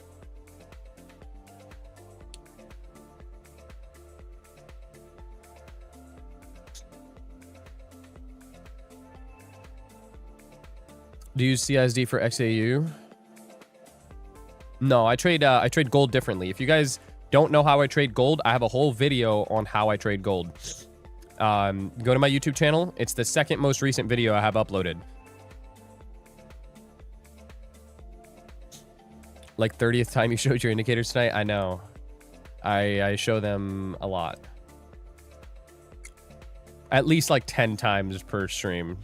Do you use CISD for XAU? No, I trade gold differently. If you guys don't know how I trade gold, I have a whole video on how I trade gold. Go to my YouTube channel. It's the second most recent video I have uploaded. Like 30th time you showed your indicators tonight? I know. I show them a lot. At least like 10 times per stream.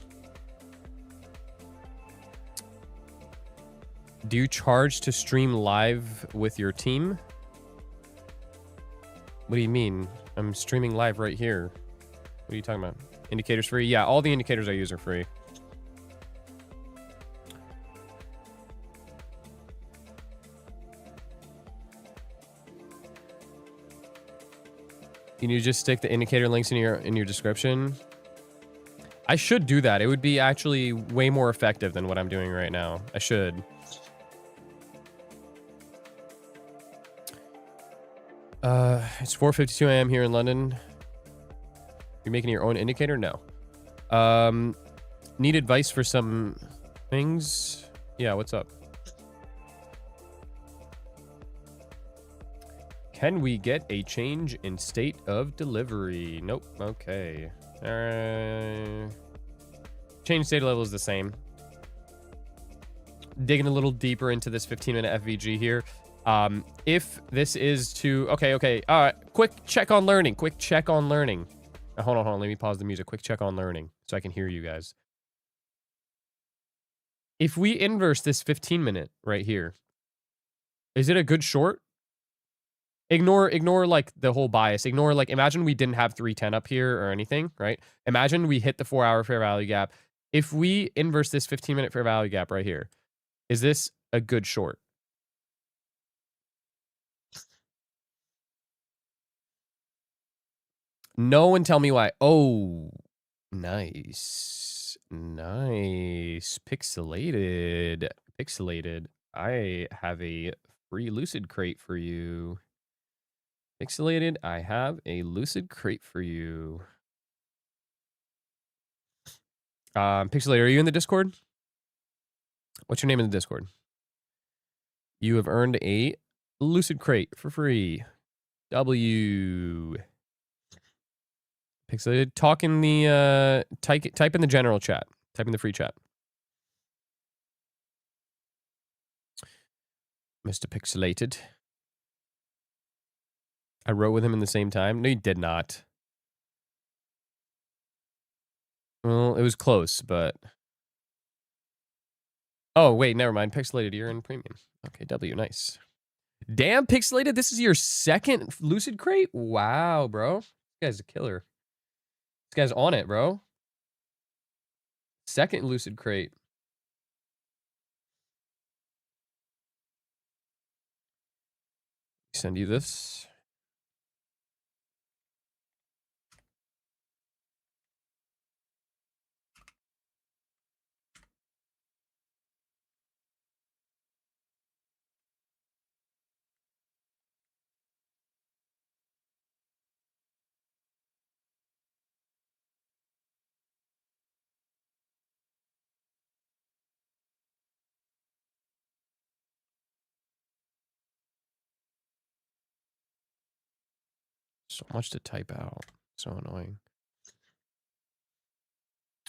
Do you charge to stream live with your team? What do you mean? I'm streaming live right here. What are you talking about? Indicators free? Yeah, all the indicators I use are free. Can you just stick the indicator links in your description? I should do that. It would be actually way more effective than what I'm doing right now. I should. It's 4:52 a.m. here in London. You're making your own indicator? No. Need advice for some things? Yeah, what's up? Can we get a change in state of delivery? Nope. Okay. Change state level is the same. Digging a little deeper into this 15-minute FVG here. If this is to... Okay. Quick check on learning. Quick check on learning. Hold on. Let me pause the music. Quick check on learning so I can hear you guys. If we inverse this 15-minute right here, is it a good short? Ignore like the whole bias. Ignore like, imagine we didn't have 310 up here or anything, right? Imagine we hit the 4-hour fair value gap. If we inverse this 15-minute fair value gap right here, is this a good short? No one tell me why. Oh, nice. Nice. Pixelated. I have a free lucid crate for you. Pixelated, I have a lucid crate for you. Pixelated, are you in the Discord? What's your name in the Discord? You have earned a lucid crate for free. W. Pixelated, talk in the type in the general chat. Type in the free chat. Mr. Pixelated. I wrote with him in the same time. No, you did not. Well, it was close, but... Oh, wait, never mind. Pixelated, you're in premium. Okay, W, nice. Damn, Pixelated, this is your second lucid crate? Wow, bro. This guy's a killer. This guy's on it, bro. Second lucid crate. Send you this. So much to type out. So annoying.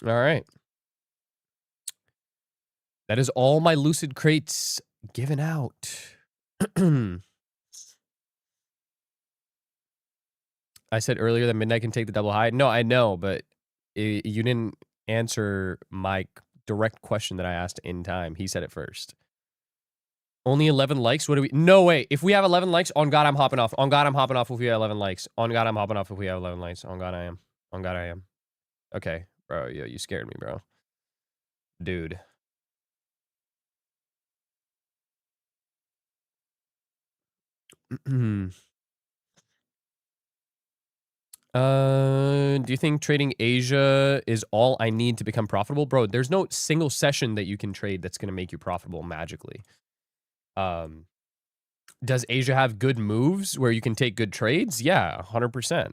All right. That is all my lucid crates given out. I said earlier that Midnight can take the double high. No, I know, but you didn't answer my direct question that I asked in time. He said it first. Only 11 likes? What do we... No way. If we have 11 likes, on God, I'm hopping off. On God, I'm hopping off if we have 11 likes. On God, I'm hopping off if we have 11 likes. On God, I am. On God, I am. Okay. Bro, yo, you scared me, bro. Dude. Do you think trading Asia is all I need to become profitable? Bro, there's no single session that you can trade that's going to make you profitable magically. Does Asia have good moves where you can take good trades? Yeah, 100%.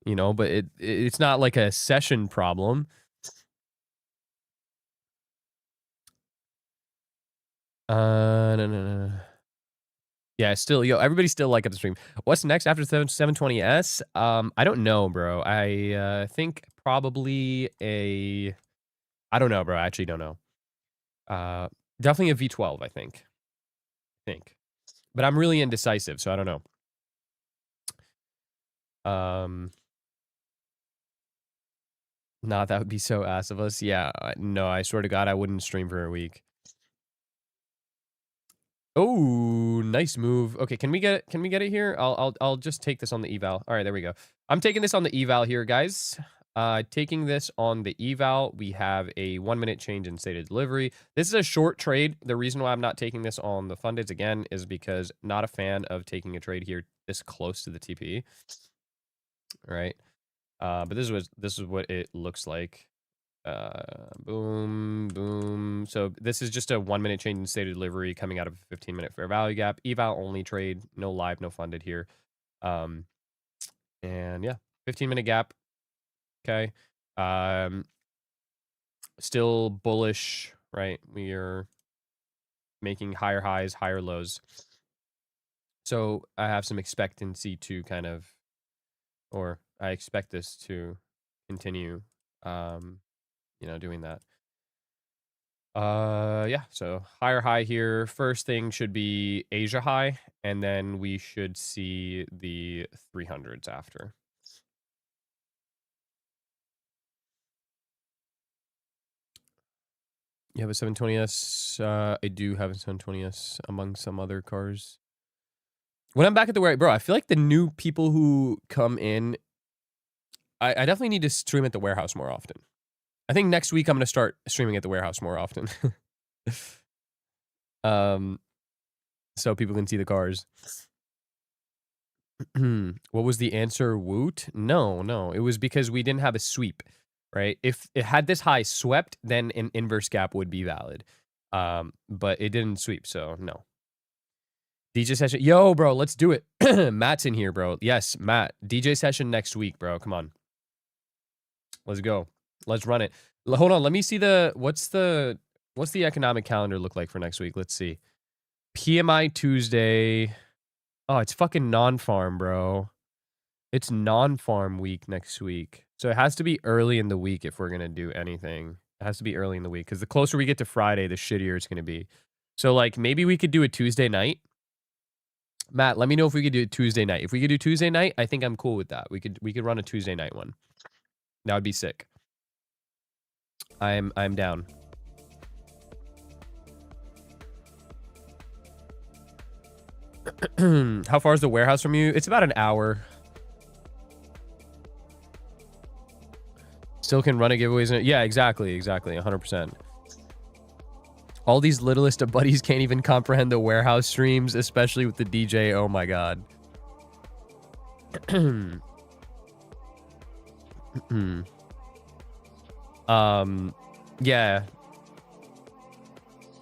You know, but it's not like a session problem. No. Yeah, still, yo, everybody's still like at the stream. What's next after 720S? I don't know, bro. I think probably a... I don't know, bro. I actually don't know. Definitely a V12, I think. But I'm really indecisive, so I don't know. Nah, that would be so ass of us. Yeah, no, I swear to God, I wouldn't stream for a week. Oh, nice move. Okay, can we get it here? I'll just take this on the eval. All right, there we go. I'm taking this on the eval here, guys. Taking this on the eval, we have a 1 minute change in stated delivery. This is a short trade. The reason why I'm not taking this on the fundeds again is because not a fan of taking a trade here this close to the TP. All right. But this is what it looks like. Boom, boom. So this is just a 1 minute change in stated delivery coming out of a 15-minute fair value gap. Eval only trade, no live, no funded here. And yeah, 15-minute gap. Okay. Still bullish, right? We are making higher highs, higher lows. So I have some expectancy to kind of, or I expect this to continue, you know, doing that. Yeah, so higher high here. First thing should be Asia high, and then we should see the 300s after. You have a 720S? I do have a 720S among some other cars. When I'm back at the warehouse, bro, I feel like the new people who come in, I definitely need to stream at the warehouse more often. I think next week I'm going to start streaming at the warehouse more often. So people can see the cars. What was the answer? Woot? No. It was because we didn't have a sweep, right? If it had this high swept, then an inverse gap would be valid. But it didn't sweep, so no. DJ session. Yo, bro, let's do it. Matt's in here, bro. Yes, Matt. DJ session next week, bro. Come on. Let's go. Let's run it. Hold on. Let me see what's the economic calendar look like for next week? Let's see. PMI Tuesday. Oh, it's fucking non-farm, bro. It's non-farm week next week. So it has to be early in the week if we're going to do anything. It has to be early in the week because the closer we get to Friday, the shittier it's going to be. So like maybe we could do a Tuesday night. Matt, let me know if we could do a Tuesday night. If we could do Tuesday night, I think I'm cool with that. We could run a Tuesday night one. That would be sick. I'm down. How far is the warehouse from you? It's about an hour. Still can run a giveaways. Yeah, exactly. 100%. All these littlest of buddies can't even comprehend the warehouse streams, especially with the DJ. Oh my god. Yeah.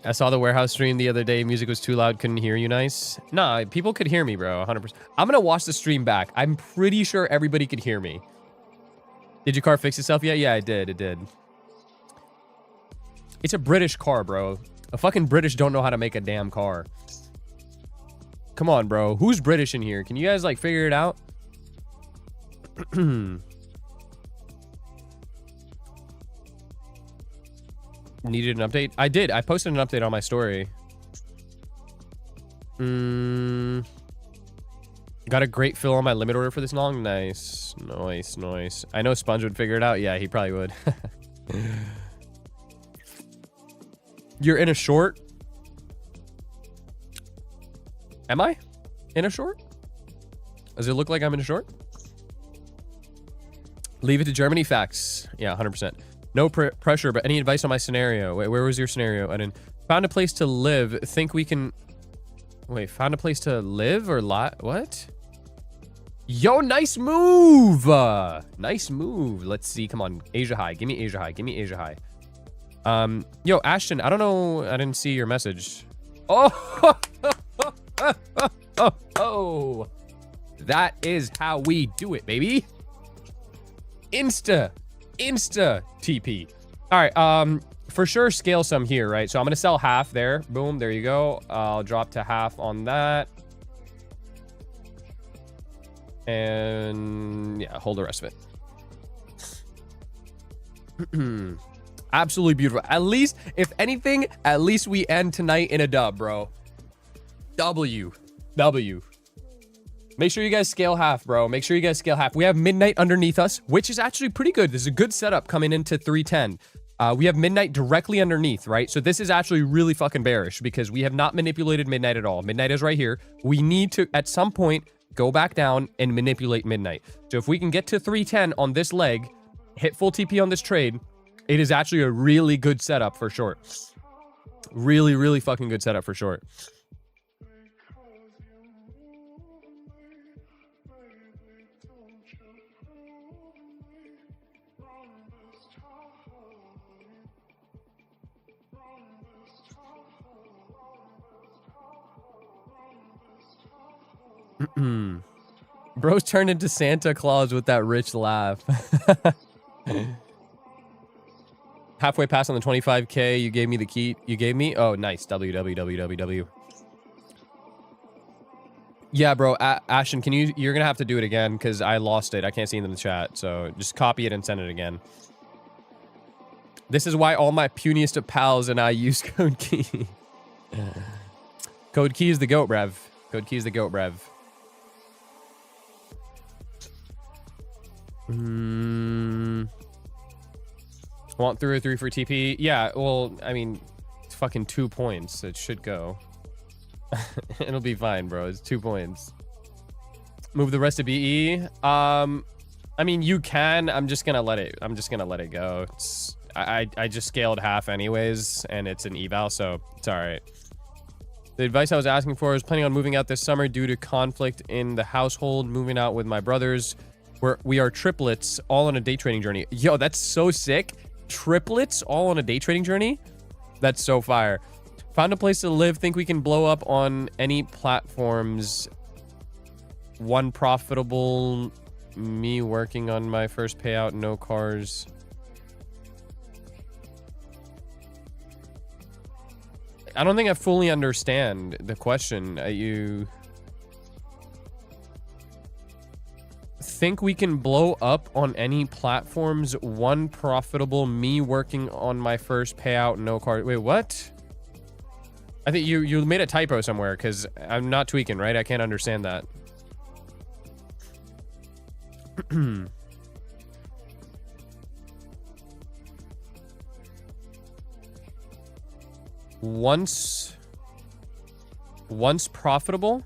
I saw the warehouse stream the other day. Music was too loud. Couldn't hear you nice. Nah, people could hear me, bro. 100%. I'm going to watch the stream back. I'm pretty sure everybody could hear me. Did your car fix itself yet? Yeah, it did. It did. It's a British car, bro. A fucking British don't know how to make a damn car. Come on, bro. Who's British in here? Can you guys, like, figure it out? Needed an update? I did. I posted an update on my story. Got a great fill on my limit order for this long. Nice. I know Sponge would figure it out. Yeah, he probably would. You're in a short? Am I in a short? Does it look like I'm in a short? Leave it to Germany. Facts. Yeah, 100%. No pressure, but any advice on my scenario? Wait, where was your scenario? I didn't. Found a place to live. Think we can... Wait, found a place to live or what? Yo, nice move! Nice move. Let's see. Come on. Asia high. Give me Asia high. Give me Asia high. Yo, Ashton, I don't know. I didn't see your message. Oh! Oh! That is how we do it, baby. Insta TP. All right, for sure scale some here, right? So I'm gonna sell half there. Boom, there you go. I'll drop to half on that. And yeah, hold the rest of it. Absolutely beautiful. At least, if anything, at least we end tonight in a dub, bro. W. Make sure you guys scale half, bro. Make sure you guys scale half. We have midnight underneath us, which is actually pretty good. This is a good setup coming into 310. We have midnight directly underneath, right? So this is actually really fucking bearish because we have not manipulated midnight at all. Midnight is right here. We need to, at some point, go back down and manipulate midnight. So if we can get to 310 on this leg, hit full TP on this trade, it is actually a really good setup for short. Really, really fucking good setup for short. Bro's turned into Santa Claus with that rich laugh. Halfway past on the 25K, you gave me the key. You gave me? Oh, nice. WWWWW. Yeah, bro. Ashton, can you... You're going to have to do it again because I lost it. I can't see it in the chat. So just copy it and send it again. This is why all my puniest of pals and I use Code Key. Code Key is the goat, brev. Code Key is the goat, brev. Want 3 or 3 for TP? Yeah, well, I mean, it's fucking 2 points. It should go. It'll be fine, bro. It's 2 points. Move the rest to BE. I mean, you can. I'm just gonna let it go. It's, I just scaled half anyways, and it's an eval, so it's all right. The advice I was asking for is planning on moving out this summer due to conflict in the household. Moving out with my brothers. We are triplets, all on a day trading journey. Yo, that's so sick. Triplets all on a day trading journey? That's so fire. Found a place to live. Think we can blow up on any platforms. One profitable. Me working on my first payout. No cars. I don't think I fully understand the question. You think we can blow up on any platforms? One profitable. Me working on my first payout. No car. Wait, what? I think you made a typo somewhere because I'm not tweaking, right? I can't understand that. Once profitable.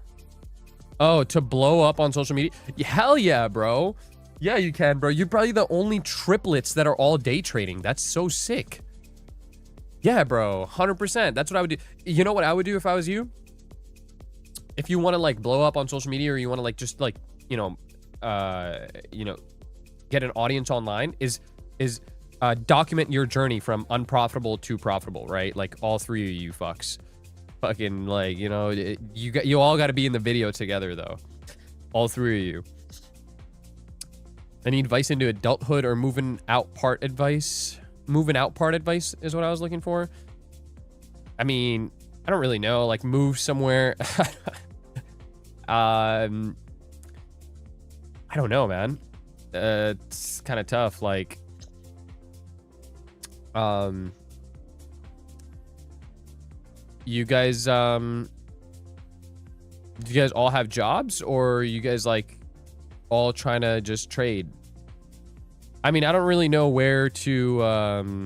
Oh, to blow up on social media? Hell yeah, bro. Yeah, you can, bro. You're probably the only triplets that are all day trading. That's so sick. Yeah, bro. 100%. That's what I would do. You know what I would do if I was you? If you want to, like, blow up on social media or you want to, like, just, like, you know, get an audience online is document your journey from unprofitable to profitable, right? Like, all 3 of you fucks. Fucking, like, you know, you all got to be in the video together, though. All 3 of you. Any advice into adulthood or moving out part advice? Moving out part advice is what I was looking for. I mean, I don't really know. Like, move somewhere. I don't know, man. It's kind of tough. Like, you guys, do you guys all have jobs, or are you guys, like, all trying to just trade? I mean, I don't really know where to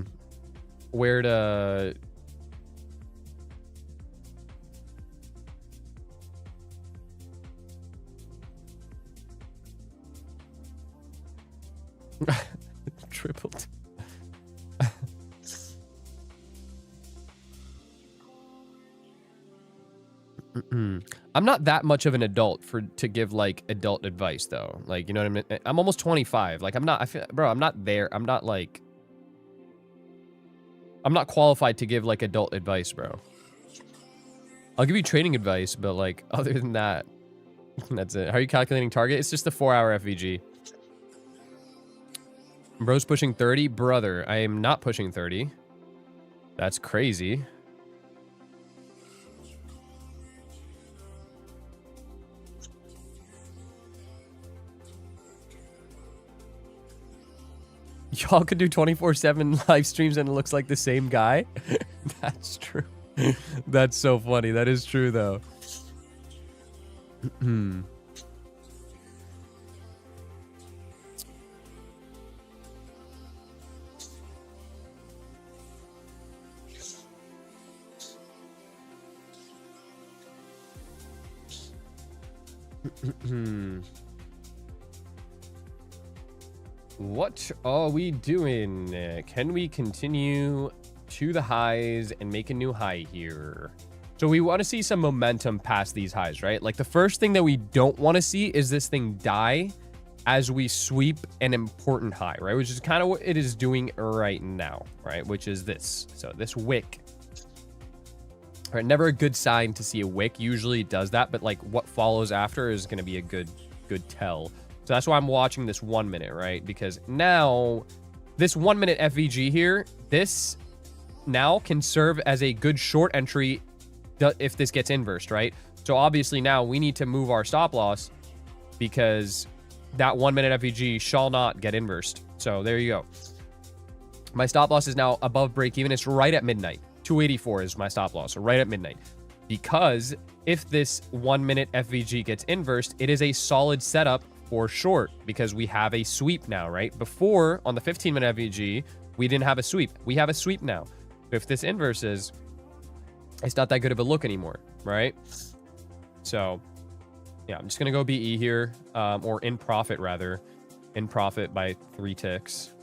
tripled. I'm not that much of an adult to give, like, adult advice, though. Like, you know what I mean? I'm almost 25. Like, I'm not there. I'm not qualified to give, like, adult advice, bro. I'll give you trading advice, but, like, other than that, that's it. How are you calculating target? It's just a 4-hour FVG. Bro's pushing 30. Brother, I am not pushing 30. That's crazy. Y'all could do 24/7 live streams and it looks like the same guy. That's true. That's so funny. That is true, though. What are we doing? Can we continue to the highs and make a new high here? So we want to see some momentum past these highs, right? Like the first thing that we don't want to see is this thing die as we sweep an important high, right? Which is kind of what it is doing right now, right? Which is this. So this wick. All right, never a good sign to see a wick. Usually it does that, but like what follows after is going to be a good tell. So that's why I'm watching this 1 minute, right? Because now this 1 minute FVG here, this now can serve as a good short entry if this gets inversed, right? So obviously now we need to move our stop loss because that 1 minute FVG shall not get inversed. So there you go. My stop loss is now above break even. It's right at midnight. 284 is my stop loss, so right at midnight. Because if this 1 minute FVG gets inversed, it is a solid setup for short because we have a sweep now, right? Before on the 15 minute FVG, we didn't have a sweep. We have a sweep now. If this inverses, it's not that good of a look anymore, right? So yeah, I'm just going to go BE here, or in profit rather, in profit by 3 ticks,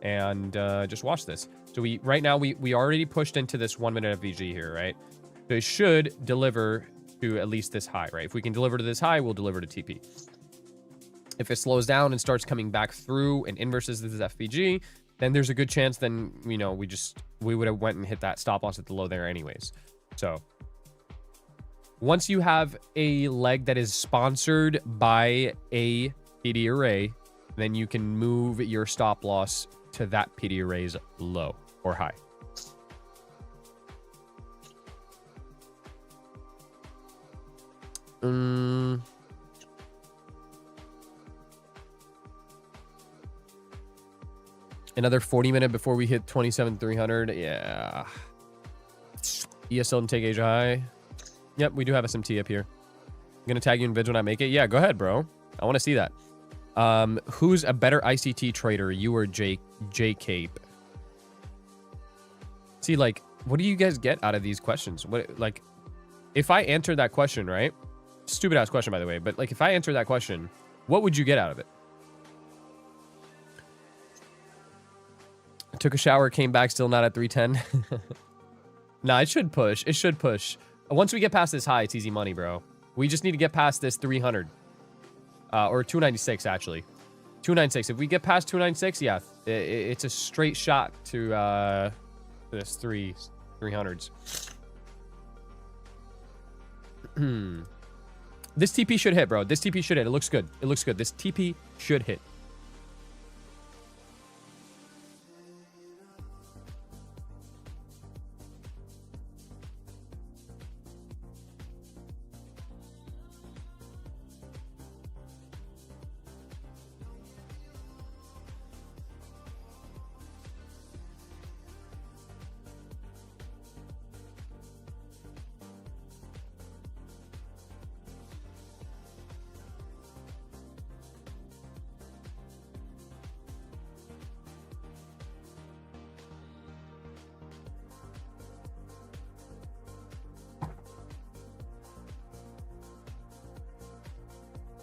and just watch this. So right now we already pushed into this 1 minute FVG here, right? So it should deliver to at least this high, right? If we can deliver to this high, we'll deliver to TP. If it slows down and starts coming back through and inverses this FVG, then there's a good chance then, you know, we would have went and hit that stop loss at the low there anyways. So once you have a leg that is sponsored by a PD array, then you can move your stop loss to that PD array's low or high. Another 40 minute before we hit 27,300. Yeah. ESL and take Asia high. Yep, we do have a SMT up here. I'm going to tag you in vids when I make it. Yeah, go ahead, bro. I want to see that. Who's a better ICT trader, you or J Cape? See, like, what do you guys get out of these questions? What, like, if I answered that question, right? Stupid ass question, by the way, but like, if I answered that question, what would you get out of it? Took a shower, came back, still not at 310. Nah, it should push. It should push. Once we get past this high, it's easy money, bro. We just need to get past this 300. Or 296, actually. 296. If we get past 296, yeah, it's a straight shot to this 300s. This TP should hit, bro. This TP should hit. It looks good. It looks good. This TP should hit.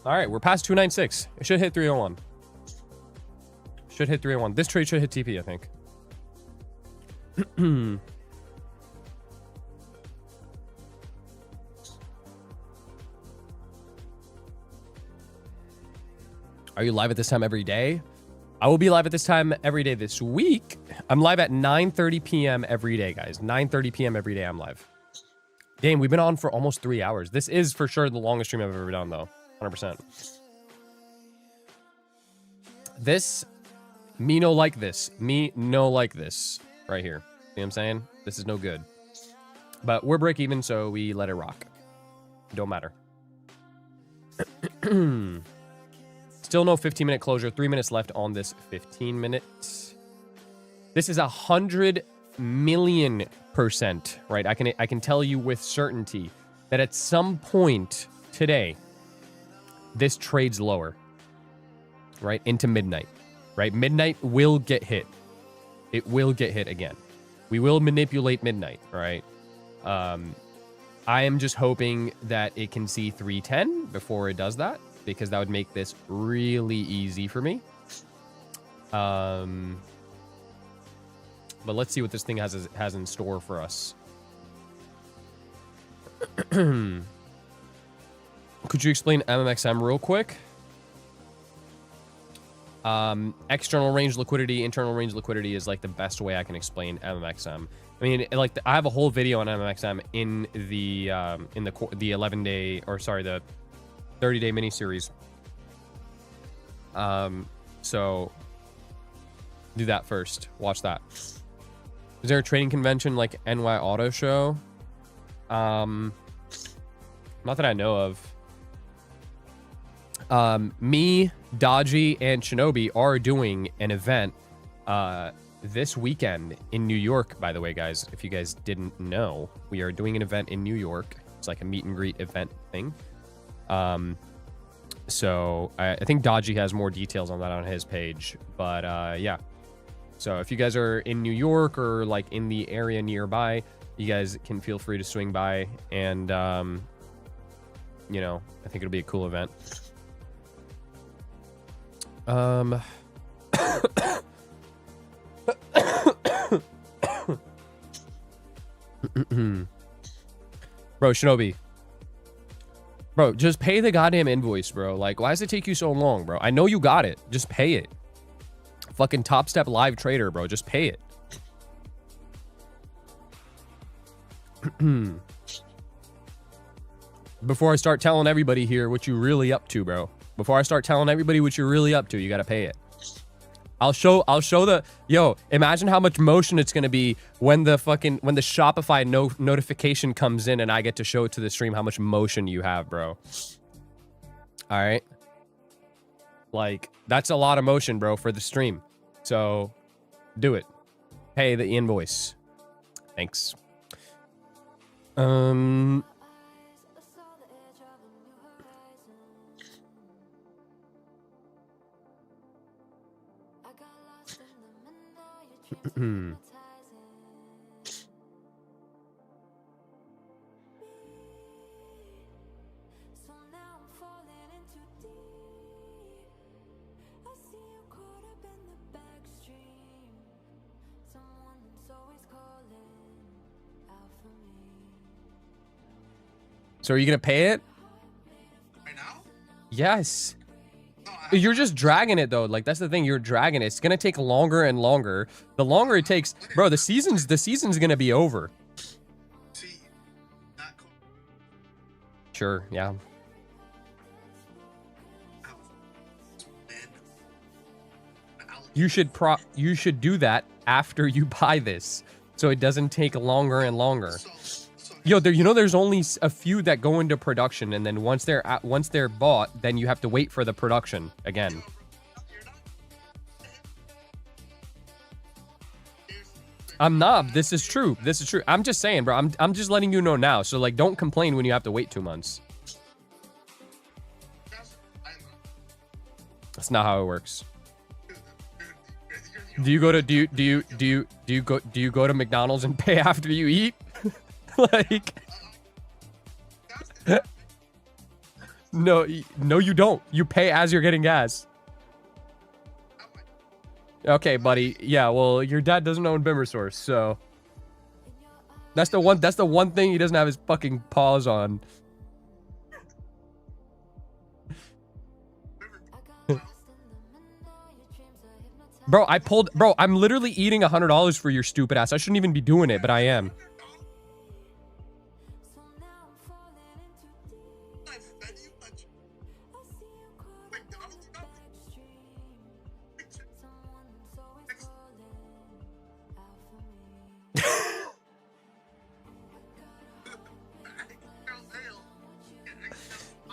All right, we're past 296. It should hit 301. Should hit 301. This trade should hit TP, I think. Are you live at this time every day? I will be live at this time every day this week. I'm live at 9:30 p.m. every day, guys. 9:30 p.m. every day I'm live. Damn, we've been on for almost 3 hours. This is for sure the longest stream I've ever done, though. 100%. This, me no like this. Me no like this right here. See what I'm saying? This is no good. But we're break even, so we let it rock. Don't matter. Still no 15-minute closure. 3 minutes left on this 15 minutes. This is 100 million%, right? I can tell you with certainty that at some point today, this trades lower, right? Into midnight, right? Midnight will get hit. It will get hit again. We will manipulate midnight, right? I am just hoping that it can see 310 before it does that, because that would make this really easy for me. But let's see what this thing has in store for us. Could you explain MMXM real quick? External range liquidity, internal range liquidity is like the best way I can explain MMXM. I mean, like I have a whole video on MMXM in the 11-day, or sorry, the 30-day mini series. So do that first. Watch that. Is there a trading convention like NY Auto Show? Not that I know of. Me, Dodgy, and Shinobi are doing an event this weekend in New York, by the way, guys. If you guys didn't know, we are doing an event in New York. It's like a meet and greet event thing. So I think Dodgy has more details on that on his page. But yeah. So if you guys are in New York or like in the area nearby, you guys can feel free to swing by. And, you know, I think it'll be a cool event. Bro, Shinobi. Bro, just pay the goddamn invoice, bro. Like, why does it take you so long, bro? I know you got it. Just pay it. Fucking Top Step Live Trader, bro. Just pay it. Before I start telling everybody here what you're really up to, bro. Before I start telling everybody what you're really up to, you gotta pay it. I'll show the, yo, imagine how much motion it's gonna be when the Shopify notification comes in and I get to show it to the stream how much motion you have, bro. All right. Like, that's a lot of motion, bro, for the stream. So do it. Pay the invoice. Thanks. So are you gonna pay it? Right now? Yes. You're just dragging it though. Like, that's the thing. You're dragging it. It's gonna take longer and longer. The longer it takes, bro, the season's gonna be over. Sure, yeah. You should do that after you buy this, so it doesn't take longer and longer. Yo, you know, there's only a few that go into production, and then once they're bought, then you have to wait for the production again. I'm not. This is true. This is true. I'm just saying, bro. I'm just letting you know now. So like, don't complain when you have to wait 2 months. That's not how it works. Do you go to McDonald's and pay after you eat? Like, no, you don't. You pay as you're getting gas. Okay, buddy. Yeah, well, your dad doesn't own Bimmer Source, so that's the one thing he doesn't have his fucking paws on. Bro, I'm literally eating $100 for your stupid ass. I shouldn't even be doing it, but I am.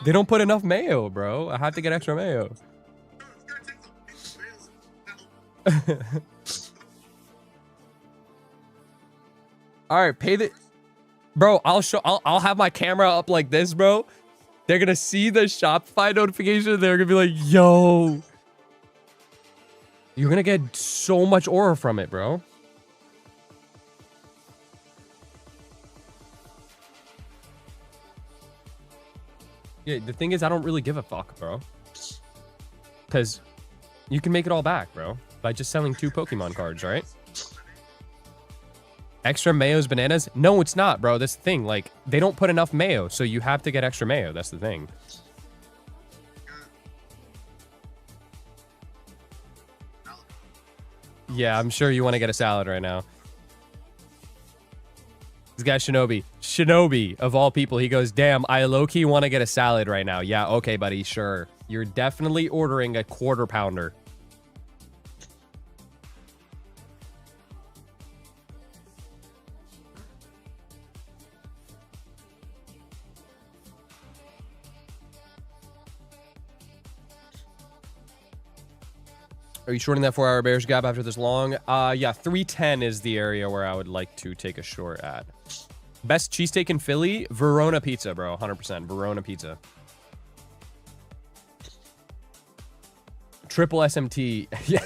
They don't put enough mayo, bro. I have to get extra mayo. All right, pay the, bro. I'll have my camera up like this, bro. They're gonna see the Shopify notification. They're gonna be like, yo, you're gonna get so much aura from it, bro. Yeah, the thing is, I don't really give a fuck, bro. Because you can make it all back, bro, by just selling 2 Pokemon cards, right? Extra mayo's bananas? No, it's not, bro. That's the thing. Like, they don't put enough mayo, so you have to get extra mayo. That's the thing. Yeah, I'm sure you want to get a salad right now. This guy, Shinobi. Shinobi, of all people, he goes, damn, I low-key want to get a salad right now. Yeah, okay, buddy, sure. You're definitely ordering a quarter pounder. Are you shorting that 4-hour Bears gap after this long? Yeah, 310 is the area where I would like to take a short at. Best cheesesteak in Philly? Verona pizza, bro. 100%. Verona pizza. Triple SMT. Yeah.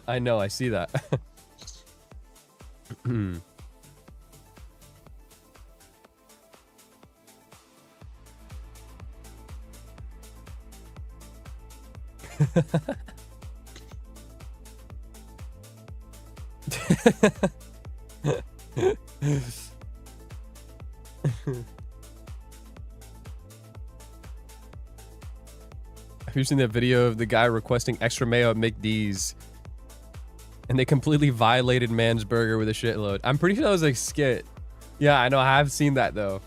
I know, I see that. Have you seen that video of the guy requesting extra mayo at McD's? And they completely violated man's burger with a shitload. I'm pretty sure that was a skit. Yeah, I know. I have seen that, though.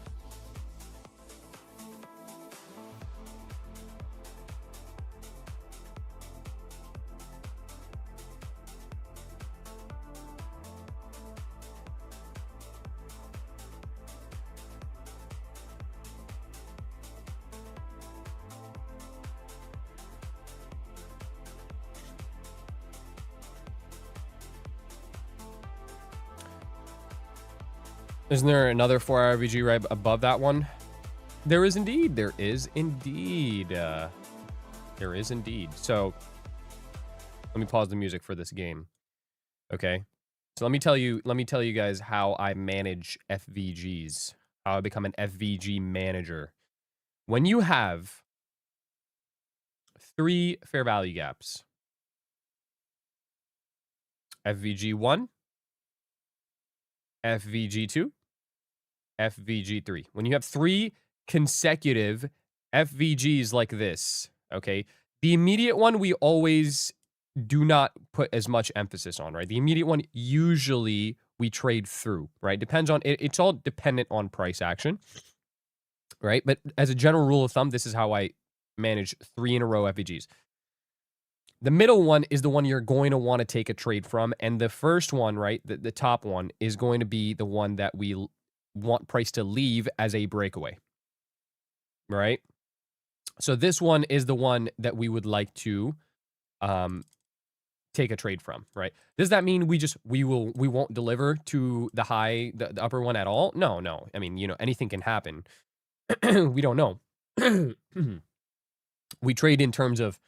Isn't there another 4-hour VG right above that one? There is indeed. There is indeed. There is indeed. So let me pause the music for this game. Okay. So let me tell you guys how I manage FVGs. How I become an FVG manager. When you have 3 fair value gaps. FVG1, FVG2, FVG3. When you have 3 consecutive FVGs like this, okay, the immediate one we always do not put as much emphasis on, right? The immediate one usually we trade through, right? Depends on it. It's all dependent on price action, right? But as a general rule of thumb, this is how I manage 3 in a row FVGs. The middle one is the one you're going to want to take a trade from. And the first one, right, the top one, is going to be the one that we want price to leave as a breakaway, right? So this one is the one that we would like to take a trade from, right? Does that mean we won't deliver to the high, the upper one at all? No. I mean, you know, anything can happen. We don't know. We trade in terms of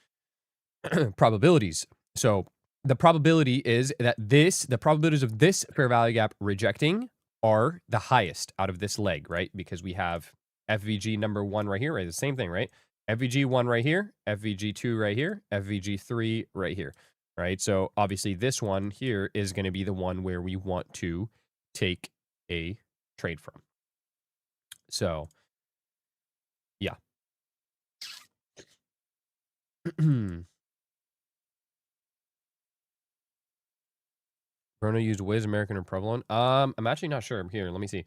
probabilities. So the probability is that the probabilities of this fair value gap rejecting are the highest out of this leg, right? Because we have FVG number 1 right here, right? The same thing, right? FVG 1 right here, FVG 2 right here, FVG 3 right here, right? So obviously this one here is going to be the one where we want to take a trade from. So yeah. Verona used Wiz, American, or provolone? I'm actually not sure. Here, let me see.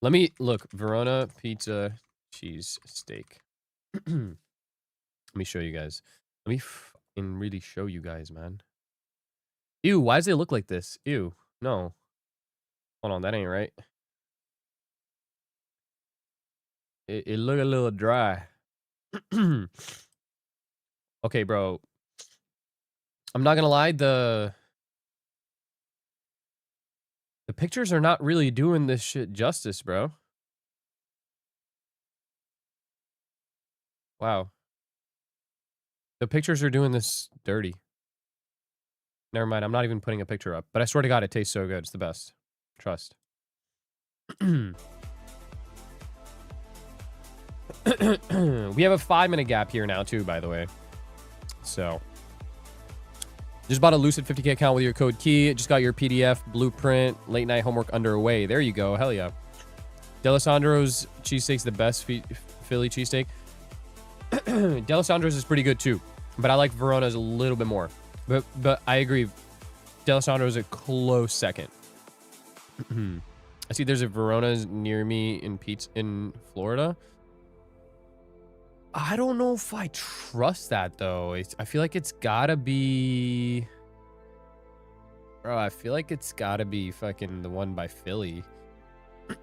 Let me look. Verona pizza cheese steak. Let me show you guys. Let me really show you guys, man. Ew, why does it look like this? Ew, no. Hold on, that ain't right. It look a little dry. Okay, bro. I'm not gonna lie, the pictures are not really doing this shit justice, bro. Wow. The pictures are doing this dirty. Never mind, I'm not even putting a picture up. But I swear to God, it tastes so good. It's the best. Trust. We have a 5-minute gap here now, too, by the way. So, just bought a Lucid 50K account with your code KEY. Just got your PDF, blueprint, late night homework underway. There you go. Hell yeah. D'Alessandro's cheesesteak's the best Philly cheesesteak. D'Alessandro's is pretty good, too. But I like Verona's a little bit more. But I agree. D'Alessandro's a close second. I see there's a Verona's near me in Florida. I don't know if I trust that, though. I feel like it's gotta be... Bro, I feel like it's gotta be fucking the one by Philly.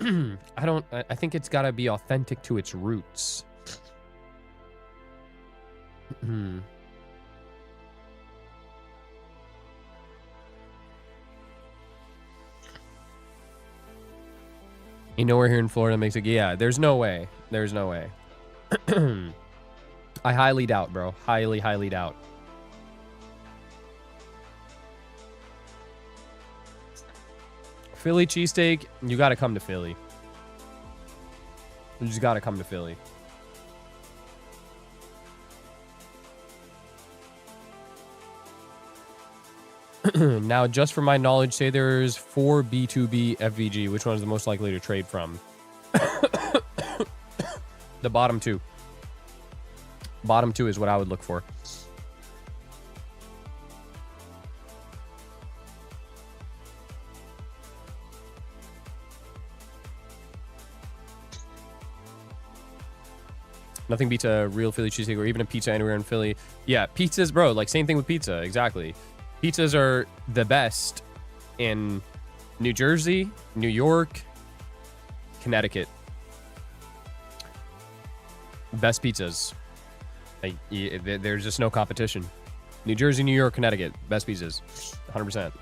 I think it's gotta be authentic to its roots. You know, we're here in Florida makes it... Yeah, there's no way. There's no way. I highly doubt, bro. Highly, highly doubt. Philly cheesesteak, you gotta come to Philly. You just gotta come to Philly. Now, just for my knowledge, say there's 4 B2B FVG. Which one is the most likely to trade from? The bottom two. Bottom two is what I would look for. Nothing beats a real Philly cheesesteak or even a pizza anywhere in Philly. Yeah, pizzas, bro. Like, same thing with pizza. Exactly. Pizzas are the best in New Jersey, New York, Connecticut. Best pizzas. Like, there's just no competition. New Jersey, New York, Connecticut. Best pizzas. 100%.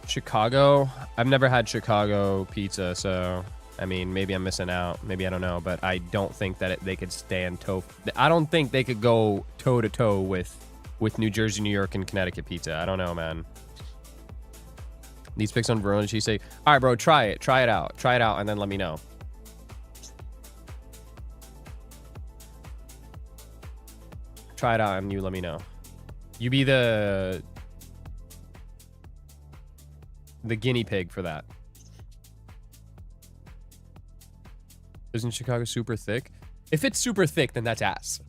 Chicago. I've never had Chicago pizza, so I mean, maybe I'm missing out. Maybe I don't know, but I don't think that they could stand toe. I don't think they could go toe to toe with New Jersey, New York, and Connecticut pizza. I don't know, man. These picks on Verona cheesesteak. All right, bro, try it. Try it out. Try it out, and then let me know. Try it out, and you let me know. You be the guinea pig for that. Isn't Chicago super thick? If it's super thick, then that's ass.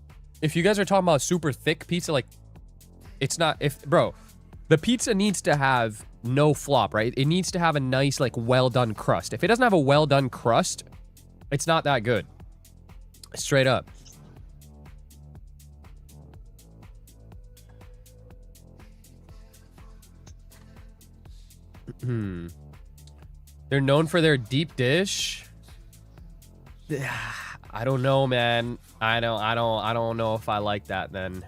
If you guys are talking about super thick pizza, like, it's not. If, bro, the pizza needs to have no flop, right? It needs to have a nice, like, well done crust. If it doesn't have a well done crust, it's not that good. Straight up. They're known for their deep dish. I don't know, man. I don't know if I like that then.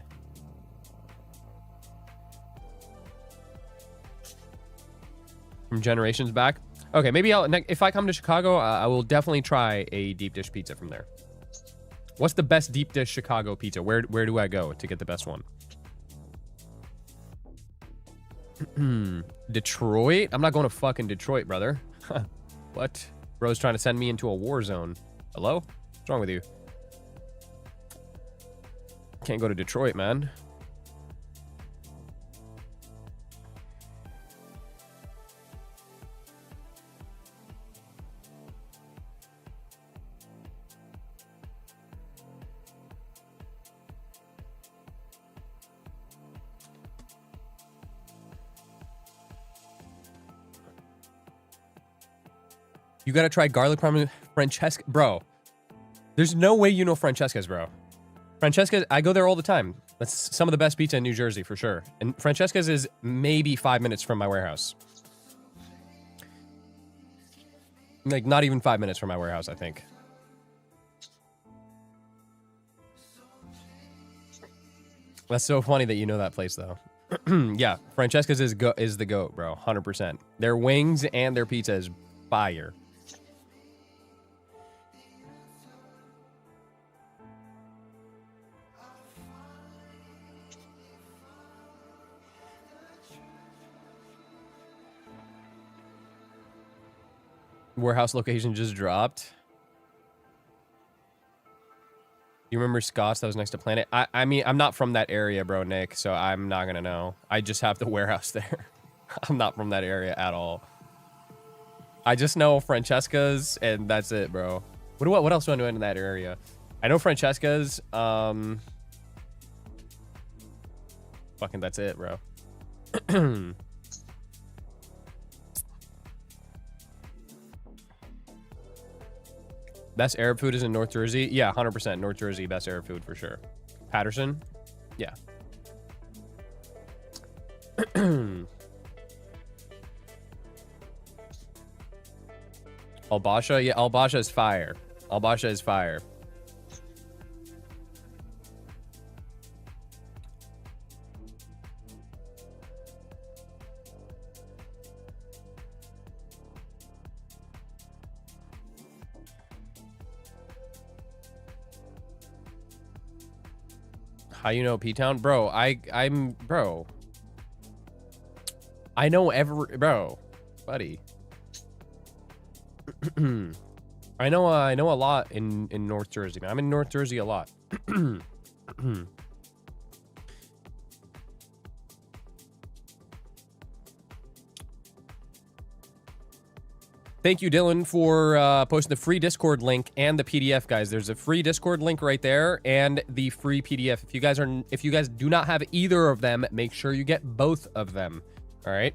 From generations back. Okay, maybe if I come to Chicago, I will definitely try a deep dish pizza from there. What's the best deep dish Chicago pizza? Where do I go to get the best one? Detroit? I'm not going to fucking Detroit, brother. What? Bro's trying to send me into a war zone. Hello? What's wrong with you? Can't go to Detroit, man. You gotta try garlic parmesan Francesca. Bro, there's no way you know Francesca's, bro. Francesca's, I go there all the time. That's some of the best pizza in New Jersey, for sure. And Francesca's is maybe 5 minutes from my warehouse. Like, not even 5 minutes from my warehouse, I think. That's so funny that you know that place, though. Yeah, Francesca's is the GOAT, bro. 100%. Their wings and their pizza is fire. Warehouse location just dropped. You remember Scott's that was next to Planet? I mean, I'm not from that area, bro, Nick, so I'm not gonna know. I just have the warehouse there. I'm not from that area at all. I just know Francesca's, and that's it, bro. What else do I know in that area? I know Francesca's. Fucking that's it, bro. Best Arab food is in North Jersey. Yeah, 100% North Jersey, best Arab food for sure. Patterson? Yeah. Al-Basha? Yeah, Al-Basha is fire. Al-Basha is fire. How you know P-Town? Bro, bro. I know bro, buddy. I know a lot in North Jersey, man. I'm in North Jersey a lot. Thank you, Dylan, for posting the free Discord link and the PDF, guys. There's a free Discord link right there and the free PDF. If you guys do not have either of them, make sure you get both of them. All right,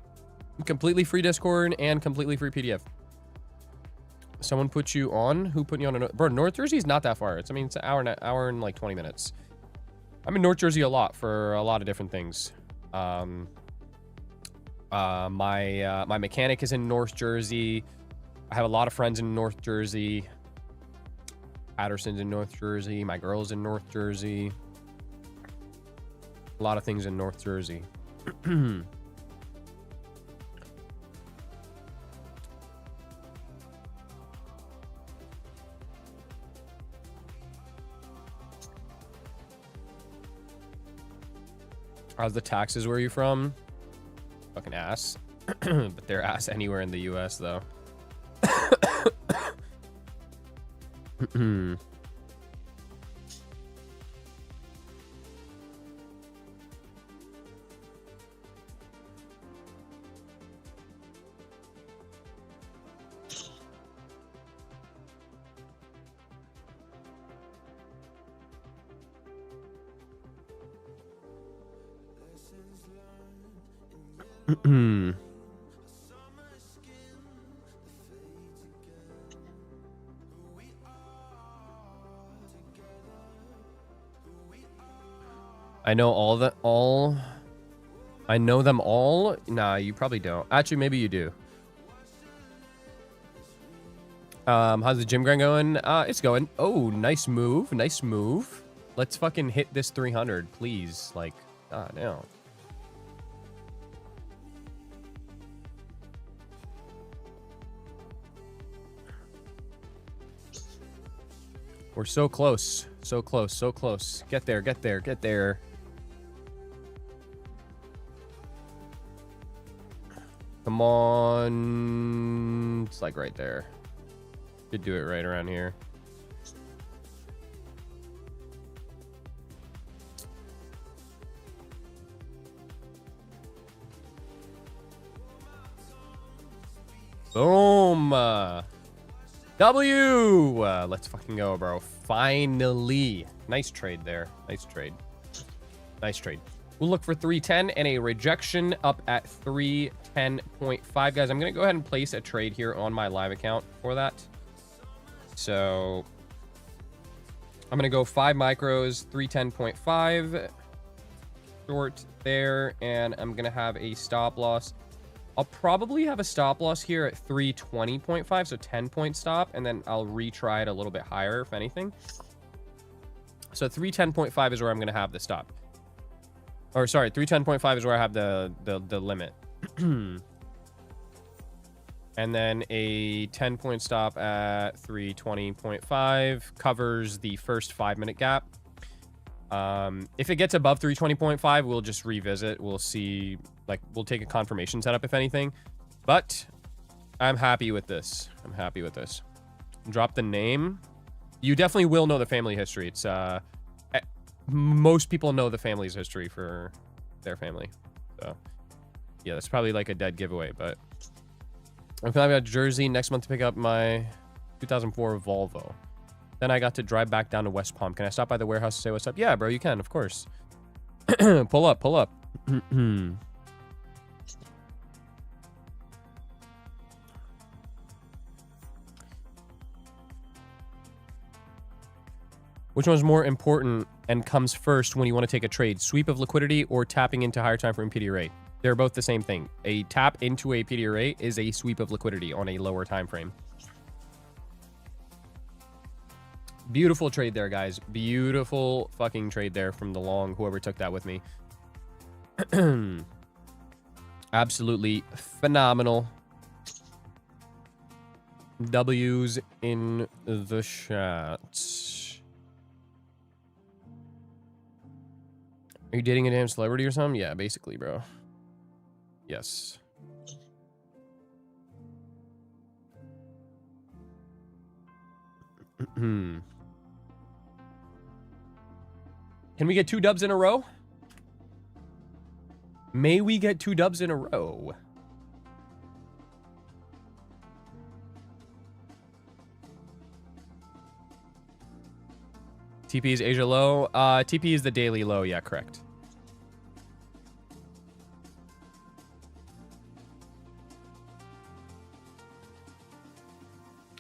completely free Discord and completely free PDF. Someone put you on? Who put you on? Bro, North Jersey is not that far. It's an hour and like 20 minutes. I'm in North Jersey a lot for a lot of different things. My mechanic is in North Jersey. I have a lot of friends in North Jersey. Patterson's in North Jersey. My girl's in North Jersey. A lot of things in North Jersey. How's the taxes? Where are you from? Fucking ass. But they're ass anywhere in the US, though. I know I know them all. Nah, you probably don't. Actually, maybe you do. How's the gym grind going? It's going. Oh, nice move. Nice move. Let's fucking hit this 300, please. Like, no. We're so close. So close. So close. Get there. Get there. Get there. Come on. It's like right there. Could do it right around here. Boom. W. Let's fucking go, bro. Finally. Nice trade there. Nice trade. Nice trade. We'll look for 310 and a rejection up at 310.5. Guys, I'm going to go ahead and place a trade here on my live account for that. So I'm going to go 5 micros, 310.5 short there. And I'm going to have a stop loss. I'll probably have a stop loss here at 320.5. So 10-point stop. And then I'll retry it a little bit higher, if anything. So 310.5 is where I'm going to have the stop. Or sorry, 310.5 is where I have the limit. And then a 10-point stop at 320.5 covers the first 5-minute gap. If it gets above 320.5, we'll just revisit. We'll see, like, we'll take a confirmation setup if anything. But I'm happy with this. I'm happy with this. Drop the name. You definitely will know the family history. It's most people know the family's history for their family. So yeah, that's probably like a dead giveaway, but I'm flying out to Jersey next month to pick up my 2004 Volvo. Then I got to drive back down to West Palm. Can I stop by the warehouse to say what's up? Yeah, bro, you can, of course. Pull up, pull up. Which one's more important and comes first when you want to take a trade? Sweep of liquidity or tapping into higher time frame PDR rate? They're both the same thing. A tap into a PDR rate is a sweep of liquidity on a lower time frame. Beautiful trade there, guys. Beautiful fucking trade there from the long, whoever took that with me. Absolutely phenomenal. W's in the chat. Are you dating a damn celebrity or something? Yeah, basically, bro. Yes. Can we get 2 dubs in a row? May we get 2 dubs in a row? TP is Asia low. TP is the daily low. Yeah, correct.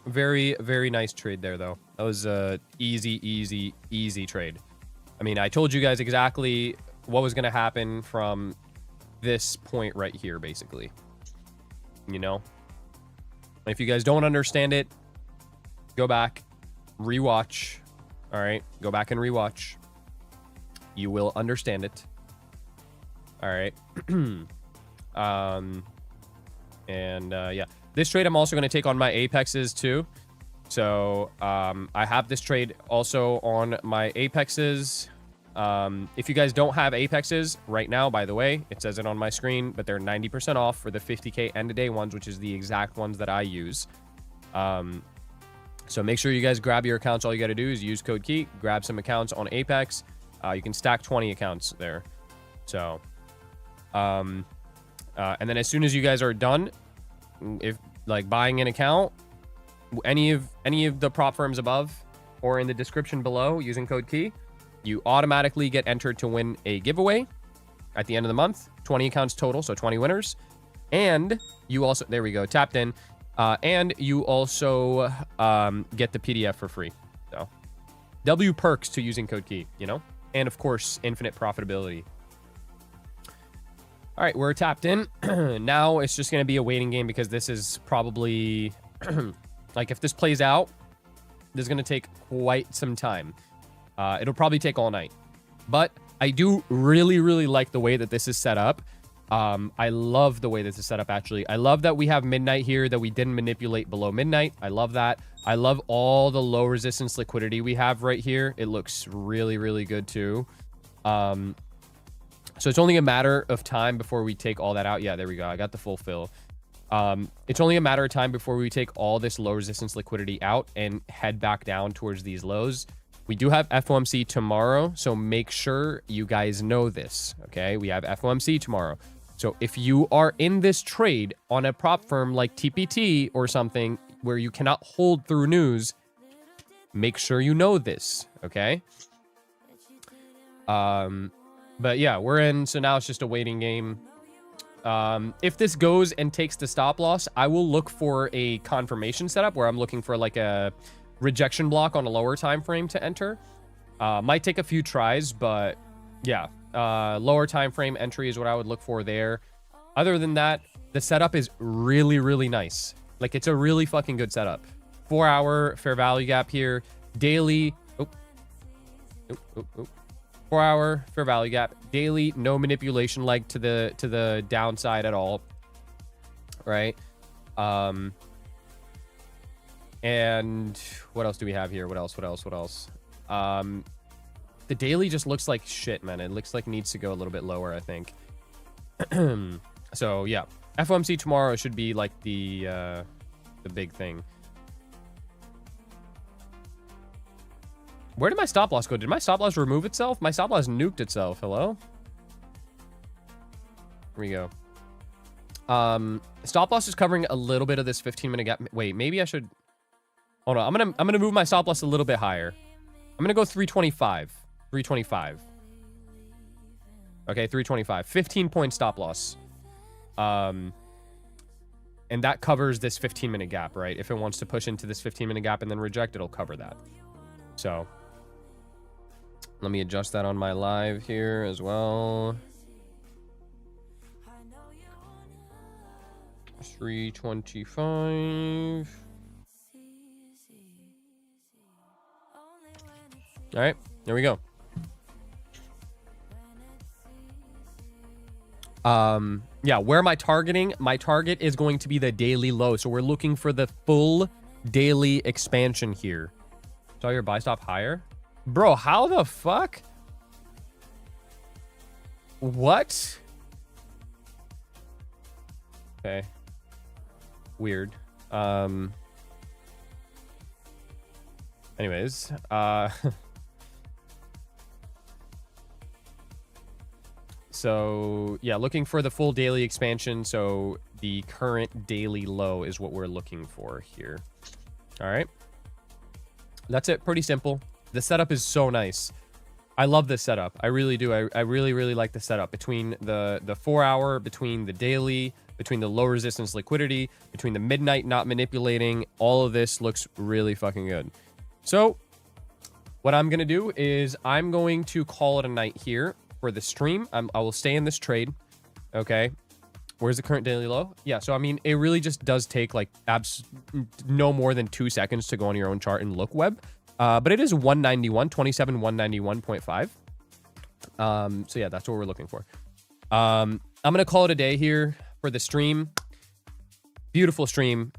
Very, very nice trade there, though. That was a easy trade. I mean, I told you guys exactly what was going to happen from this point right here, basically. You know? If you guys don't understand it, go back, rewatch. All right? Go back and rewatch. You will understand it. All right? Yeah. This trade I'm also going to take on my apexes too. So I have this trade also on my apexes. If you guys don't have apexes right now, by the way, it says it on my screen, but they're 90% off for the 50K end of day ones, which is the exact ones that I use. So make sure you guys grab your accounts. All you got to do is use code KEY, grab some accounts on Apex. You can stack 20 accounts there. So, and then as soon as you guys are done, if like buying an account, any of the prop firms above or in the description below using code KEY, you automatically get entered to win a giveaway at the end of the month. 20 accounts total, so 20 winners. And you also, there we go, tapped in. And you also get the PDF for free. So W perks to using code KEY, you know? And of course, infinite profitability. All right, we're tapped in. Now it's just going to be a waiting game because this is probably like if this plays out, this is going to take quite some time. It'll probably take all night. But I do really like the way that this is set up. I love the way this is set up, actually. I love that we have midnight here, that we didn't manipulate below midnight. I love that. I love all the low resistance liquidity we have right here. It looks really good too. So it's only a matter of time before we take all that out. Yeah, there we go. I got the full fill. It's only a matter of time before we take all this low resistance liquidity out and head back down towards these lows. We do have FOMC tomorrow, so make sure you guys know this, okay? We have FOMC tomorrow. So if you are in this trade on a prop firm like TPT or something where you cannot hold through news, make sure you know this, okay? But yeah, we're in, so now it's just a waiting game. If this goes and takes the stop loss, I will look for a confirmation setup where I'm looking for like a rejection block on a lower time frame to enter. Might take a few tries, but yeah, lower time frame entry is what I would look for there. Other than that, the setup is really nice. Like, it's a really fucking good setup. 4-hour fair value gap here, daily. 4-hour fair value gap, daily, no manipulation leg to the downside at all, right? And what else do we have here? What else? The daily just looks like shit, man. It looks like it needs to go a little bit lower, I think. So yeah, FOMC tomorrow should be like the big thing. Where did my stop loss go? Did my stop loss remove itself? My stop loss nuked itself. Hello? Here we go. Stop loss is covering a little bit of this 15-minute gap. Wait, maybe I should... Hold on. I'm gonna move my stop loss a little bit higher. I'm gonna go 325. 325. Okay, 325. 15-point stop loss. And that covers this 15-minute gap, right? If it wants to push into this 15-minute gap and then reject, it'll cover that. So... let me adjust that on my live here as well. 325. All right, there we go. Yeah, where am I targeting? My target is going to be the daily low. So we're looking for the full daily expansion here. Saw your buy stop higher? Bro, how the fuck? What? Okay. Weird. Anyways, so yeah, looking for the full daily expansion. So the current daily low is what we're looking for here. All right. That's it. Pretty simple. The setup is so nice. I love this setup. I really do. I really, really like the setup between the 4 hour, between the daily, between the low resistance liquidity, between the midnight not manipulating. All of this looks really fucking good. So what I'm going to do is I'm going to call it a night here for the stream. I will stay in this trade. Okay. Where's the current daily low? Yeah. So, I mean, it really just does take like no more than 2 seconds to go on your own chart and look web. But it is 191, 27, 191.5. So yeah, that's what we're looking for. I'm going to call it a day here for the stream. Beautiful stream.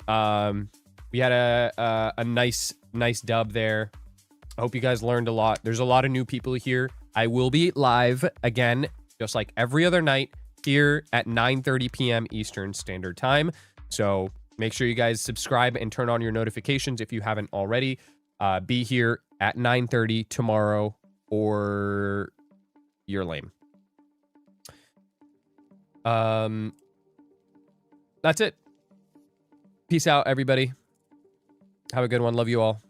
We had a nice dub there. I hope you guys learned a lot. There's a lot of new people here. I will be live again, just like every other night here at 9:30 p.m. Eastern Standard Time. So make sure you guys subscribe and turn on your notifications if you haven't already. Be here at 9:30 tomorrow or you're lame. That's it. Peace out, everybody. Have a good one. Love you all.